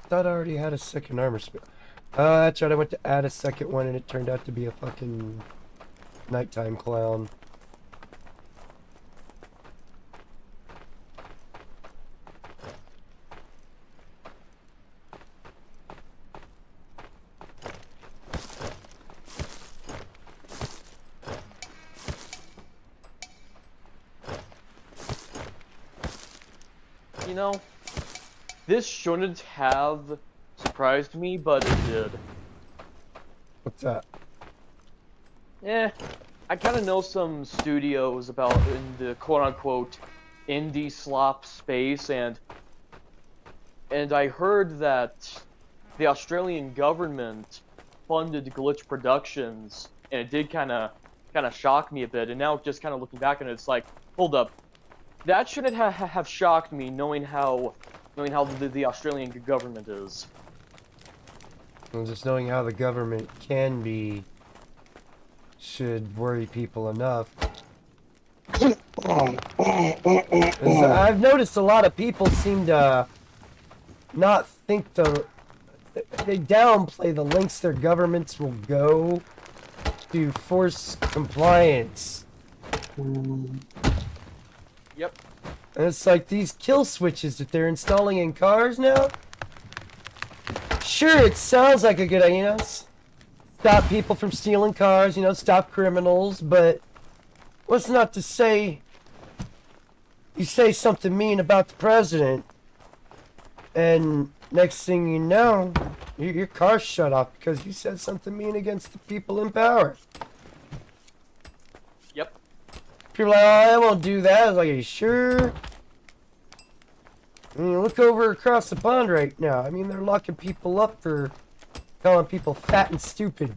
Thought I already had a second armor spell. That's right. I went to add a second one, and it turned out to be a fucking nighttime clown. You know, this shouldn't have surprised me, but it did. What's that? I kind of know some studios about in the quote-unquote indie slop space, and I heard that the Australian government funded Glitch Productions, and it did kind of shock me a bit. And now, just kind of looking back on it, it's like, hold up, that shouldn't have shocked me, knowing how the Australian government is. And just knowing how the government can be should worry people enough. 'Cause I've noticed a lot of people seem to not think they downplay the lengths their governments will go to force compliance. Yep. And it's like these kill switches that they're installing in cars now. Sure, it sounds like a good idea, you know, stop people from stealing cars, you know, stop criminals, but what's not to say You say something mean about the president, and next thing you know, your car's shut off because you said something mean against the people in power. Yep. People are like, oh, I won't do that. I was like, are you sure? I mean, look over across the pond right now. I mean, they're locking people up for calling people fat and stupid.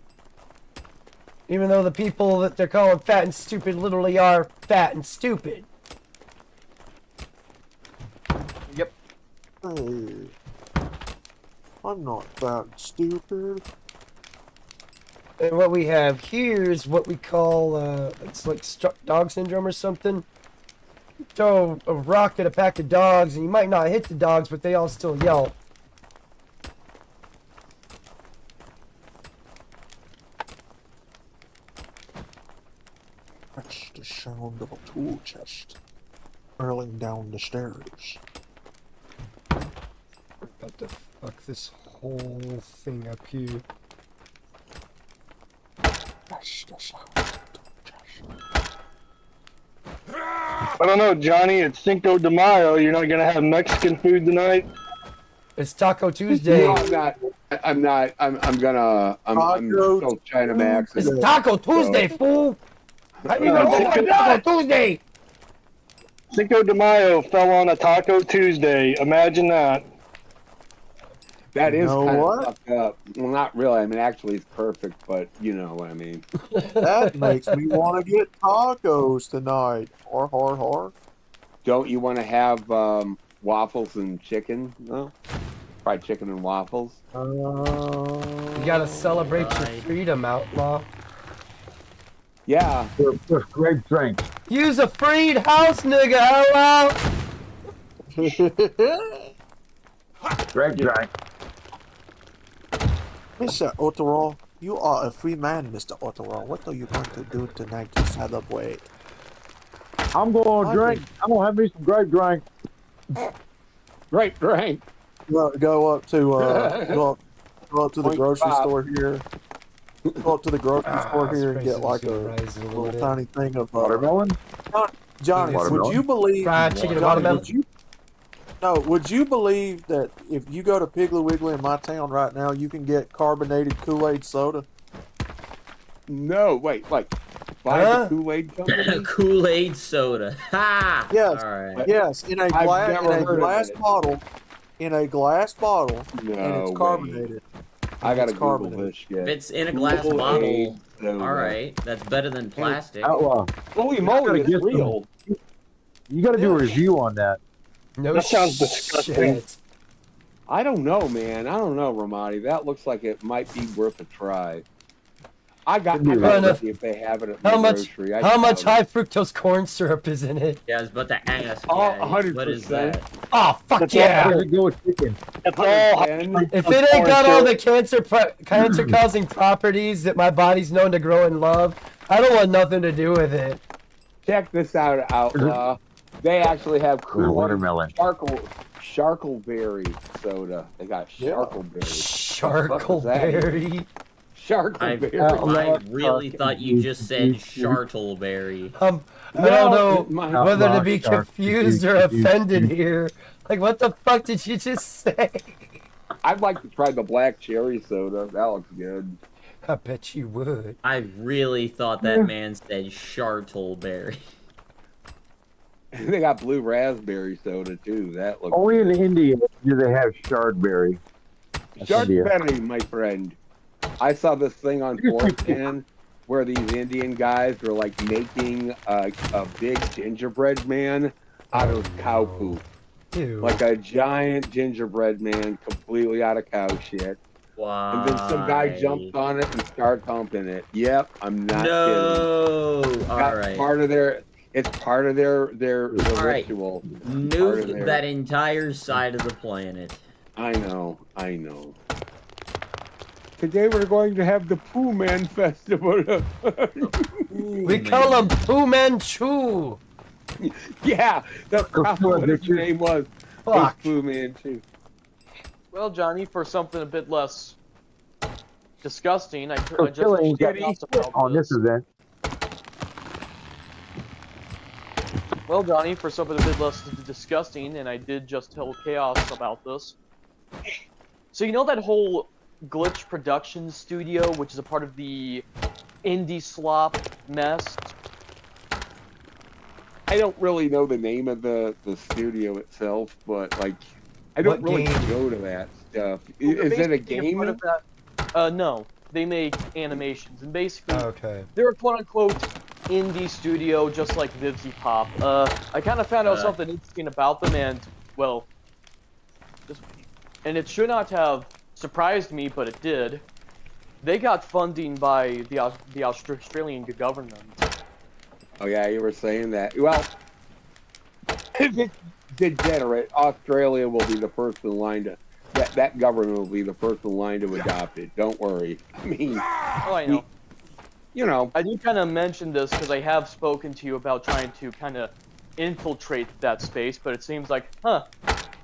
Even though the people that they're calling fat and stupid literally are fat and stupid. Yep. Hey, I'm not that stupid. And what we have here is what we call, it's like struck dog syndrome or something. Throw a rock at a pack of dogs, and you might not hit the dogs, but they all still yelp. That's the sound of a tool chest hurling down the stairs. About to fuck this whole thing up here. That's the sound of a tool chest. I don't know, Johnny. It's Cinco de Mayo. You're not gonna have Mexican food tonight? It's Taco Tuesday. No, I'm not. I'm still China Max. It's Taco Tuesday, fool! How you gonna Oh do Taco Tuesday? Cinco de Mayo fell on a Taco Tuesday. Imagine that. That is know kind what? of fucked up. Well, not really. I mean, actually, it's perfect, but you know what I mean. That makes me want to get tacos tonight. Har. Don't you want to have waffles and chicken? No, fried chicken and waffles. You gotta celebrate your freedom, outlaw. Yeah. Just grape drink. Use a freed house, nigga, outlaw! Grape drink. Mr. Otero, you are a free man, Mr. Otero. What are you going to do tonight to celebrate? I'm going to drink. I'm going to have me some grape drink. Grape drink. Go up to go up to the grocery store here. Go up to the grocery store here and get like a little tiny thing of watermelon. Johnny, would Watermelon? you believe? Fried chicken and Johnny, watermelon? would you believe that if you go to Piggly Wiggly in my town right now, you can get carbonated Kool-Aid soda? No, wait, like buy the Kool-Aid company? Kool-Aid soda. Ha! Yes. All right. Yes, in a glass bottle. In a glass bottle, and it's carbonated. I gotta It's Google carbonated. this shit. If it's in a glass Kool-Aid bottle, soda. all right, that's better than plastic. Outlaw. Holy moly, it's get some- real. You got to do a review on that. No That sounds disgusting. shit. I don't know, man. I don't know, Ramadi. That looks like it might be worth a try. I got to see if they have it at my How much grocery. how much high fructose corn syrup is in it? Yeah, I was about to ask. Oh, yeah, 100%. What is that? Oh fuck That's yeah! Gotta go with chicken. It's all If it ain't got all the cancer causing properties that my body's known to grow and love, I don't want nothing to do with it. Check this out, Outlaw. They actually have Kool-Aid watermelon. Charcoalberry soda. They got Charcoalberry. Charcoalberry. Charcoalberry. I really thought you just said Chartleberry. I don't know my- whether to be Shark. confused or offended here. Like, what the fuck did you just say? I'd like to try the black cherry soda. That looks good. I bet you would. I really thought that man said Chartleberry. They got blue raspberry soda too. That looks Only in India do they have shardberry. Sharkberry, my friend. I saw this thing on 4chan where these Indian guys were like making a big gingerbread man out of cow poop. Ew. Like a giant gingerbread man completely out of cow shit. Wow. And then some guy jumped on it and started humping it. Yep, I'm not kidding. No. All That's right. part of their it's part of their All right. ritual. Nuke that entire side of the planet. I know. Today we're going to have the Pooh Man Festival. We call him Fu Manchu. Yeah, that's probably what his name was. Fuck. Fu Manchu. Well, Johnny, for something a bit less disgusting, I So just killing found out about on this event. Well, Johnny, for something a bit less disgusting, and I did just tell Chaos about this. So you know that whole Glitch Production studio, which is a part of the Indie Slop mess? I don't really know the name of the studio itself, but like, I don't What really game? go to that stuff. Is it a Basically, part game? of that, no. They make animations, and basically, Okay. they're a quote-unquote indie studio, just like Vivzy Pop. I kind of found out something interesting about them, and, well, and it should not have surprised me, but it did. They got funding by the Australian government. Oh yeah, you were saying that. Well, if it's degenerate, Australia will be the first in line to that government will be the first in line to adopt it. Don't worry. I mean, Oh, I know. you know, I do kind of mention this because I have spoken to you about trying to kind of infiltrate that space, but it seems like,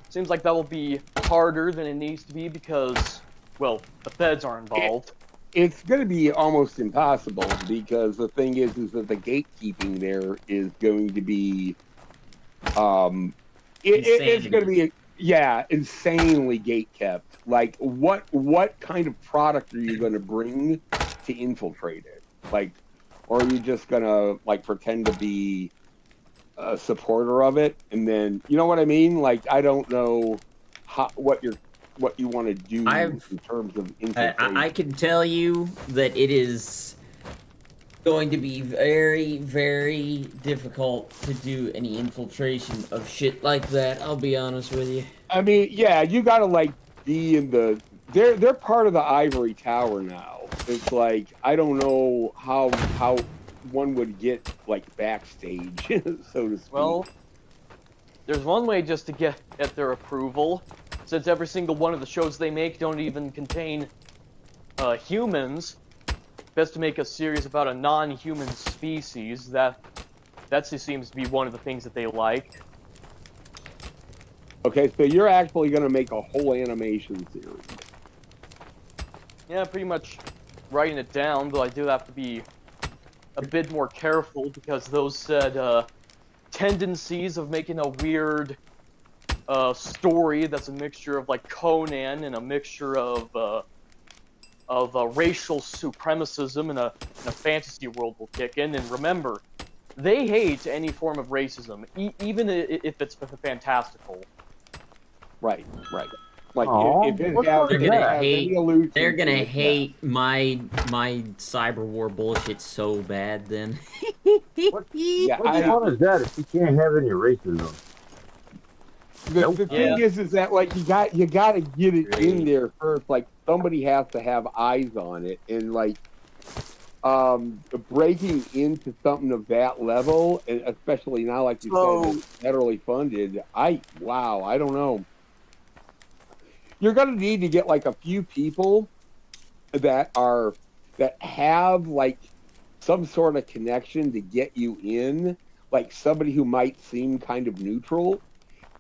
seems like that will be harder than it needs to be because, well, the feds are involved. it's going to be almost impossible because the thing is that the gatekeeping there is going to be, it's going to be, insanely gate kept. Like, what kind of product are you going to bring to infiltrate it? Like, or are you just going to like pretend to be a supporter of it, and then you know what I mean? Like, I don't know what you want to do in terms of infiltration. I can tell you that it is going to be very, very difficult to do any infiltration of shit like that. I'll be honest with you. I mean, yeah, you gotta like be in the. They're part of the ivory tower now. It's like I don't know how one would get like backstage, so to speak. Well, there's one way just to get at their approval, since every single one of the shows they make don't even contain humans. Best to make a series about a non-human species. That just seems to be one of the things that they like. Okay, so you're actually gonna make a whole animation series. Yeah, pretty much writing it down, though I do have to be a bit more careful because those said tendencies of making a weird story that's a mixture of like Conan and a mixture of racial supremacism in a fantasy world will kick in. And remember, they hate any form of racism, even if it's fantastical. Right. Like if it they're has gonna any hate. allusion They're to gonna it, hate my cyber war bullshit so bad. Then. What fun is that if you can't have any racism? The thing is that like you got to get it in there first. Like somebody has to have eyes on it, and like breaking into something of that level, and especially now, like you said, it's federally funded. I don't know. You're gonna need to get like a few people that have like some sort of connection to get you in, like somebody who might seem kind of neutral.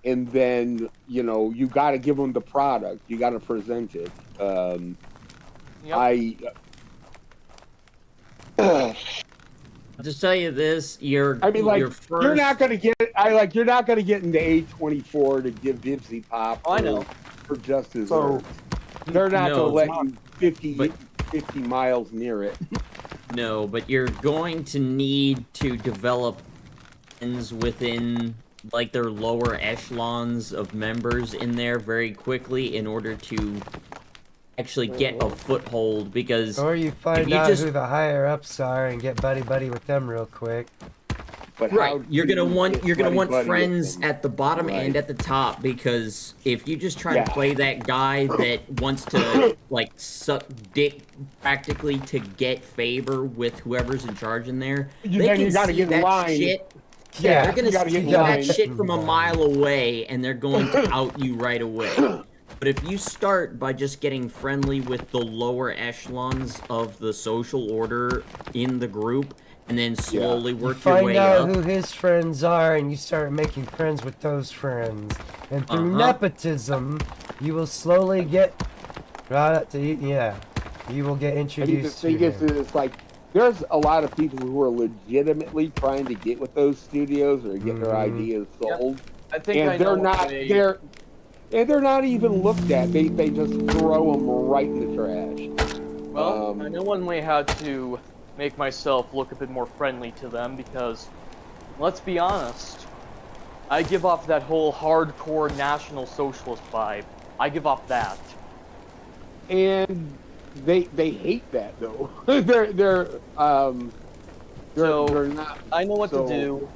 And then, you got to give them the product. You got to present it. I'll just tell you this: you're not going to get. You're not going to get into A24 to give Vivzy Pop. I know. For just his words. They're not going to let you 50 miles near it. No, but you're going to need to develop friends within like their lower echelons of members in there very quickly in order to actually get a foothold, because or you find out who the higher ups are and get buddy with them real quick. But right, you're gonna want friends at the bottom and at the top, because if you just try to play that guy that wants to like suck dick practically to get favor with whoever's in charge in there, they can see that shit. Yeah, they're gonna see that shit from a mile away, and they're going to out you right away. But if you start by just getting friendly with the lower echelons of the social order in the group, and then slowly work your way up. Find out who his friends are, and you start making friends with those friends. And through nepotism, you will slowly get brought up to, you will get introduced to him. It's like, there's a lot of people who are legitimately trying to get with those studios or get their ideas sold. I think And I they're know not they're not even looked at. They just throw them right in the trash. Well, I know one way how to make myself look a bit more friendly to them because, let's be honest, I give off that whole hardcore National Socialist vibe. I give off that. And they hate that though. They're not. I know what to do.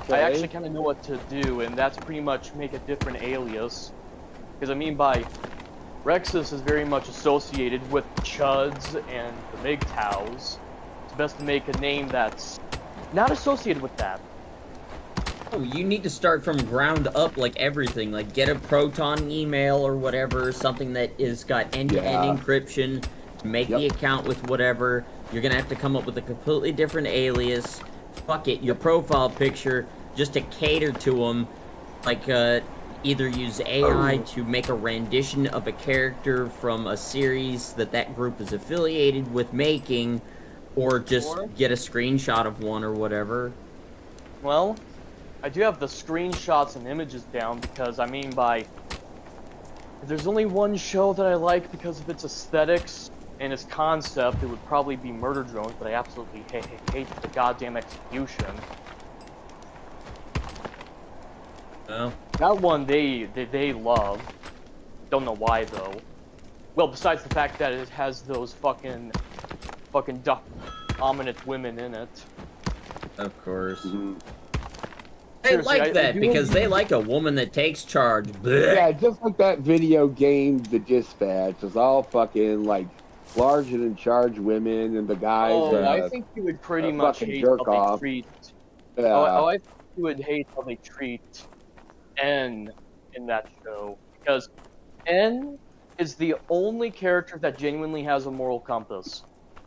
Okay. I actually kind of know what to do, and that's pretty much make a different alias. Because I mean by Rexus is very much associated with Chuds and the MGTOWs. It's best to make a name that's not associated with that. Oh, you need to start from ground up like everything. Like get a Proton email or whatever, something that is got end-to-end encryption. Make the account with whatever. You're gonna have to come up with a completely different alias. Fuck it, your profile picture, just to cater to them. Like, either use AI to make a rendition of a character from a series that group is affiliated with making, or just get a screenshot of one or whatever. Well, I do have the screenshots and images down because, I mean by... If there's only one show that I like because of its aesthetics and its concept, it would probably be Murder Drones, but I absolutely hate the goddamn execution. Oh. That one they love. Don't know why though. Well, besides the fact that it has those fucking dominant women in it. Of course. Mm-hmm. They Seriously, like that because they like a woman that takes charge. Blech. Yeah, just like that video game, The Dispatch, is all fucking like large and in charge women, and the guys. I think you would pretty much hate how they treat. I think you would hate how they treat N in that show because N is the only character that genuinely has a moral compass,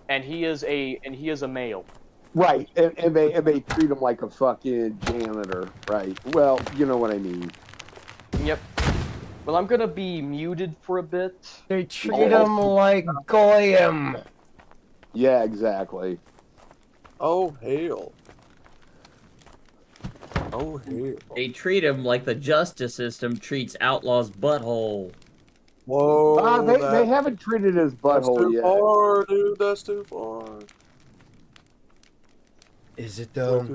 and he is a male. Right, and they treat him like a fucking janitor, right? Well, you know what I mean. Yep. Well, I'm gonna be muted for a bit. They treat him like Goyim. Yeah, exactly. Oh, hell. Oh, hell. They treat him like the justice system treats outlaws' butthole. Whoa. They haven't treated his butthole yet. That's too far, dude. That's too far. Is it though?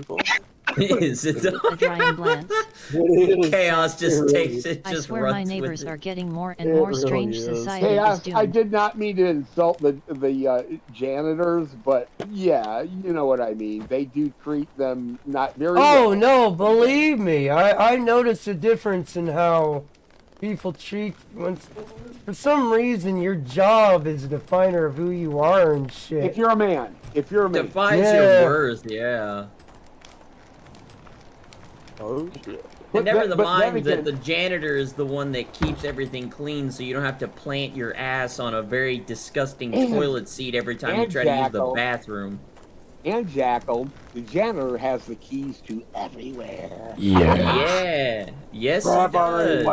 Is it though? A drying glance. Chaos just takes it, I just swear runs my neighbors with it. are getting more and more strange. Society Hey, is doomed. I did not mean to insult the janitors, but yeah, you know what I mean. They do treat them not very Oh well. no, believe me, I noticed a difference in how people treat for some reason your job is a definer of who you are and shit. If you're a man. Defines your worth, yeah. Oh shit. And never but mind again, that the janitor is the one that keeps everything clean, so you don't have to plant your ass on a very disgusting toilet seat every time you try to use the bathroom. And Jackal, the janitor has the keys to everywhere. Yeah. Yes, he does.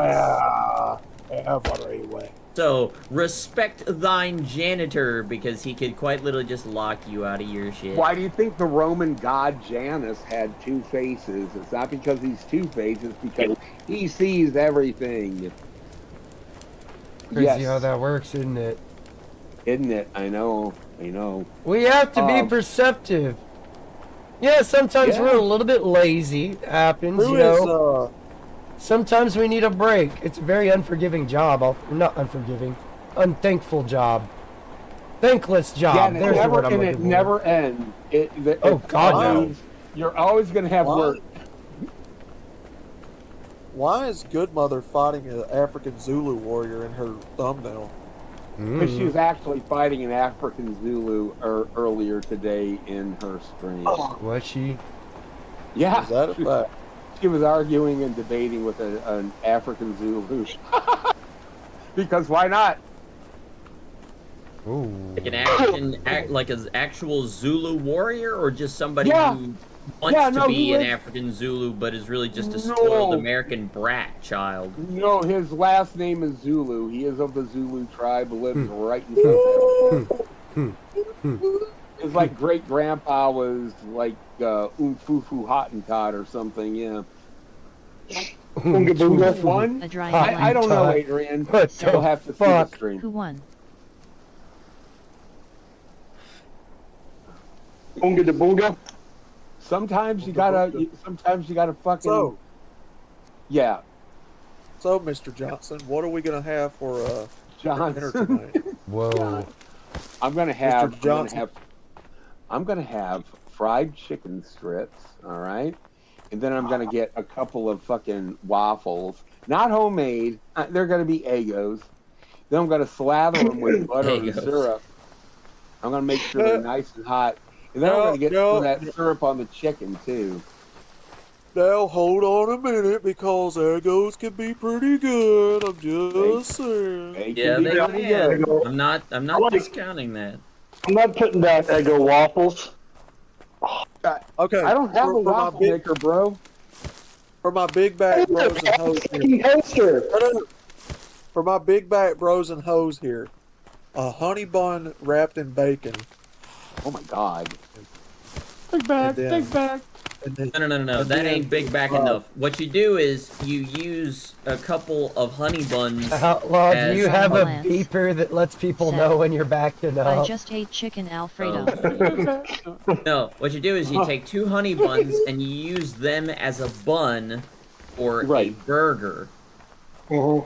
Everywhere. So, respect thine janitor, because he could quite literally just lock you out of your shit. Why do you think the Roman god Janus had two faces? It's not because he's two-faced, it's because he sees everything. Crazy how that works, isn't it? Isn't it? I know. We have to be perceptive. Yeah, sometimes we're a little bit lazy. It happens, you know. Sometimes we need a break. It's a very unforgiving job. Not unforgiving. Unthankful job. Thankless job. Yeah, and There's the word I'm it looking for. never ends. God, no. You're always going to have work. Why is Good Mother fighting an African Zulu warrior in her thumbnail? Because she was actually fighting an African Zulu earlier today in her stream. Was she? Yeah. Is that a fact? She was arguing and debating with an African Zulu. Because why not? Ooh. Like an an actual Zulu warrior, or just somebody who wants to be an African Zulu, but is really just a spoiled American brat child? No, his last name is Zulu. He is of the Zulu tribe, lives right in South Africa. It's like great grandpa was like Fufu Hottentot or something. Yeah. Boonga boonga. Who won? A dry I don't know, Hottentot. Adrian. What the You'll have to see the fuck? stream. Who won? Boonga da boonga. Sometimes you gotta. Sometimes you gotta fucking. So, Yeah, so Mr. Johnson, what are we gonna have for dinner Johnson. tonight? Whoa. I'm gonna have. Mr. Johnson. I'm gonna have fried chicken strips. All right, and then I'm gonna get a couple of fucking waffles, not homemade. They're gonna be Eggos. Then I'm gonna slather them with butter and Eggos. syrup. I'm gonna make sure they're nice and hot, and then I'm gonna get some of that syrup on the chicken too. Now hold on a minute because Eggos can be pretty good. I'm just saying. They Yeah, can be they pretty can. good. I'm not discounting that. I'm not putting down Eggo waffles. Okay. I don't have a for my waffle big- maker, bro. For my big back bros and hoes here. Fucking toaster. For my big back bros and hoes here, a honey bun wrapped in bacon. Oh my god. Big back, big back. And then, No. That ain't big back enough. What you do is you use a couple of honey buns. Outlaw, do you as- have a Lance beeper that lets people said, know when you're backing I up? just ate chicken Alfredo. No, what you do is you take 2 honey buns and you use them as a bun for a Right. burger. Mhm.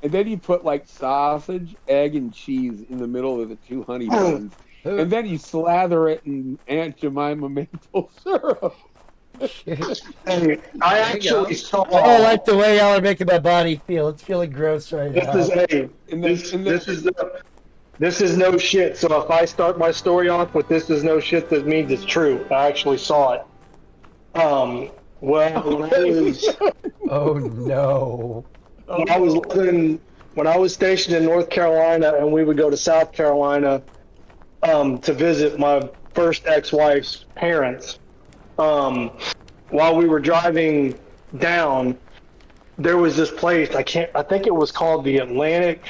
And then you put like sausage, egg, and cheese in the middle of the 2 honey buns. And then you slather it in Aunt Jemima maple syrup. And I actually saw. I don't like the way y'all are making my body feel. It's feeling gross right This now. is this is no shit. So if I start my story off with "this is no shit," that means it's true. I actually saw it. Well, when Oh no. I was living, when I was stationed in North Carolina, and we would go to South Carolina to visit my first ex-wife's parents. While we were driving down, there was this place. I think it was called the Atlantic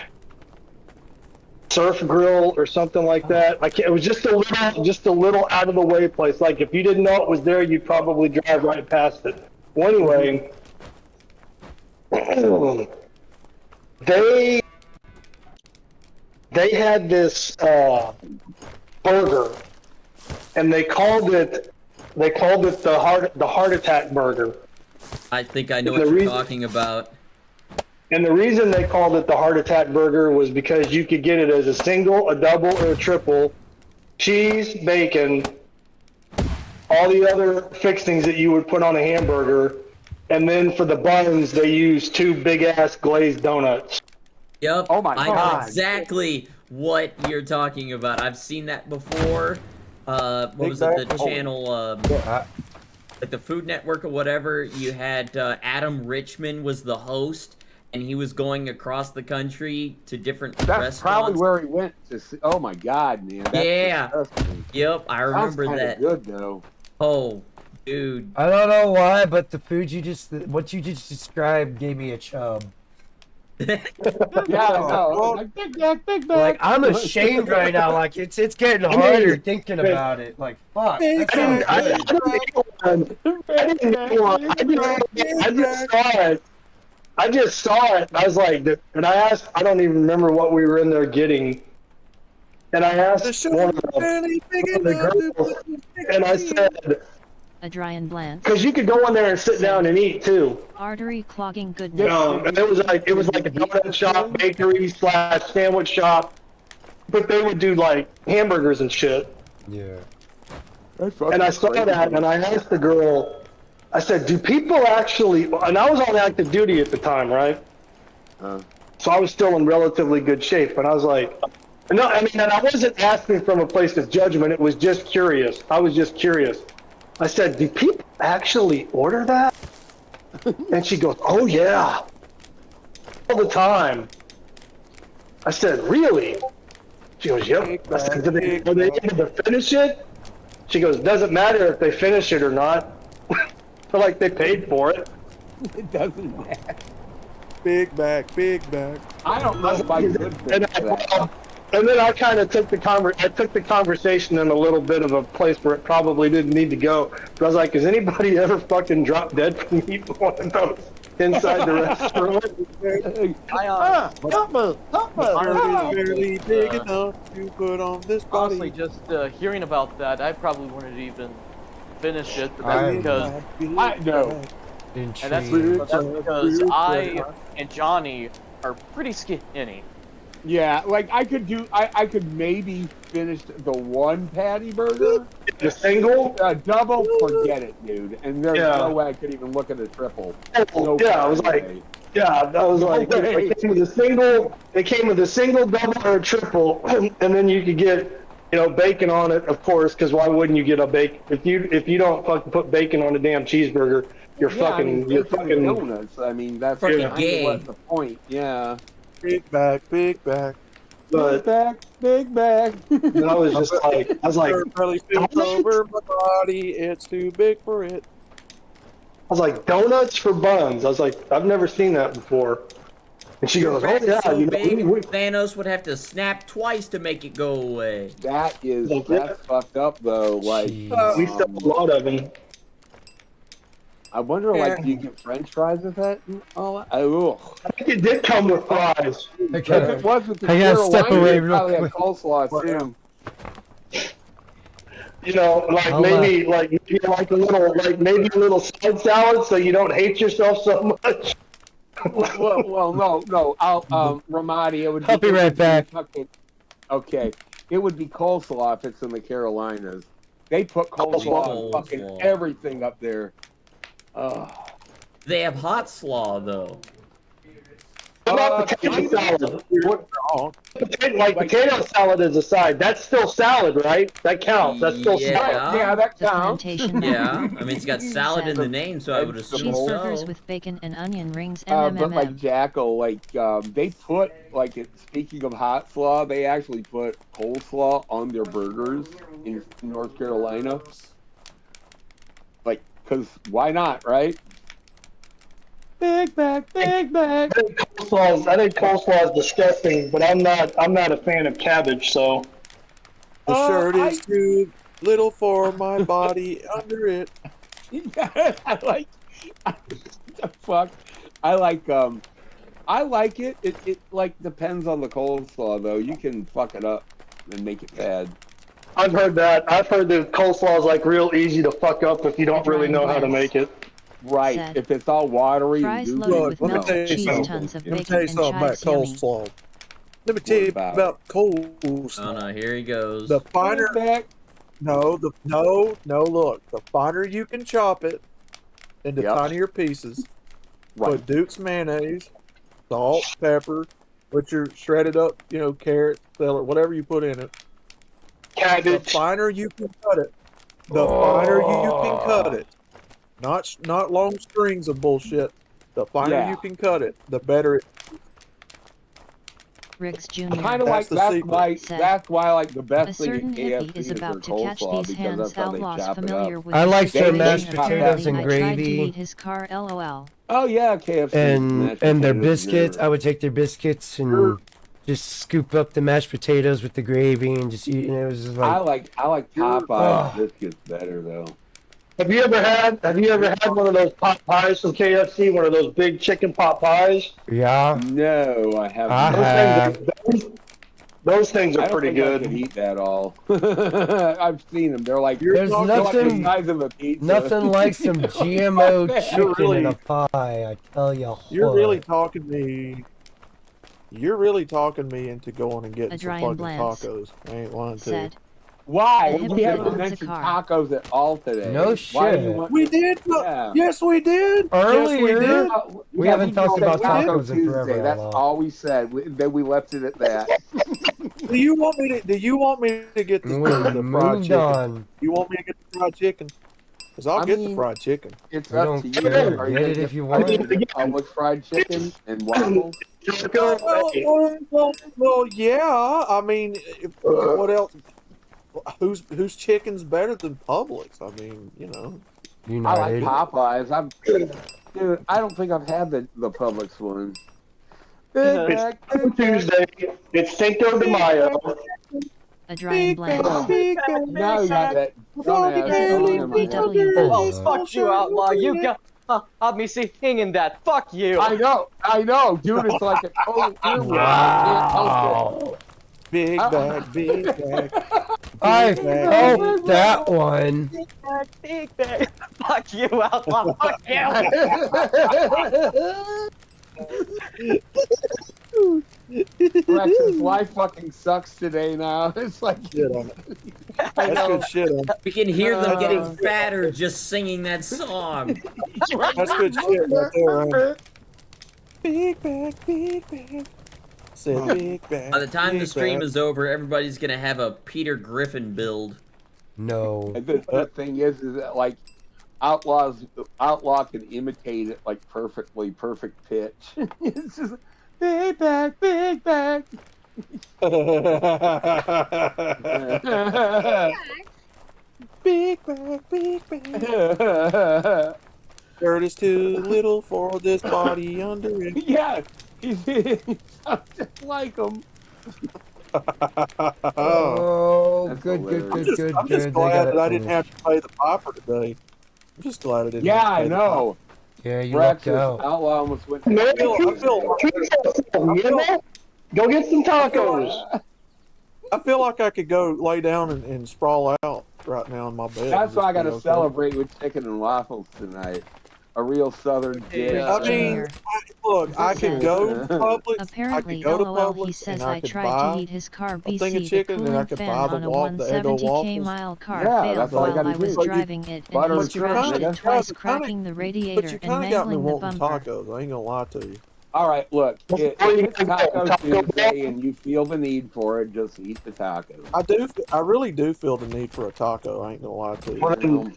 Surf Grill or something like that. It was just a little out of the way place. Like if you didn't know it was there, you'd probably drive right past it. Well, anyway, they had this burger, and they called it the heart attack burger. I think I know The what you're reason- talking about. And the reason they called it the heart attack burger was because you could get it as a single, a double, or a triple, cheese, bacon, all the other fixings that you would put on a hamburger, and then for the buns they used 2 big ass glazed donuts. Yep. Oh my I know God. exactly what you're talking about. I've seen that before. What Big was it? The back- channel, Uh, like the Food Network or whatever. You had Adam Richman was the host, and he was going across the country to different That's restaurants. probably where he went to see. Oh my god, man. That's Yeah. disgusting. Yep, I Sounds remember kinda that. good though. Oh, dude. I don't know why, but what you just described gave me a chub. Yeah, I know. Like, big back, big back. Like I'm ashamed right now. Like it's getting harder thinking about it. Like fuck. That sounds good. I just saw it. I was like, and I asked. I don't even remember what we were in there getting. And I asked one of the girls, and I said, Adrian Blanche. because you could go in there and sit down and eat too. Artery clogging goodness. And it was like a donut shop, bakery / sandwich shop, but they would do like hamburgers and shit. Yeah. And I saw that, and I asked the girl, I said, do people actually, and I was on active duty at the time, right? So I was still in relatively good shape, and I was like, no, I mean, and I wasn't asking from a place of judgment, it was just curious. I was just curious. I said, do people actually order that? And she goes, oh yeah, all the time. I said, really? She goes, yep. I said, are they able to finish it? She goes, doesn't matter if they finish it or not. Feel like they paid for it. It doesn't matter. Big back, big back. I don't know if I could And And then I kind of took the conversation in a little bit of a place where it probably didn't need to go. But I was like, has anybody ever fucking dropped dead from eating one of those inside the restaurant? Barely big enough to put on this body. Honestly, just hearing about that, I probably wouldn't even finish it. But I'm that's because I know. and that's because I and Johnny are pretty skinny. Yeah, like I could maybe finish the one patty burger. The single? Double, forget it, dude. And there's Yeah. no way I could even look at a triple. Oh, yeah, I was like, way. yeah, I was like, No way. it came with a single, double, or a triple, and then you could get, bacon on it, of course, because why wouldn't you get a bacon if you don't fucking put bacon on a damn cheeseburger, you're fucking donuts. I mean, that's Fucking kind gay. of what the point. Yeah. Big back, big back. But Big back. I was just like, Barely fits over my body. It's too big for it. I was like, donuts for buns. I was like, I've never seen that before. And she goes, oh Crack is yeah, so you know, big, we- Thanos would have to snap twice to make it go away. That's fucked up though. Like, Jeez. we sell a lot of them. I wonder, like, do you get French fries with that? And all that? Oh, I think it did come with fries. I if gotta, it was with the I gotta step Carolina, away it real probably quick. had coleslaw too. Like I'll, maybe like maybe a little side salad so you don't hate yourself so much. well, no. I'll Ramadi. It would. I'll be right back. Okay, it would be coleslaw if it's in the Carolinas. They put coleslaw on fucking everything up there. They have hot slaw though. What about potato salad? Potato salad is a side. That's still salad, right? That counts. That's still salad. Yeah, that The counts. fermentation Yeah, I mean it's got salad in the name, so I would assume cheeseburgers so. with bacon and onion rings. But like MMM. Jackal, they put speaking of hot slaw, they actually put coleslaw on their burgers in North Carolina. Like, cause why not, right? Big Mac. I think coleslaw is disgusting, but I'm not a fan of cabbage, so. The shirt is too little for my body under it. I like. The fuck. I like it. It like depends on the coleslaw though. You can fuck it up and make it bad. I've heard that. I've heard that coleslaw is like real easy to fuck up if you don't really know how to make it. Right. Said, if it's all watery fries and loaded goofy. with melted cheese, tons of Let me bacon tell you and something about chives. Yummy. coleslaw. Let me tell you about about Oh coleslaw. no, here he goes. The finer, Back. no, look, the finer you can chop it into Yep. tinier pieces. Right. Put Duke's mayonnaise, salt, pepper, put your shredded up, carrot, celery, whatever you put in it. The Cabbage. finer you can cut it, the finer you can cut it. Not long strings of bullshit. The finer you can cut it, the better it. Riggs Jr. Kind of That's like the secret. that's why like the A best thing certain in hippie KFC is their about to catch coleslaw these because hands. that's how they Outlaws chop it familiar up. with I the like their situation mashed apparently potatoes and I tried to gravy. eat his car. LOL. Oh yeah, KFC and mashed their potatoes biscuits. are- I would take their biscuits and just scoop up the mashed potatoes with the gravy and just eat. And it was just I like, like Popeye's biscuits better though. Have you ever had one of those pot pies from KFC? One of those big chicken pot pies? yeah, No, I haven't. I have. Those things I are don't pretty think I could good. eat that all. I've seen them. They're like There's they're like the nothing- size of a pizza. Nothing like some GMO You're chicken really- in a pie. I tell you. You're what. really talking me. You're really talking me into going and getting some Adrian fucking Blance tacos. I ain't lying to you. Said, Why? The We hippie haven't owns a mentioned car. tacos at all today. No Why do shit. you want- We did. Yeah. Yes, we did. Earlier. Yes, we did. We haven't talked about Taco tacos in forever, Tuesday. That's Outlaw. all we said. Then we left it at that. Do you want me to get the We fried moved chicken? on. You want me to get the fried chicken? Because I'll I get mean- the fried chicken. It's We up don't to you. care. Are you Get gonna it if you are want. gonna get Publix fried chicken and waffle? Well, yeah. I mean, what else? Whose chicken's better than Publix? I mean, I like United. Popeyes. Dude, I don't think I've had the Publix one. It's Tuesday. It's Cinco de Mayo. A dry and bland. Now you got that. Don't Is it BW Oh, Bulls? fuck you, outlaw. You got me singing that. Fuck you. I know, dude. It's like a total earworm. Wow. Big bag, big bag. I felt that one. Big bag. Fuck you, outlaw. Fuck you. Rex's life fucking sucks today now. It's like Shit on it. I That's know. good shit on it. We can hear them getting fatter just singing that song. That's good shit right there. Big bag, big bag. Said big bag. By the time the big stream bag. is over, everybody's gonna have a Peter Griffin build. No. The thing is that like Outlaw can imitate it like perfect pitch. It's just big bag, big bag. Big bag, big bag. Dirt is too little for this body under it. Yeah, he sounds just like him. Oh, That's good, good, hilarious. good, good, I'm just good. They glad got that it I didn't have finished. to play the popper today. I'm just glad I didn't. Yeah, have to I play the know. Yeah, you Rex lucked out. Outlaw almost went. Man, I feel go get some tacos. I feel like I could go lay down and sprawl out right now in my bed. That's why I got to to celebrate with chicken and waffles tonight. A real Southern dish. Yeah. I mean, look, I could go to Publix. Apparently, I could go to LOL, he Publix says and I could tried buy to eat his car a thing of BC the chicken and I cooling could fan buy the on a the Eggo 170k waffles. mile car Yeah, failed that's all you while gotta I do. was But you- driving it butter and and he sugar, crashed nigga. it twice, But cracking the But radiator you and kind of got me mangling the wanting bumper. tacos. I ain't gonna lie to you. All right, look. If Before you it's go, Taco Taco Tuesday and you feel the need for it, just eat the tacos. I really do feel the need for a taco. I ain't gonna lie to you. Well,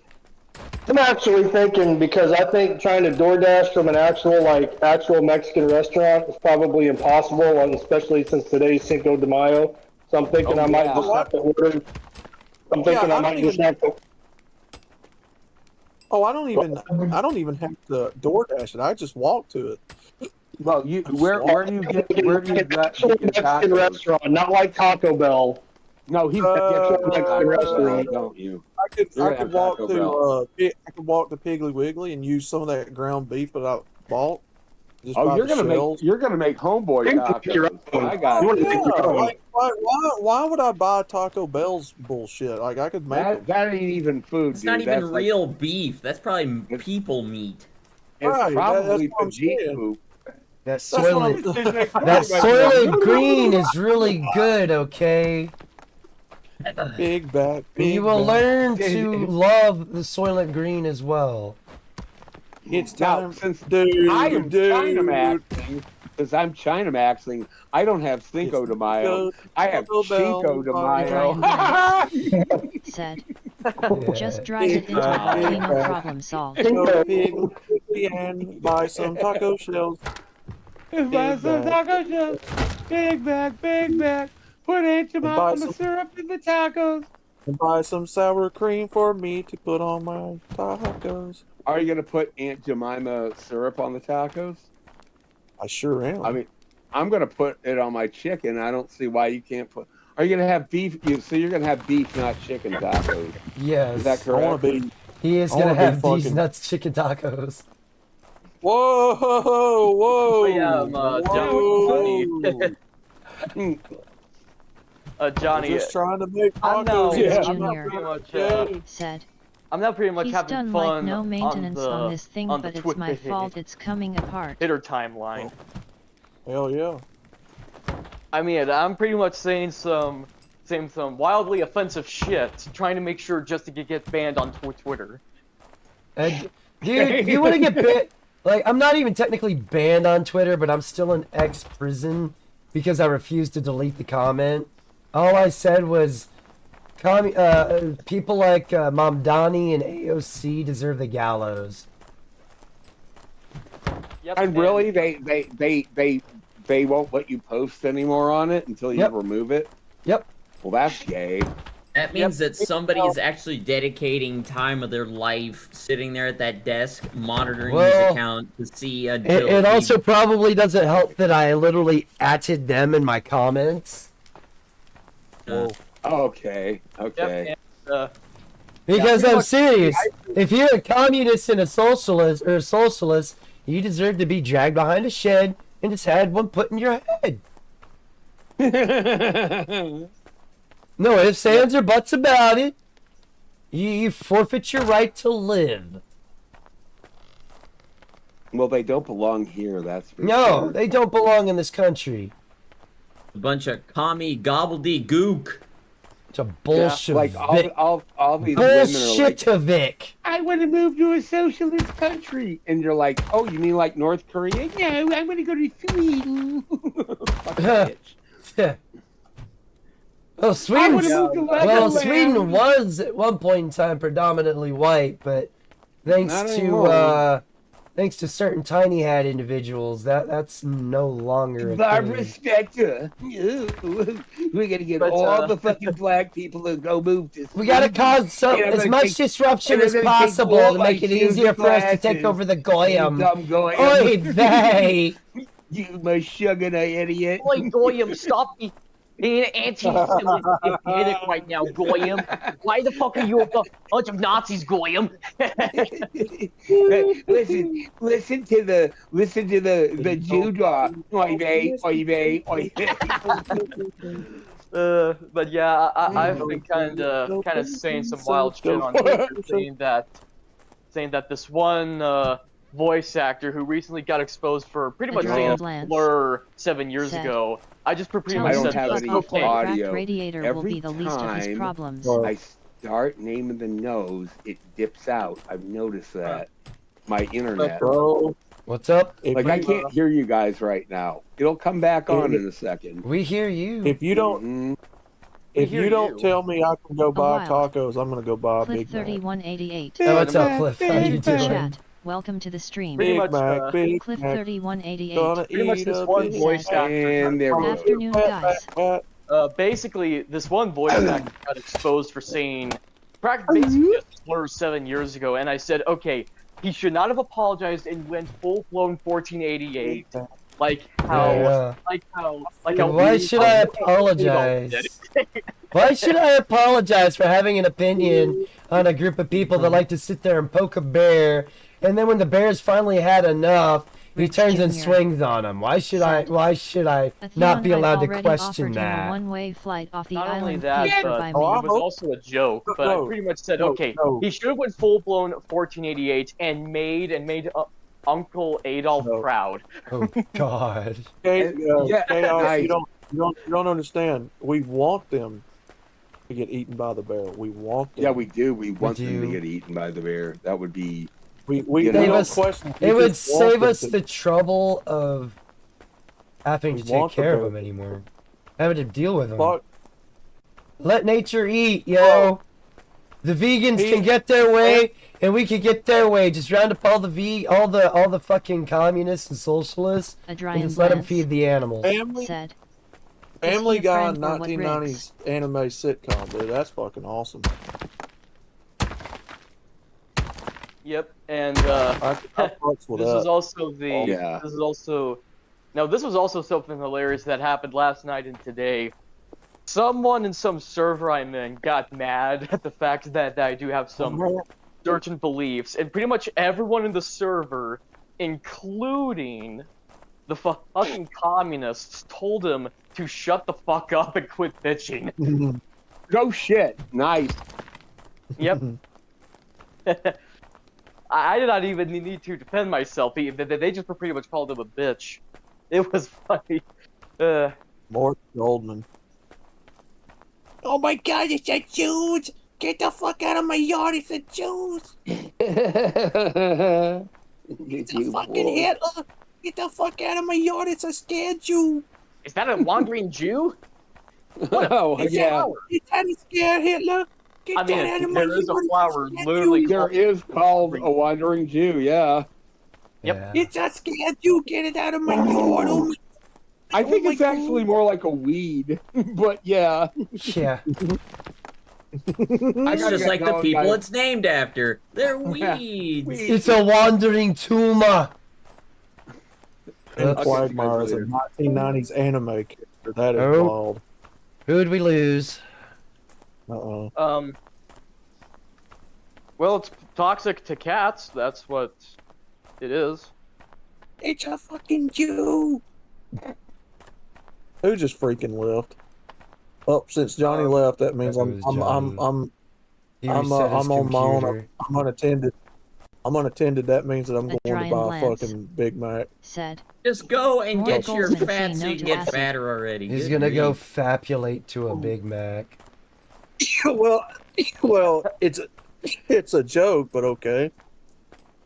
I'm actually thinking because I think trying to DoorDash from an actual Mexican restaurant is probably impossible, especially since today's Cinco de Mayo. So I'm thinking Oh, I might yeah. just have to order. I'm thinking I might just have to. Oh, I don't even have to DoorDash it. I just walk to it. Well, where do you get your Actual Mexican tacos? restaurant, not like Taco Bell. No, he's gonna get you a Mexican restaurant. restaurant, don't you? I could You're gonna have walk Taco to Bell. I could walk to Piggly Wiggly and use some of that ground beef that I bought. Just Oh, by you're the gonna shells. make homeboy You can make your tacos. own. I got You wanna it. make your own. Like, why would I buy Taco Bell's bullshit? Like I could make them. That ain't even food, It's dude. not even That's like- real beef. That's probably people meat. it's Right, probably that's what I'm Pajit saying. poop. That That's what I'm soylent, that soylent green is really good, okay? Big back. Big You will back. learn to love the soylent green as well. It's Now, time, since dude. I am dude. Chinamaxing, since I'm Chinamaxing, I don't have Cinco de Mayo. I have Taco Bell, Cinco de Mayo. Mayo. Said, Yeah. just drive it into a volcano, problem solved. Go Piggly and buy some taco shells. Buy some taco shells. Big bag. Put Aunt buy Jemima some- syrup in the tacos. And buy some sour cream for me to put on my tacos. Are you gonna put Aunt Jemima syrup on the tacos? I sure am. I mean, I'm gonna put it on my chicken. I don't see why you can't put. Are you gonna have beef? You're gonna have beef, not chicken tacos. Yes. Is that I want correct? to be. He is I gonna wanna be have these fucking- nuts chicken tacos. Whoa! Whoa! Yeah, Johnny. Johnny, Just trying to make I'm now, tacos. Yeah. I'm now Junior. pretty much, Said, I'm now pretty much he's having done fun like no maintenance on this thing, on but the it's my Twitter fault it's coming apart. Twitter timeline. Hell yeah. I mean, I'm pretty much saying some wildly offensive shit, trying to make sure just to get banned on Twitter. And, dude, you want to get banned? Like, I'm not even technically banned on Twitter, but I'm still in ex-prison because I refused to delete the comment. All I said was, people like Mamdani and AOC deserve the gallows. Yep, And really, they won't let you post anymore on it until you Yep. remove it. Yep. Well, that's gay. That means that somebody is actually dedicating time of their life sitting there at that desk, monitoring his account to see until it also probably doesn't help that I literally atted them in my comments. Okay. Yep, and, Because I'm serious. If you're a communist and a socialist, you deserve to be dragged behind a shed and just had one put in your head. No ifs, ands, or buts about it. You forfeit your right to live. Well, they don't belong here, that's for No, sure. they don't belong in this country. a bunch of commie gobbledygook. It's a bullshit. Like all these women are like, Bullshitovic. I want to move to a socialist country, and you're like, oh, you mean like North Korea? No, I'm going to go to Sweden. Fucking bitch. Well, Sweden Sweden was at one point in time predominantly white, but thanks Not to anymore. thanks to certain tiny hat individuals, that's no longer a Barbara thing. Spector. We're gonna get all the fucking black people to go move to. We gotta cause as much disruption as possible to make it easier for us to take over the Goyim. Oy vey! You mashugana idiot! Boy, Goyim, stop being anti-Semitic right now, Goyim. Why the fuck are you a bunch of Nazis, Goyim? listen to the Jew draw. Oy vey, oy vey, oy vey. But yeah, I've been kind of saying some wild shit on Twitter, saying that this one voice actor who recently got exposed for pretty much saying a slur 7 years ago. I just pretty much said have that's any okay. audio. Radiator will be the least of his problems. I start naming the nose, it dips out. I've noticed that. My internet. What's up? Like I can't hear you guys right now. It'll come back on in a second. We hear you. If you don't, if you don't tell me I can go buy tacos, I'm gonna go buy a Cliff Big Mac. 3188. Hey, what's up, Cliff? How you Entered the doing? chat. Welcome to the stream. Pretty Big much, Mac, Big Cliff Mac. 3188. Pretty much this one voice actor. And there we go. Afternoon, guys. Basically, this one voice actor got exposed for saying basically a slur 7 years ago, and I said, okay, he should not have apologized and went full-blown 1488. Like how. Why should I apologize? Why should I apologize for having an opinion on a group of people that like to sit there and poke a bear, and then when the bear's finally had enough, he turns and swings on them? Why should I not be allowed to question that? A one-way flight off the Not only island that, but by it me. was also a joke. But I pretty much said, okay, he should have went full-blown 1488 and made Uncle Adolf proud. Oh God! Chaos, you don't understand. We want them to get eaten by the bear. We want them. Yeah, we do. We want them to get eaten by the bear. That would be. We don't question. It would save us the trouble of having to take want the care of bear. them anymore. Having to deal with them. But Let nature eat, yo. The vegans can get their way, and we can get their way. Just round up all the fucking communists and socialists, and just let them feed the animals. Family Guy 1990s anime sitcom, dude. That's fucking awesome. Yep, and I fucks with this that. is also the. Yeah. This is also. Now, this was also something hilarious that happened last night and today. Someone in some server I'm in got mad at the fact that I do have some certain beliefs, and pretty much everyone in the server, including the fucking communists, told him to shut the fuck up and quit bitching. No shit. Nice. Yep. I did not even need to defend myself. They just pretty much called him a bitch. It was funny. Mort Goldman. Oh my God! It's a Jews! Get the fuck out of my yard! It's a Jews! It's a fucking Hitler! Get the fuck out of my yard! It's a scared Jew! Is that a wandering Jew? Oh yeah. Is that a scared Hitler? Get I that out of mean, my there is a yard! flower literally. There is called a wandering Jew. Yeah. Yep. It's a scared Jew! Get it out of my yard! Oh my... I think it's actually more like a weed, but yeah. Yeah. I It's gotta just get like the going, people guys. it's named after. They're Yeah. weeds. It's a wandering tumor. And Oops. I'll catch you guys Quagmire is a later. 1990s anime character. That is Oh. wild. Who'd we lose? Uh-oh. Well, it's toxic to cats. That's what it is. It's a fucking Jew. Who just freaking left? Oh, since Johnny left, that means That I'm was I'm I'm Johnny. I'm He I'm, reset his I'm on my own. computer. I'm unattended. I'm unattended. That means that I'm going to Adrian buy a Lance fucking Big Mac. said, Just go and More get goals your than fat say so no you to can get acid. fatter already. He's Good gonna go grief. fapulate to a Big Mac. well, it's a joke, but okay.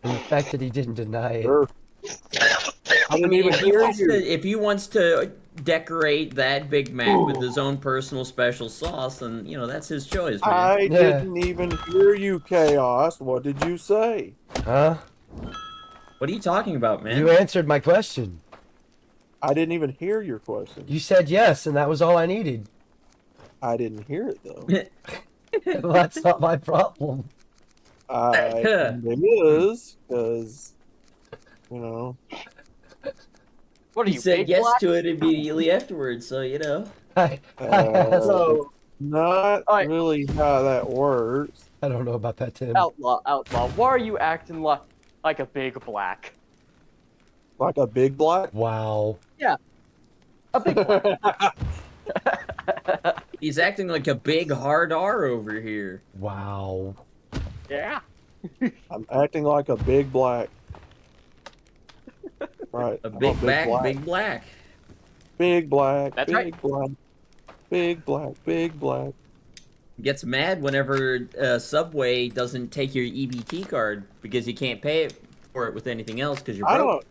And the fact that he didn't deny it. Sure. I I didn't mean, even if he hear wants you. to, if he wants to decorate that Big Mac with his own personal special sauce, then you know that's his choice, man. I Yeah. didn't even hear you, Chaos. What did you say? Huh? What are you talking about, man? You answered my question. I didn't even hear your question. You said yes, and that was all I needed. I didn't hear it though. Well, that's not my problem. It is because you know. What are He you, said big yes black? to it immediately afterwards, so you know. I asked. So not Alright. really how that works. I don't know about that, Tim. Outlaw. Why are you acting like a big black? Like a big black. Wow. A big black. He's acting like a big hard R over here. Wow. Yeah. I'm acting like a big black. Right. A I'm big back, black. big black. Big black. That's big right. black. Big black. Big black. Gets mad whenever Subway doesn't take your EBT card because you can't pay for it with anything else because you're broke.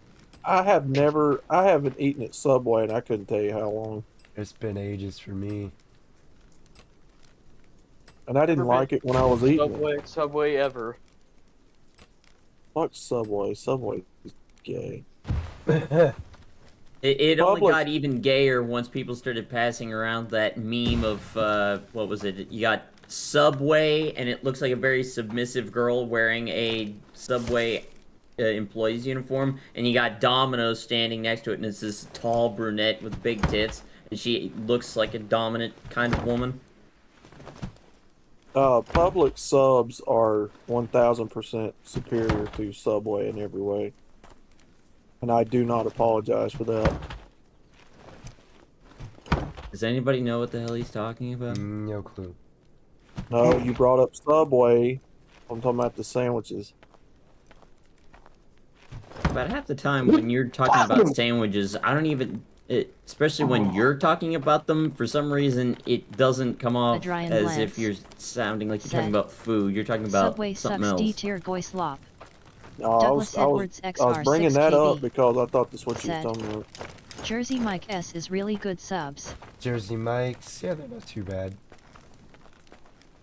I haven't eaten at Subway and I couldn't tell you how long. It's been ages for me. And I didn't like it when I was eating it. Subway ever. Fuck Subway. Subway is gay. It only Public- got even gayer once people started passing around that meme of, what was it? You got Subway, and it looks like a very submissive girl wearing a Subway employee's uniform, and you got Domino's standing next to it, and it's this tall brunette with big tits, and she looks like a dominant kind of woman. Public subs are 1000% superior to Subway in every way. And I do not apologize for that. Does anybody know what the hell he's talking about? No clue. No, you brought up Subway. I'm talking about the sandwiches. About half the time when you're talking about sandwiches, I don't even... especially when you're talking about them, for some reason, it doesn't come off Adrian as Lance if you're sounding like you're talking said, about food. You're talking about Subway something sucks else. D-tier goislop. No, Douglas Edwards I was XR bringing that 6KB up because I thought that's what you said, was talking about. Jersey Mike S is really good subs. Jersey Mike's. Yeah, they're not too bad.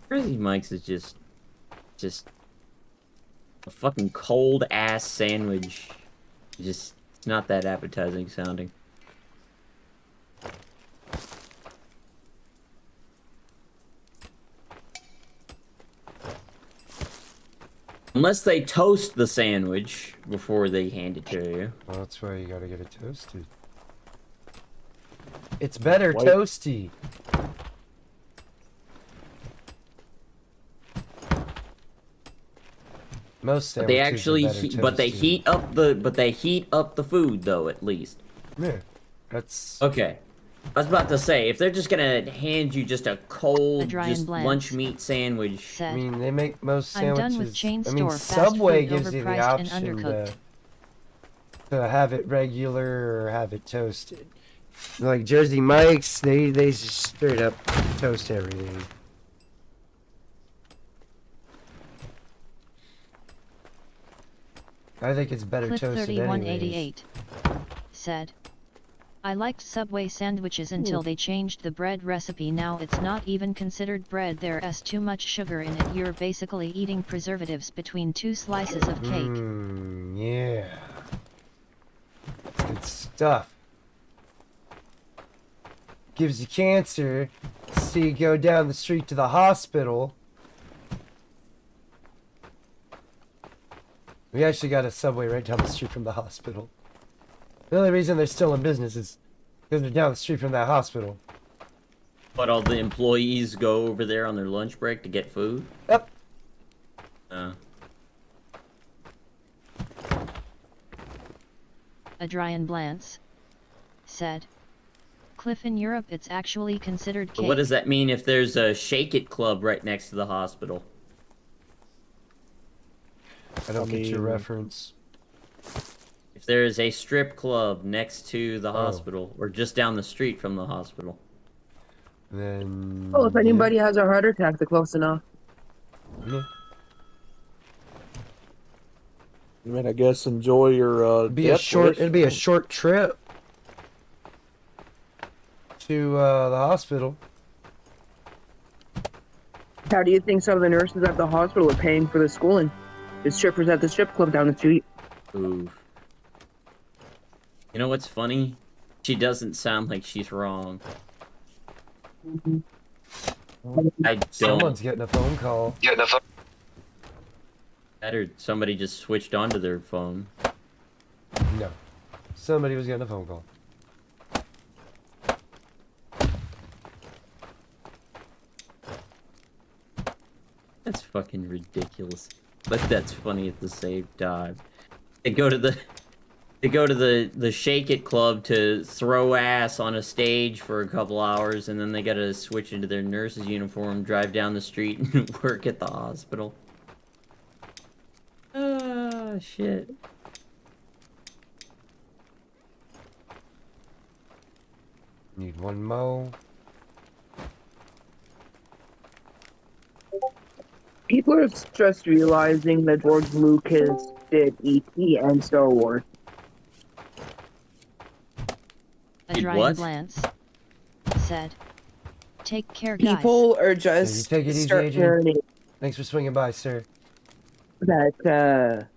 Jersey Mike's is just a fucking cold ass sandwich. Just it's not that appetizing sounding. Unless they toast the sandwich before they hand it to you. Well, that's why you gotta get it toasted. It's better Wait. toasty. Most But sandwiches they are actually better they heat up the food though at least. Yeah, that's Okay. I was about to say, if they're just gonna hand you just a cold, Adrian just Blance lunch meat sandwich, I said, mean, they make most I'm sandwiches. done with chain I mean, store fast Subway food gives you the overpriced and option undercooked. to have it regular or have it toasted. Like Jersey Mike's, they just straight up toast everything. I think it's better Clip toasted 3188 said, I liked Subway sandwiches until they changed the bread recipe. Now it's not even considered bread. There's too much sugar in it. You're basically eating preservatives between two slices of cake. Yeah. That's good stuff. Gives you cancer, see, go down the street to the hospital. We actually got a subway right down the street from the hospital. The only reason they're still in business is because they're down the street from that hospital. But all the employees go over there on their lunch break to get food? Yep. Adrian Blance said, Cliff, in Europe it's actually considered cake. But what does that mean if there's a Shake It Club right next to the hospital? I don't get your reference. If there is a strip club next to the hospital, or just down the street from the hospital. Then... Oh, if anybody has a heart attack, they're close enough. Yeah. I mean, I guess enjoy your It'd be a short trip to the hospital. How do you think some of the nurses at the hospital are paying for the schooling? The strippers at the strip club down the street. Ooh. You know what's funny? She doesn't sound like she's wrong. I don't. Someone's getting a phone call. That or somebody just switched onto their phone. No. Somebody was getting a phone call. That's fucking ridiculous. But that's funny at the same time. They go to the Shake It Club to throw ass on a stage for a couple hours, and then they gotta switch into their nurse's uniform, drive down the street, and work at the hospital. Ah, shit. Need one more. People are just realizing that George Lucas did E.T. and Star Wars. Adrian Blance said, take care, guys. People are just You take it easy, start Adrian. learning Thanks for swinging by, sir. that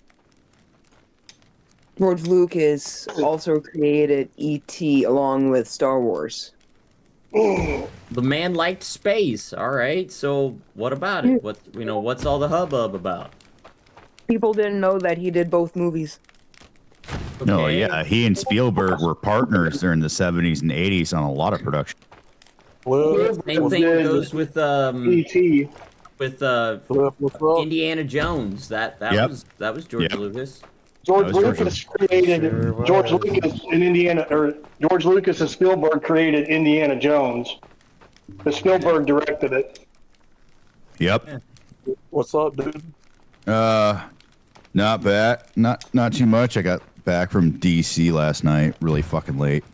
George Lucas also created E.T. along with Star Wars. The man liked space, alright, so what about it? What's all the hubbub about? People didn't know that he did both movies. No, yeah, he and Spielberg were partners during the 70s and 80s on a lot of production. Well, Same thing goes with E.T. with Indiana Jones. That was George Lucas. George Lucas and Spielberg created Indiana Jones. But Spielberg directed it. Yep. What's up, dude? Not bad. Not too much. I got back from DC last night, really fucking late.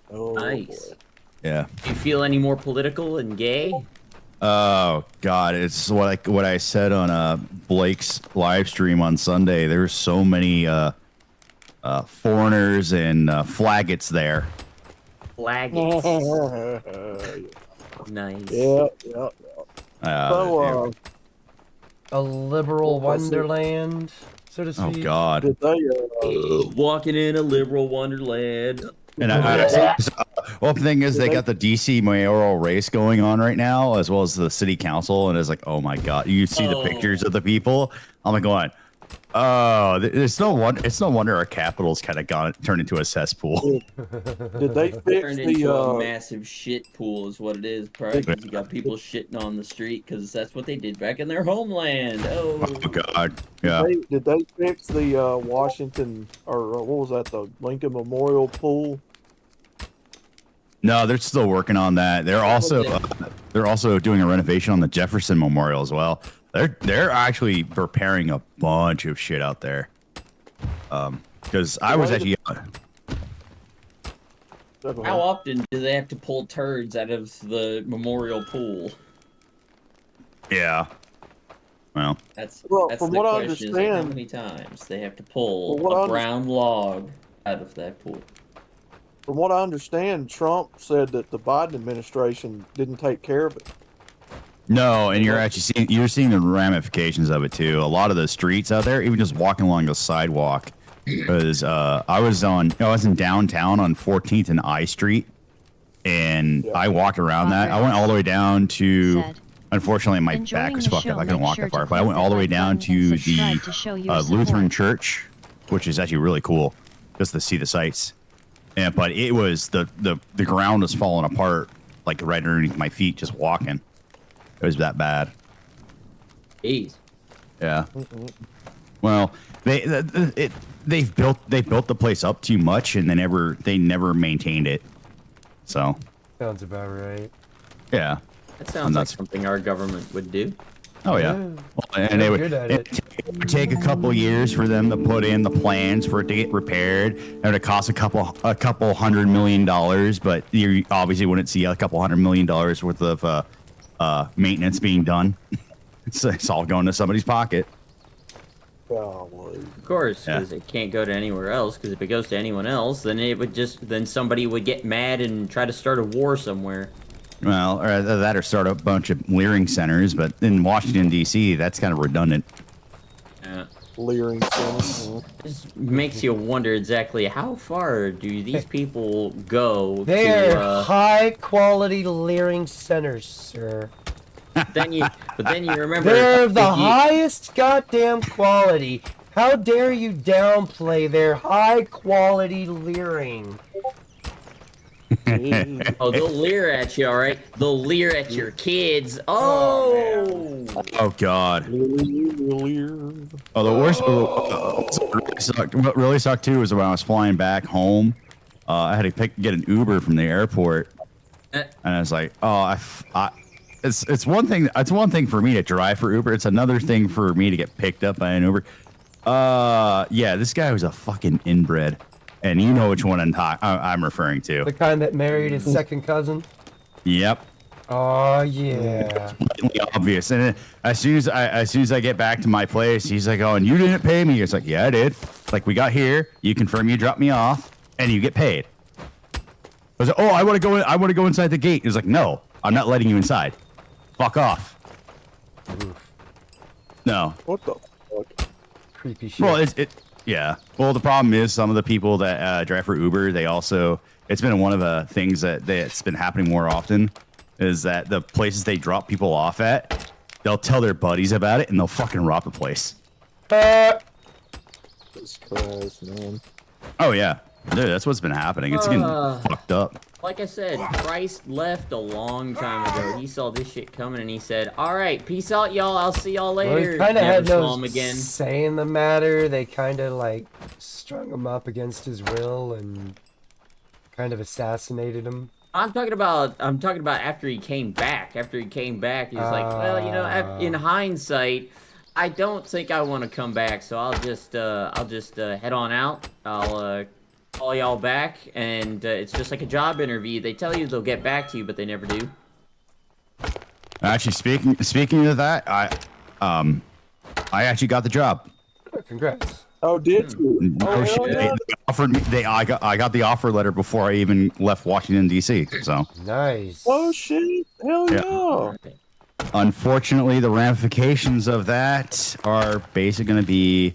Oh, nice. Boy. Yeah. Do you feel any more political and gay? Oh God, it's what I said on Blake's live stream on Sunday. There's so many foreigners and flaggots there. Flaggots. Nice. Yeah. So, a liberal wonderland, so to speak. Oh God. Did they, walking in a liberal wonderland. And well, the thing is, they got the DC mayoral race going on right now, as well as the city council, and it's like, oh my God, you see the pictures of the people. I'm like going, oh, it's no wonder our capital's kind of turned into a cesspool. Did they fix Turned into a massive shit pool is what it is, probably. You got people shitting on the street because that's what they did back in their homeland. Oh God, yeah. Did they fix the Washington, or what was that, the Lincoln Memorial Pool? No, they're still working on that. They're also doing a renovation on the Jefferson Memorial as well. They're actually preparing a bunch of shit out there. Because I was actually. How often do they have to pull turds out of the memorial pool? Yeah. Well. That's from the what I question. Is like how understand, many times they have to pull a brown log out of that pool? From what I understand, Trump said that the Biden administration didn't take care of it. No, and you're seeing the ramifications of it too. A lot of the streets out there, even just walking along the sidewalk, because I was in downtown on 14th and I Street, and I walked around that. I went all the way down to. Said, Unfortunately, my enjoying back was the fucked show, up. I couldn't make walk sure that far, to but I hit went the all the way like down button and to subscribe the to show your Lutheran support. church, which is actually really cool, just to see the sights. Yeah, but it was the ground was falling apart, like right underneath my feet, just walking. It was that bad. Jeez. Yeah. Well, they've built the place up too much, and they never maintained it. So. Sounds about right. Yeah. That sounds like something our government would do. Oh yeah. Well, and it would take a couple years for them to put in the plans for it to get repaired. It would cost a couple $100 million, but you obviously wouldn't see a couple $100 million worth of maintenance being done. It's all going to somebody's pocket. Of course, because it can't go to anywhere else. Because if it goes to anyone else, then somebody would get mad and try to start a war somewhere. Well, or start a bunch of leering centers, but in Washington D.C., that's kind of redundant. Yeah. Leering centers. Just makes you wonder exactly how far do these people go? They to, are high quality leering centers, sir. But then you remember they're the highest goddamn quality. How dare you downplay their high quality leering? Oh, they'll leer at you, all right? They'll leer at your kids. Oh! Oh God. Oh, the worst. What really sucked too was when I was flying back home. I had to get an Uber from the airport, and I was like, oh, it's one thing. It's one thing for me to drive for Uber. It's another thing for me to get picked up by an Uber. Yeah, this guy was a fucking inbred. And you know which one I'm referring to. The kind that married his second cousin? Yep. Oh, yeah. It's obvious. And as soon as I get back to my place, he's like, oh, and you didn't pay me. It's like, yeah, I did. Like, we got here, you confirm you dropped me off, and you get paid. I was like, oh, I want to go inside the gate. He's like, no, I'm not letting you inside. Fuck off. No. What the fuck? Creepy shit. Well, yeah. Well, the problem is some of the people that drive for Uber, it's been one of the things that's been happening more often is that the places they drop people off at, they'll tell their buddies about it and they'll fucking rob the place. Jesus Christ, man. Oh, yeah. Dude, that's what's been happening. It's getting fucked up. Like I said, Christ left a long time ago. He saw this shit coming and he said, all right, peace out, y'all. I'll see y'all later. Well, he kind of had saw him no again. say in the matter. They kind of like strung him up against his will and kind of assassinated him. I'm talking about after he came back. After he came back, he was like, well, you know, in hindsight, I don't think I want to come back, so I'll just head on out. I'll call y'all back, and it's just like a job interview. They tell you they'll get back to you, but they never do. Actually, speaking of that, I actually got the job. Oh, congrats. Oh, did you? No shit. Yeah. They offered me. I got the offer letter before I even left Washington D.C. So nice. Oh shit! Hell yeah! Unfortunately, the ramifications of that are basically going to be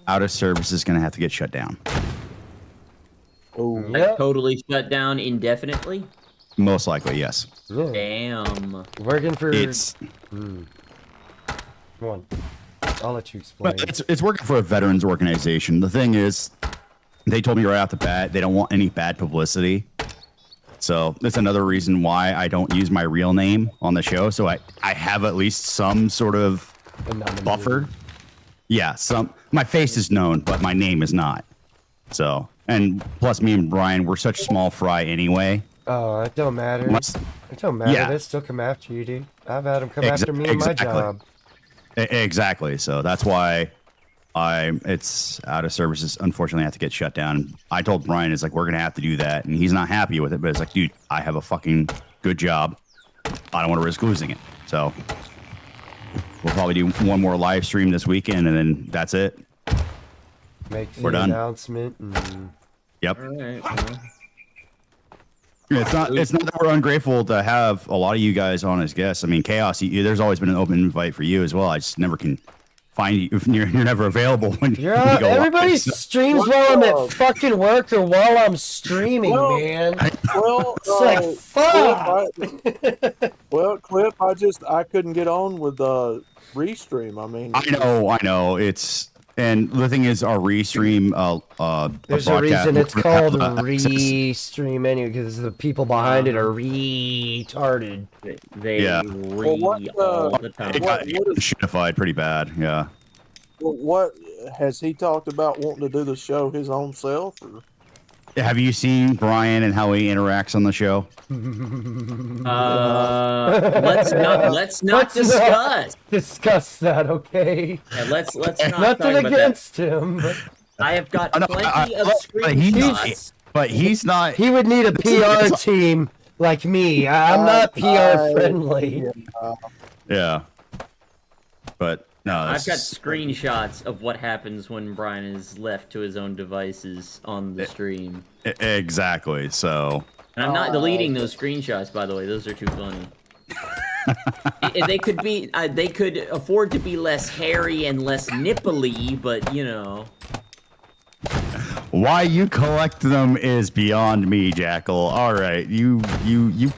out of service is going to have to get shut down. Oh, Like totally shut down indefinitely? Most likely, yes. Yeah. Damn. Working for It's Come on. I'll let you explain. well, it's working for a veterans organization. The thing is, they told me right off the bat they don't want any bad publicity. So that's another reason why I don't use my real name on the show. So I have at least some sort of buffer. Yeah, my face is known, but my name is not. So, and plus me and Brian, we're such small fry anyway. Oh, it don't matter. It don't matter. Yeah. They still come after you, dude. I've had them come after me in my job. Exactly. So that's why it's out of services. Unfortunately, I have to get shut down. I told Brian, it's like, we're going to have to do that. And he's not happy with it, but it's like, dude, I have a fucking good job. I don't want to risk losing it. So we'll probably do one more live stream this weekend and then that's it. Make the We're done. announcement. And... Yep. All right. Well. It's not that we're ungrateful to have a lot of you guys on as guests. I mean, Chaos, there's always been an open invite for you as well. I just never can find you if you're never available when You're you out, go everybody live, so- streams while I'm at fucking work or while I'm streaming, Well, man. Well, It's like, fuck! Clip, I couldn't get on with Restream. I mean, I know. And the thing is, our restream, There's a reason it's called Restream anyway, because the people behind it are retarded. They all the time. It got shitified pretty bad. Yeah. What has he talked about wanting to do the show his own self? Or? Have you seen Brian and how he interacts on the show? Let's not discuss that, okay? Yeah, let's not Nothing talk about against that. him. But I have got plenty of screenshots. But he's not. He would need a PR team like me. I'm not PR friendly. Yeah. But no, I've got screenshots of what happens when Brian is left to his own devices on the stream. Exactly. So. And I'm not deleting those screenshots, by the way. Those are too funny. They could be. They could afford to be less hairy and less nipply, but you know. Why you collect them is beyond me, Jackal. All right, you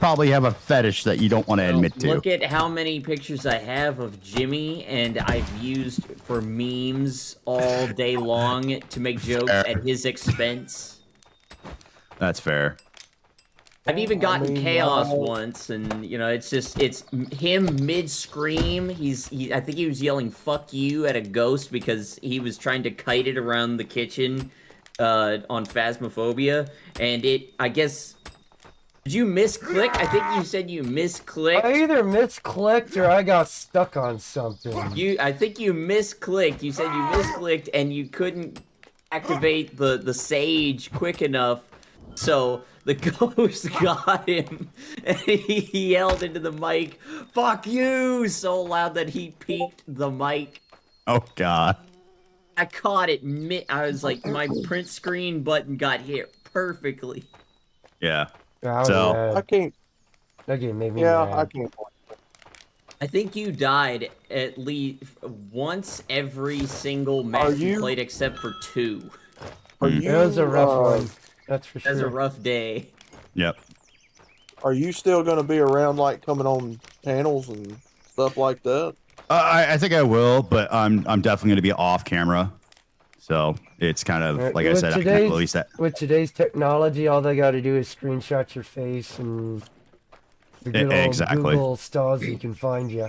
probably have a fetish that you don't want to admit to. Look at how many pictures I have of Jimmy, and I've used for memes all day long to make jokes at his expense. That's fair. I've even gotten chaos once, and you know, it's him mid-scream. I think he was yelling "fuck you" at a ghost because he was trying to kite it around the kitchen on Phasmophobia, and I guess, did you misclick? I think you said you misclicked. I either misclicked or I got stuck on something. I think you misclicked. You said you misclicked and you couldn't activate the sage quick enough, so the ghost got him, and he yelled into the mic, "Fuck you!" so loud that he peaked the mic. Oh God. I caught it I was like, my print screen button got hit perfectly. Yeah. So I can't. That game made me Yeah, mad. I can't. I think you died at least once every single match you played except for 2. It was a rough one. That's for sure. That's a rough day. Yep. Are you still going to be around, like coming on panels and stuff like that? I think I will, but I'm definitely going to be off camera. So it's kind of like I said, I can release that. With today's technology, all they got to do is screenshot your face, and the good old Google Stasi can find you.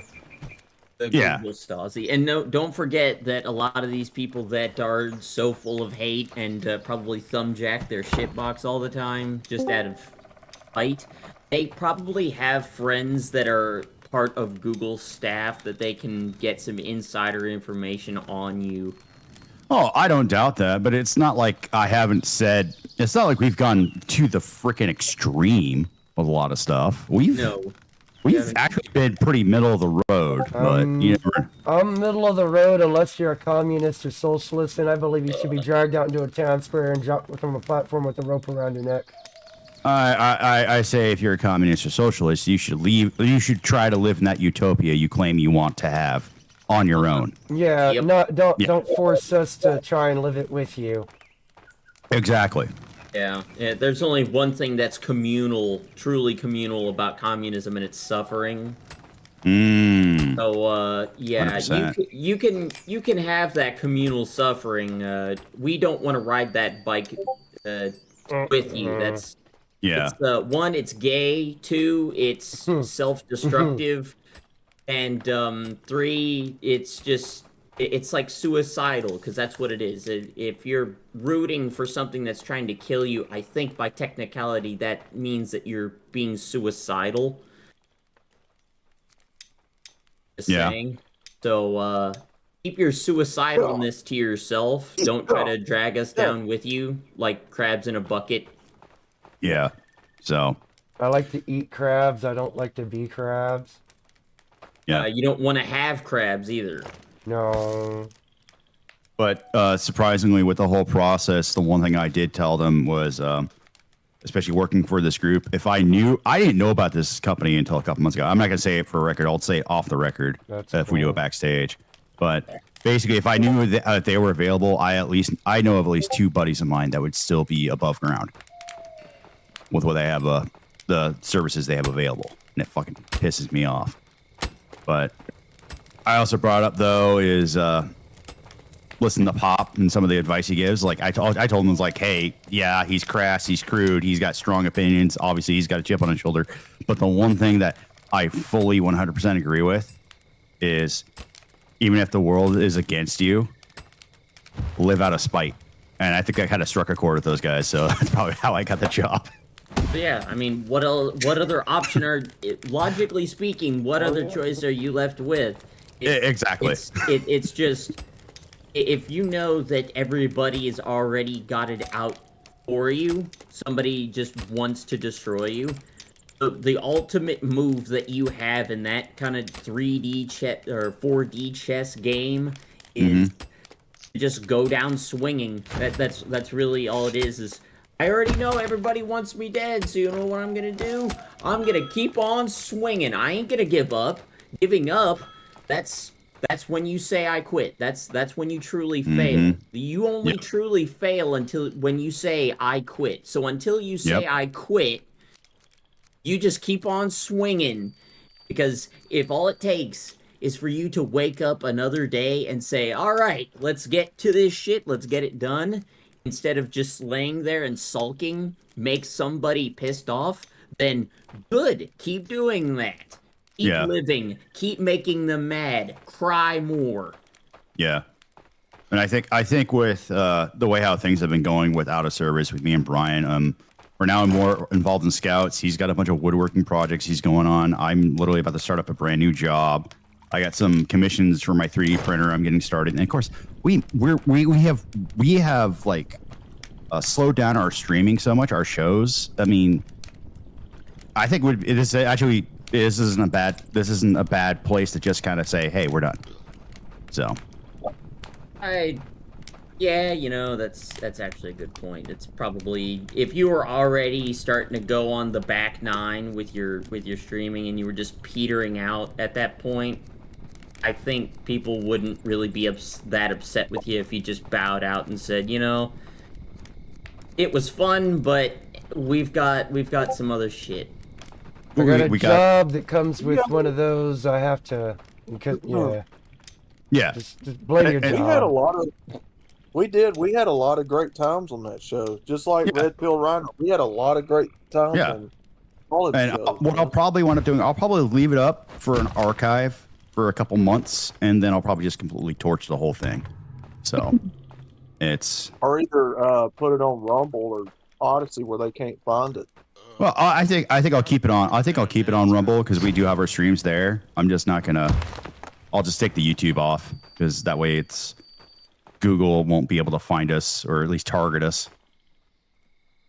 The Google Stasi. And no, don't forget that a lot of these people that are so full of hate and probably thumbjack their shitbox all the time, just out of spite, they probably have friends that are part of Google staff that they can get some insider information on you. Oh, I don't doubt that, but it's not like I haven't said. It's not like we've gone to the freaking extreme with a lot of stuff. We've actually been pretty middle of the road, but you never. I'm middle of the road unless you're a communist or socialist, and I believe you should be dragged out into a town square and dropped from a platform with a rope around your neck. I say if you're a communist or socialist, you should leave. You should try to live in that utopia you claim you want to have on your own. Yeah, don't force us to try and live it with you. Exactly. Yeah, there's only one thing that's communal, truly communal about communism, and it's suffering. So, yeah, 100%. you can have that communal suffering. We don't want to ride that bike with you. That's one, it's gay. 2, it's self-destructive, and 3, it's like suicidal, because that's what it is. If you're rooting for something that's trying to kill you, I think by technicality that means that you're being suicidal. Just saying. So, keep your suicidalness to yourself. Don't try to drag us down with you like crabs in a bucket. Yeah. So. I like to eat crabs. I don't like to be crabs. Yeah. You don't want to have crabs either. No. But surprisingly, with the whole process, the one thing I did tell them was, especially working for this group, if I didn't know about this company until a couple months ago. I'm not going to say it for a record. I'll say it off the record if we do it backstage. But basically, if I knew that they were available, I know of at least 2 buddies of mine that would still be above ground with what they have, the services they have available, and it fucking pisses me off. But I also brought up though is listen to Pop and some of the advice he gives. Like I told him, was like, hey, yeah, he's crass, he's crude, he's got strong opinions. Obviously, he's got a chip on his shoulder. But the one thing that I fully 100% agree with is, even if the world is against you, live out of spite. And I think I kind of struck a chord with those guys, so that's probably how I got the job. But yeah, I mean, what other option are, logically speaking, what other choice are you left with? Exactly. It's just, if you know that everybody has already got it out for you, somebody just wants to destroy you, the ultimate move that you have in that kind of 3D chess or 4D chess game is just go down swinging. That's really all it is I already know everybody wants me dead, so you know what I'm gonna do? I'm gonna keep on swinging. I ain't gonna give up. Giving up, that's when you say I quit. That's when you truly fail. You only truly fail until when you say I quit. So until you say I quit, you just keep on swinging. Because if all it takes is for you to wake up another day and say, all right, let's get to this shit, let's get it done, instead of just laying there and sulking, make somebody pissed off, then good, keep doing that. Keep living, keep making them mad, cry more. Yeah. And I think with the way how things have been going with out of service with me and Brian, we're now more involved in scouts. He's got a bunch of woodworking projects he's going on. I'm literally about to start up a brand new job. I got some commissions for my 3D printer. I'm getting started, and of course, we have like slowed down our streaming so much, our shows. I mean, I think this isn't a bad place to just kind of say, hey, we're done. So, yeah, you know, that's actually a good point. It's probably, if you were already starting to go on the back nine with your streaming and you were just petering out at that point, I think people wouldn't really be that upset with you if you just bowed out and said, you know, it was fun, but we've got some other shit. I got a job that comes with one of those. I have to, just blame your job. We had a lot of. We had a lot of great times on that show. Just like Red Pill Rhino, we had a lot of great times on all of the shows. What I'll probably wind up doing, I'll probably leave it up for an archive for a couple months, and then I'll probably just completely torch the whole thing. So it's or either put it on Rumble or Odyssey where they can't find it. Well, I think I'll keep it on. I think I'll keep it on Rumble because we do have our streams there. I'm just not gonna. I'll just take the YouTube off because that way Google won't be able to find us or at least target us.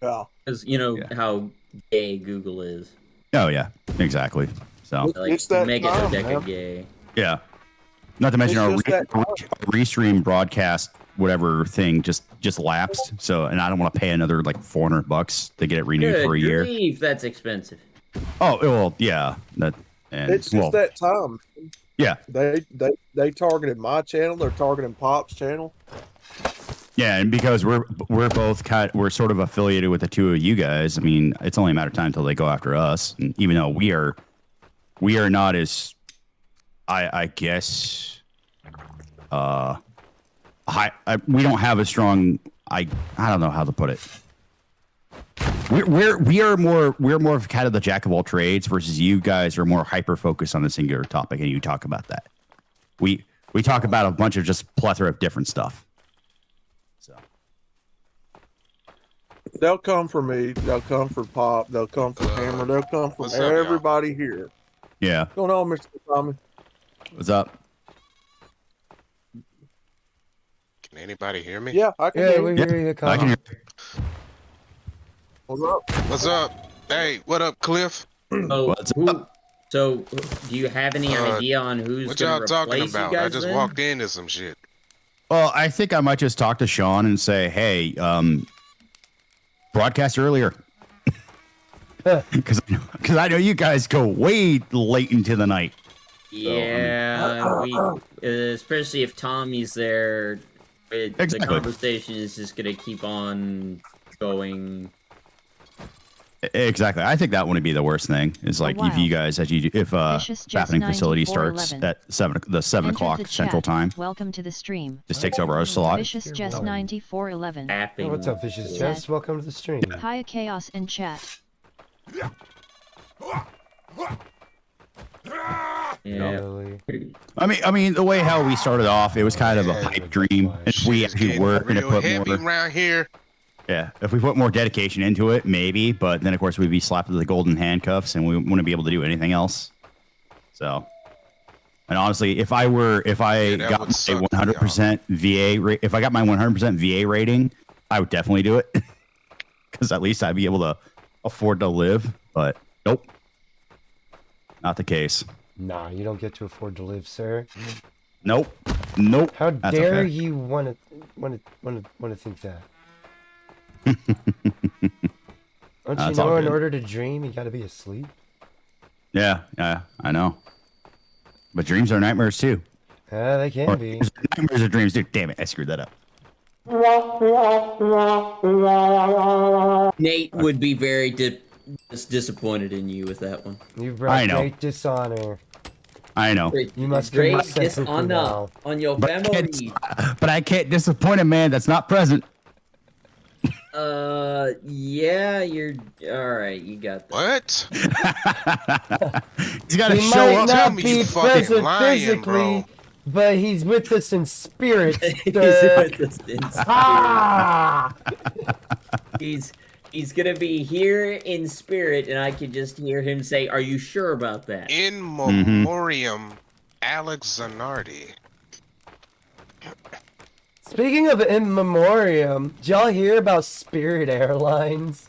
Yeah. Because you know how gay Google is. Oh yeah, exactly. So like, it's that make time, it a gay. Yeah. Not to mention our restream broadcast whatever thing just lapsed. So, and I don't want to pay another like $400 to get it renewed for a year. That's expensive. Oh well, yeah. It's just that time. Yeah. They targeted my channel. They're targeting Pop's channel. Yeah, and because we're both we're sort of affiliated with the two of you guys. I mean, it's only a matter of time until they go after us. And even though we are not as, I guess, we don't have a strong. I don't know how to put it. We're more of kind of the jack of all trades versus you guys are more hyper focused on a singular topic, and you talk about that. We talk about a bunch of just plethora of different stuff. So they'll come for me. They'll come for Pop. They'll come for Hammer. They'll come for everybody here. Yeah. What's going on, Mr. Tommy? What's up? Can anybody hear me? Yeah, I can hear you. We hear you. I can hear you. What's up? What's up? Hey, what up, Cliff? What's up? So, do you have any idea on who's what y'all talking about? You guys I just walked into some shit. Well, I think I might just talk to Sean and say, hey, broadcast earlier. Because I know you guys go way late into the night. Yeah, especially if Tommy's there, the conversation is just gonna keep on going. Exactly. I think that wouldn't be the worst thing. Is like if you guys, if happening facility starts at 7 o'clock Central Time. Welcome to the stream. Just takes over our slot. Vicious Jess 9411. Oh, what's up, Vicious Jess? Welcome to the stream. Hiya Chaos in chat. Yeah. I mean, the way how we started off, it was kind of a pipe dream. If we actually were going to put more around here. Yeah, if we put more dedication into it, maybe. But then, of course, we'd be slapped with the golden handcuffs, and we wouldn't be able to do anything else. So, and honestly, if I got my 100% VA, if I got my 100% VA rating, I would definitely do it, because at least I'd be able to afford to live. But nope, not the case. Nah, you don't get to afford to live, sir. Nope. How That's dare okay. you want to think that? Don't you know in order to dream, you gotta be asleep? Yeah, I know. But dreams are nightmares too. Yeah, they can be. Nightmares are dreams, dude. Damn it, I screwed that up. Nate would be very disappointed in you with that one. You brought great dishonor. I know. You must great be dishonor on your family. But I can't disappoint a man that's not present. Yeah, you're alright, you got that. What? He's gotta He show might up. not be present physically, but he's with us in spirit. He's with us in spirit. Ah! He's gonna be here in spirit, and I can just hear him say, "Are you sure about that?" In memoriam, Alex Zanardi. Speaking of in memoriam, did y'all hear about Spirit Airlines?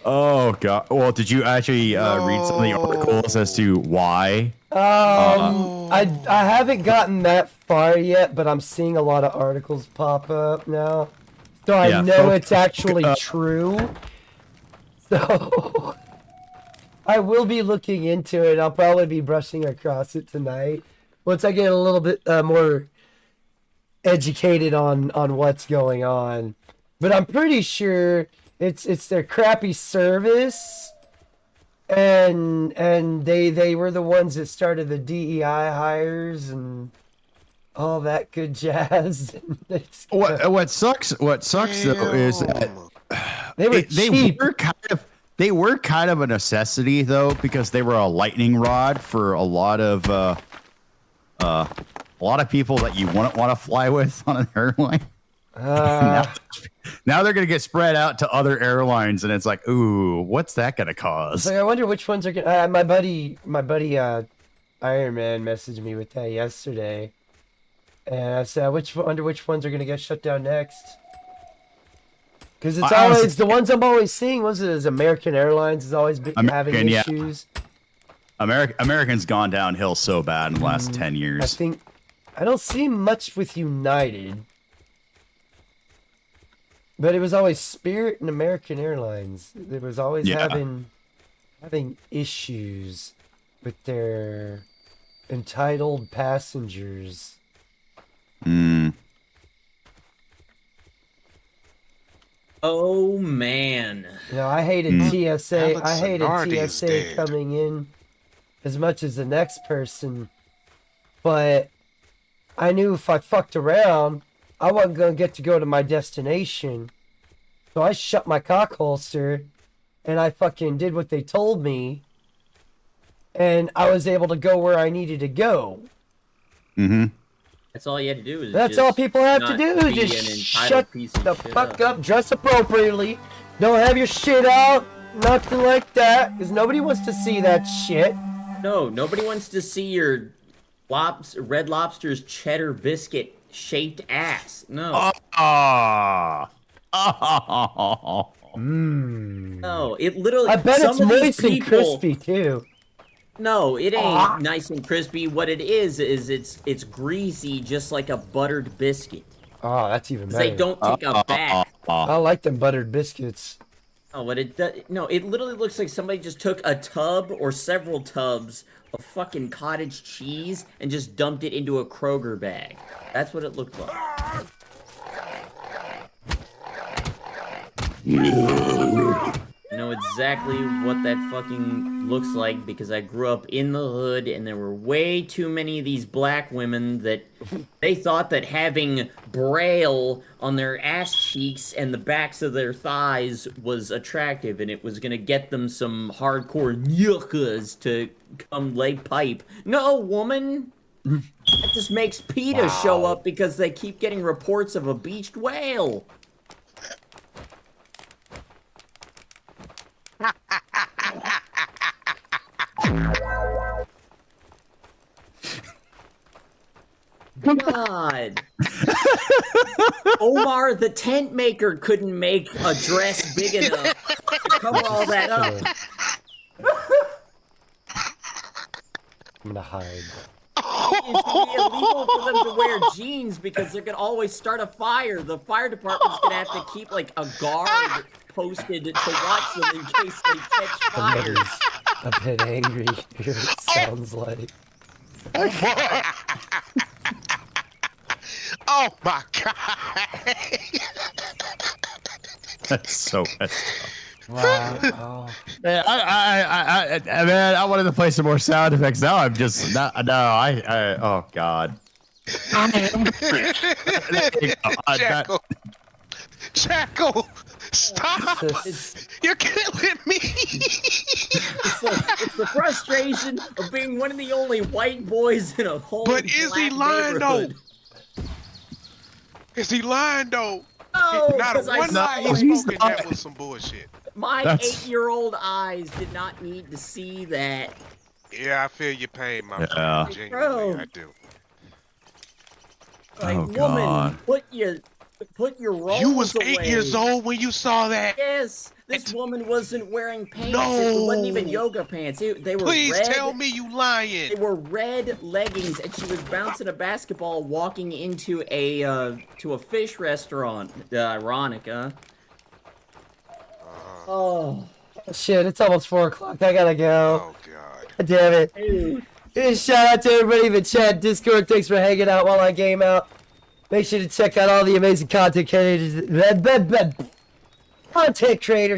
Oh god. Well, did you actually read some of the articles as to why? I haven't gotten that far yet, but I'm seeing a lot of articles pop up now, so I know it's actually true. So I will be looking into it. I'll probably be brushing across it tonight once I get a little bit more educated on what's going on. But I'm pretty sure it's their crappy service, and they were the ones that started the DEI hires and all that good jazz. What sucks though is that they were kind of a necessity though, because they were a lightning rod for a lot of people that you wouldn't want to fly with on an airline. Now they're gonna get spread out to other airlines, and it's like, ooh, what's that gonna cause? Like, I wonder which ones are gonna. My buddy, Iron Man messaged me with that yesterday, and I said, wonder which ones are gonna get shut down next? Because it's always the ones I'm always seeing. Was it as American Airlines has always been having issues? American's gone downhill so bad in the last 10 years. I don't see much with United, but it was always Spirit and American Airlines. It was always having issues with their entitled passengers. Oh man. You know, I hated TSA. I hated TSA coming in as much as the next person, but I knew if I fucked around, I wasn't gonna get to go to my destination. So I shut my cock holster, and I fucking did what they told me, and I was able to go where I needed to go. That's all you had to do. Is That's all people have to do. Just shut the fuck up, dress appropriately, don't have your shit out, nothing like that, because nobody wants to see that shit. No, nobody wants to see your Red Lobster's cheddar biscuit shaped ass. No. No, it literally. I bet it's moist and crispy too. No, it ain't nice and crispy. What it is it's greasy, just like a buttered biscuit. Oh, that's even better. They don't take a bath. I like them buttered biscuits. Oh, but no, it literally looks like somebody just took a tub or several tubs of fucking cottage cheese and just dumped it into a Kroger bag. That's what it looked like. I know exactly what that fucking looks like because I grew up in the hood and there were way too many of these black women that they thought that having braille on their ass cheeks and the backs of their thighs was attractive and it was gonna get them some hardcore yuccas to come lay pipe. No, woman! That just makes PETA show up because they keep getting reports of a beached whale. God. Omar the tent maker couldn't make a dress big enough to cover all that up. I'm gonna hide. It's gonna be illegal for them to wear jeans because they're gonna always start a fire. The fire department's gonna have to keep like a guard posted to watch them in case they catch fire. Somebody's a bit angry. It sounds like. Oh my god! That's so messed up. Wow. Man, man, I wanted to play some more sound effects. Now I'm just not. No, oh god. Jackal, Jackal, stop! You're killing me. It's the frustration of being one of the only white boys in a whole. But is he lying though? Is he lying though? No, not a one lie he's spoken that was some bullshit. My 8-year-old eyes did not need to see that. Yeah, I feel your pain, my Yeah. friend. Genuinely, I do. Like, Oh, woman, God. put your rolls You was away. 8 years old when you saw that. Yes, this woman wasn't wearing pants. No. It wasn't even yoga pants. They were Please red. tell me you lying. They were red leggings, and she was bouncing a basketball, walking into a fish restaurant. Ironic, huh? Oh. Shit, it's almost 4 o'clock. I gotta go. Oh, God. God damn it. Hey, shout out to everybody in the chat, Discord. Thanks for hanging out while I game out. Make sure to check out all the amazing content creators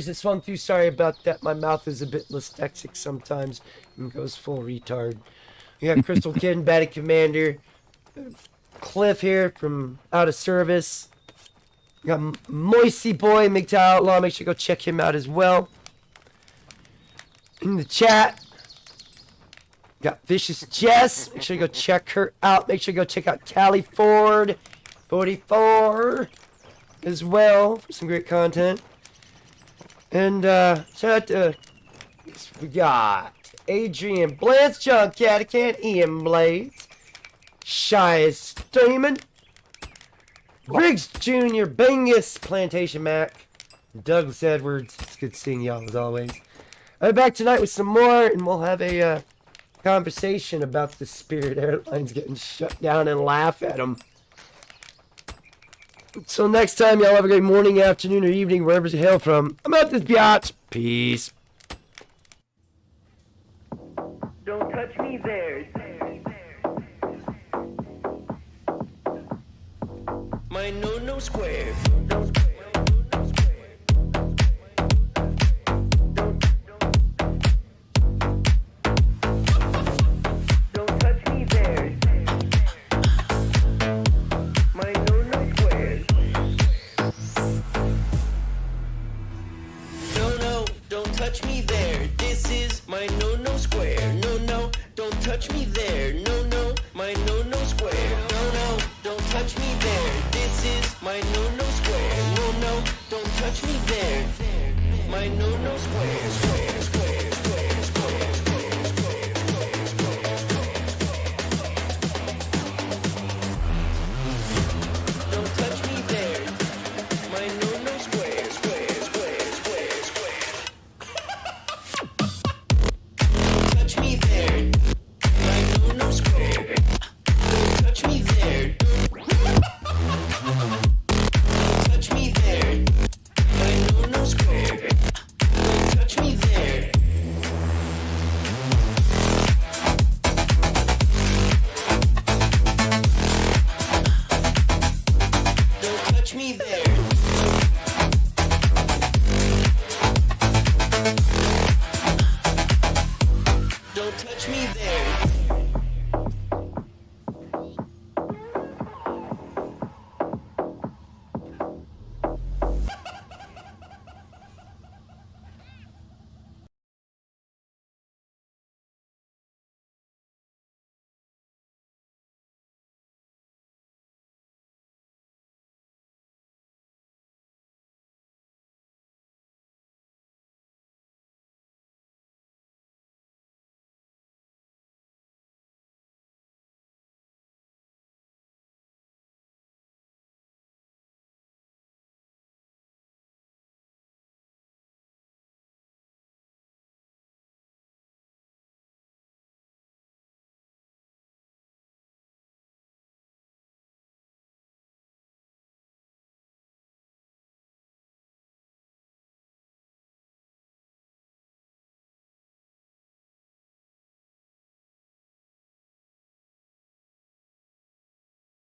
that swung through. Sorry about that. My mouth is a bit dyslexic sometimes and goes full retard. We got Crystal Kid, Batty Commander, Cliff here from Out of Service. We got Moisey Boy, MGTOW Outlaw. Make sure you go check him out as well. In the chat, got Vicious Jess. Make sure you go check her out. Make sure you go check out Callie Ford 44 as well for some great content. And shout out to, we got Adrian Blance, John Catacan, Ian Blades, Shyest Stamen, Riggs Jr., Bingus, Plantation Mac, Douglas Edwards. It's good seeing y'all as always. I'll be back tonight with some more, and we'll have a conversation about the Spirit Airlines getting shut down and laugh at them. Until next time, y'all have a great morning, afternoon, or evening, wherever you hail from. I'm out this biatch. Peace. Don't touch me there. My no square. Don't touch me there. My no square. No, don't touch me there. This is my no square. No, don't touch me there. No, my no square. No, don't touch me there. This is my no square. No, don't touch me there. My no square.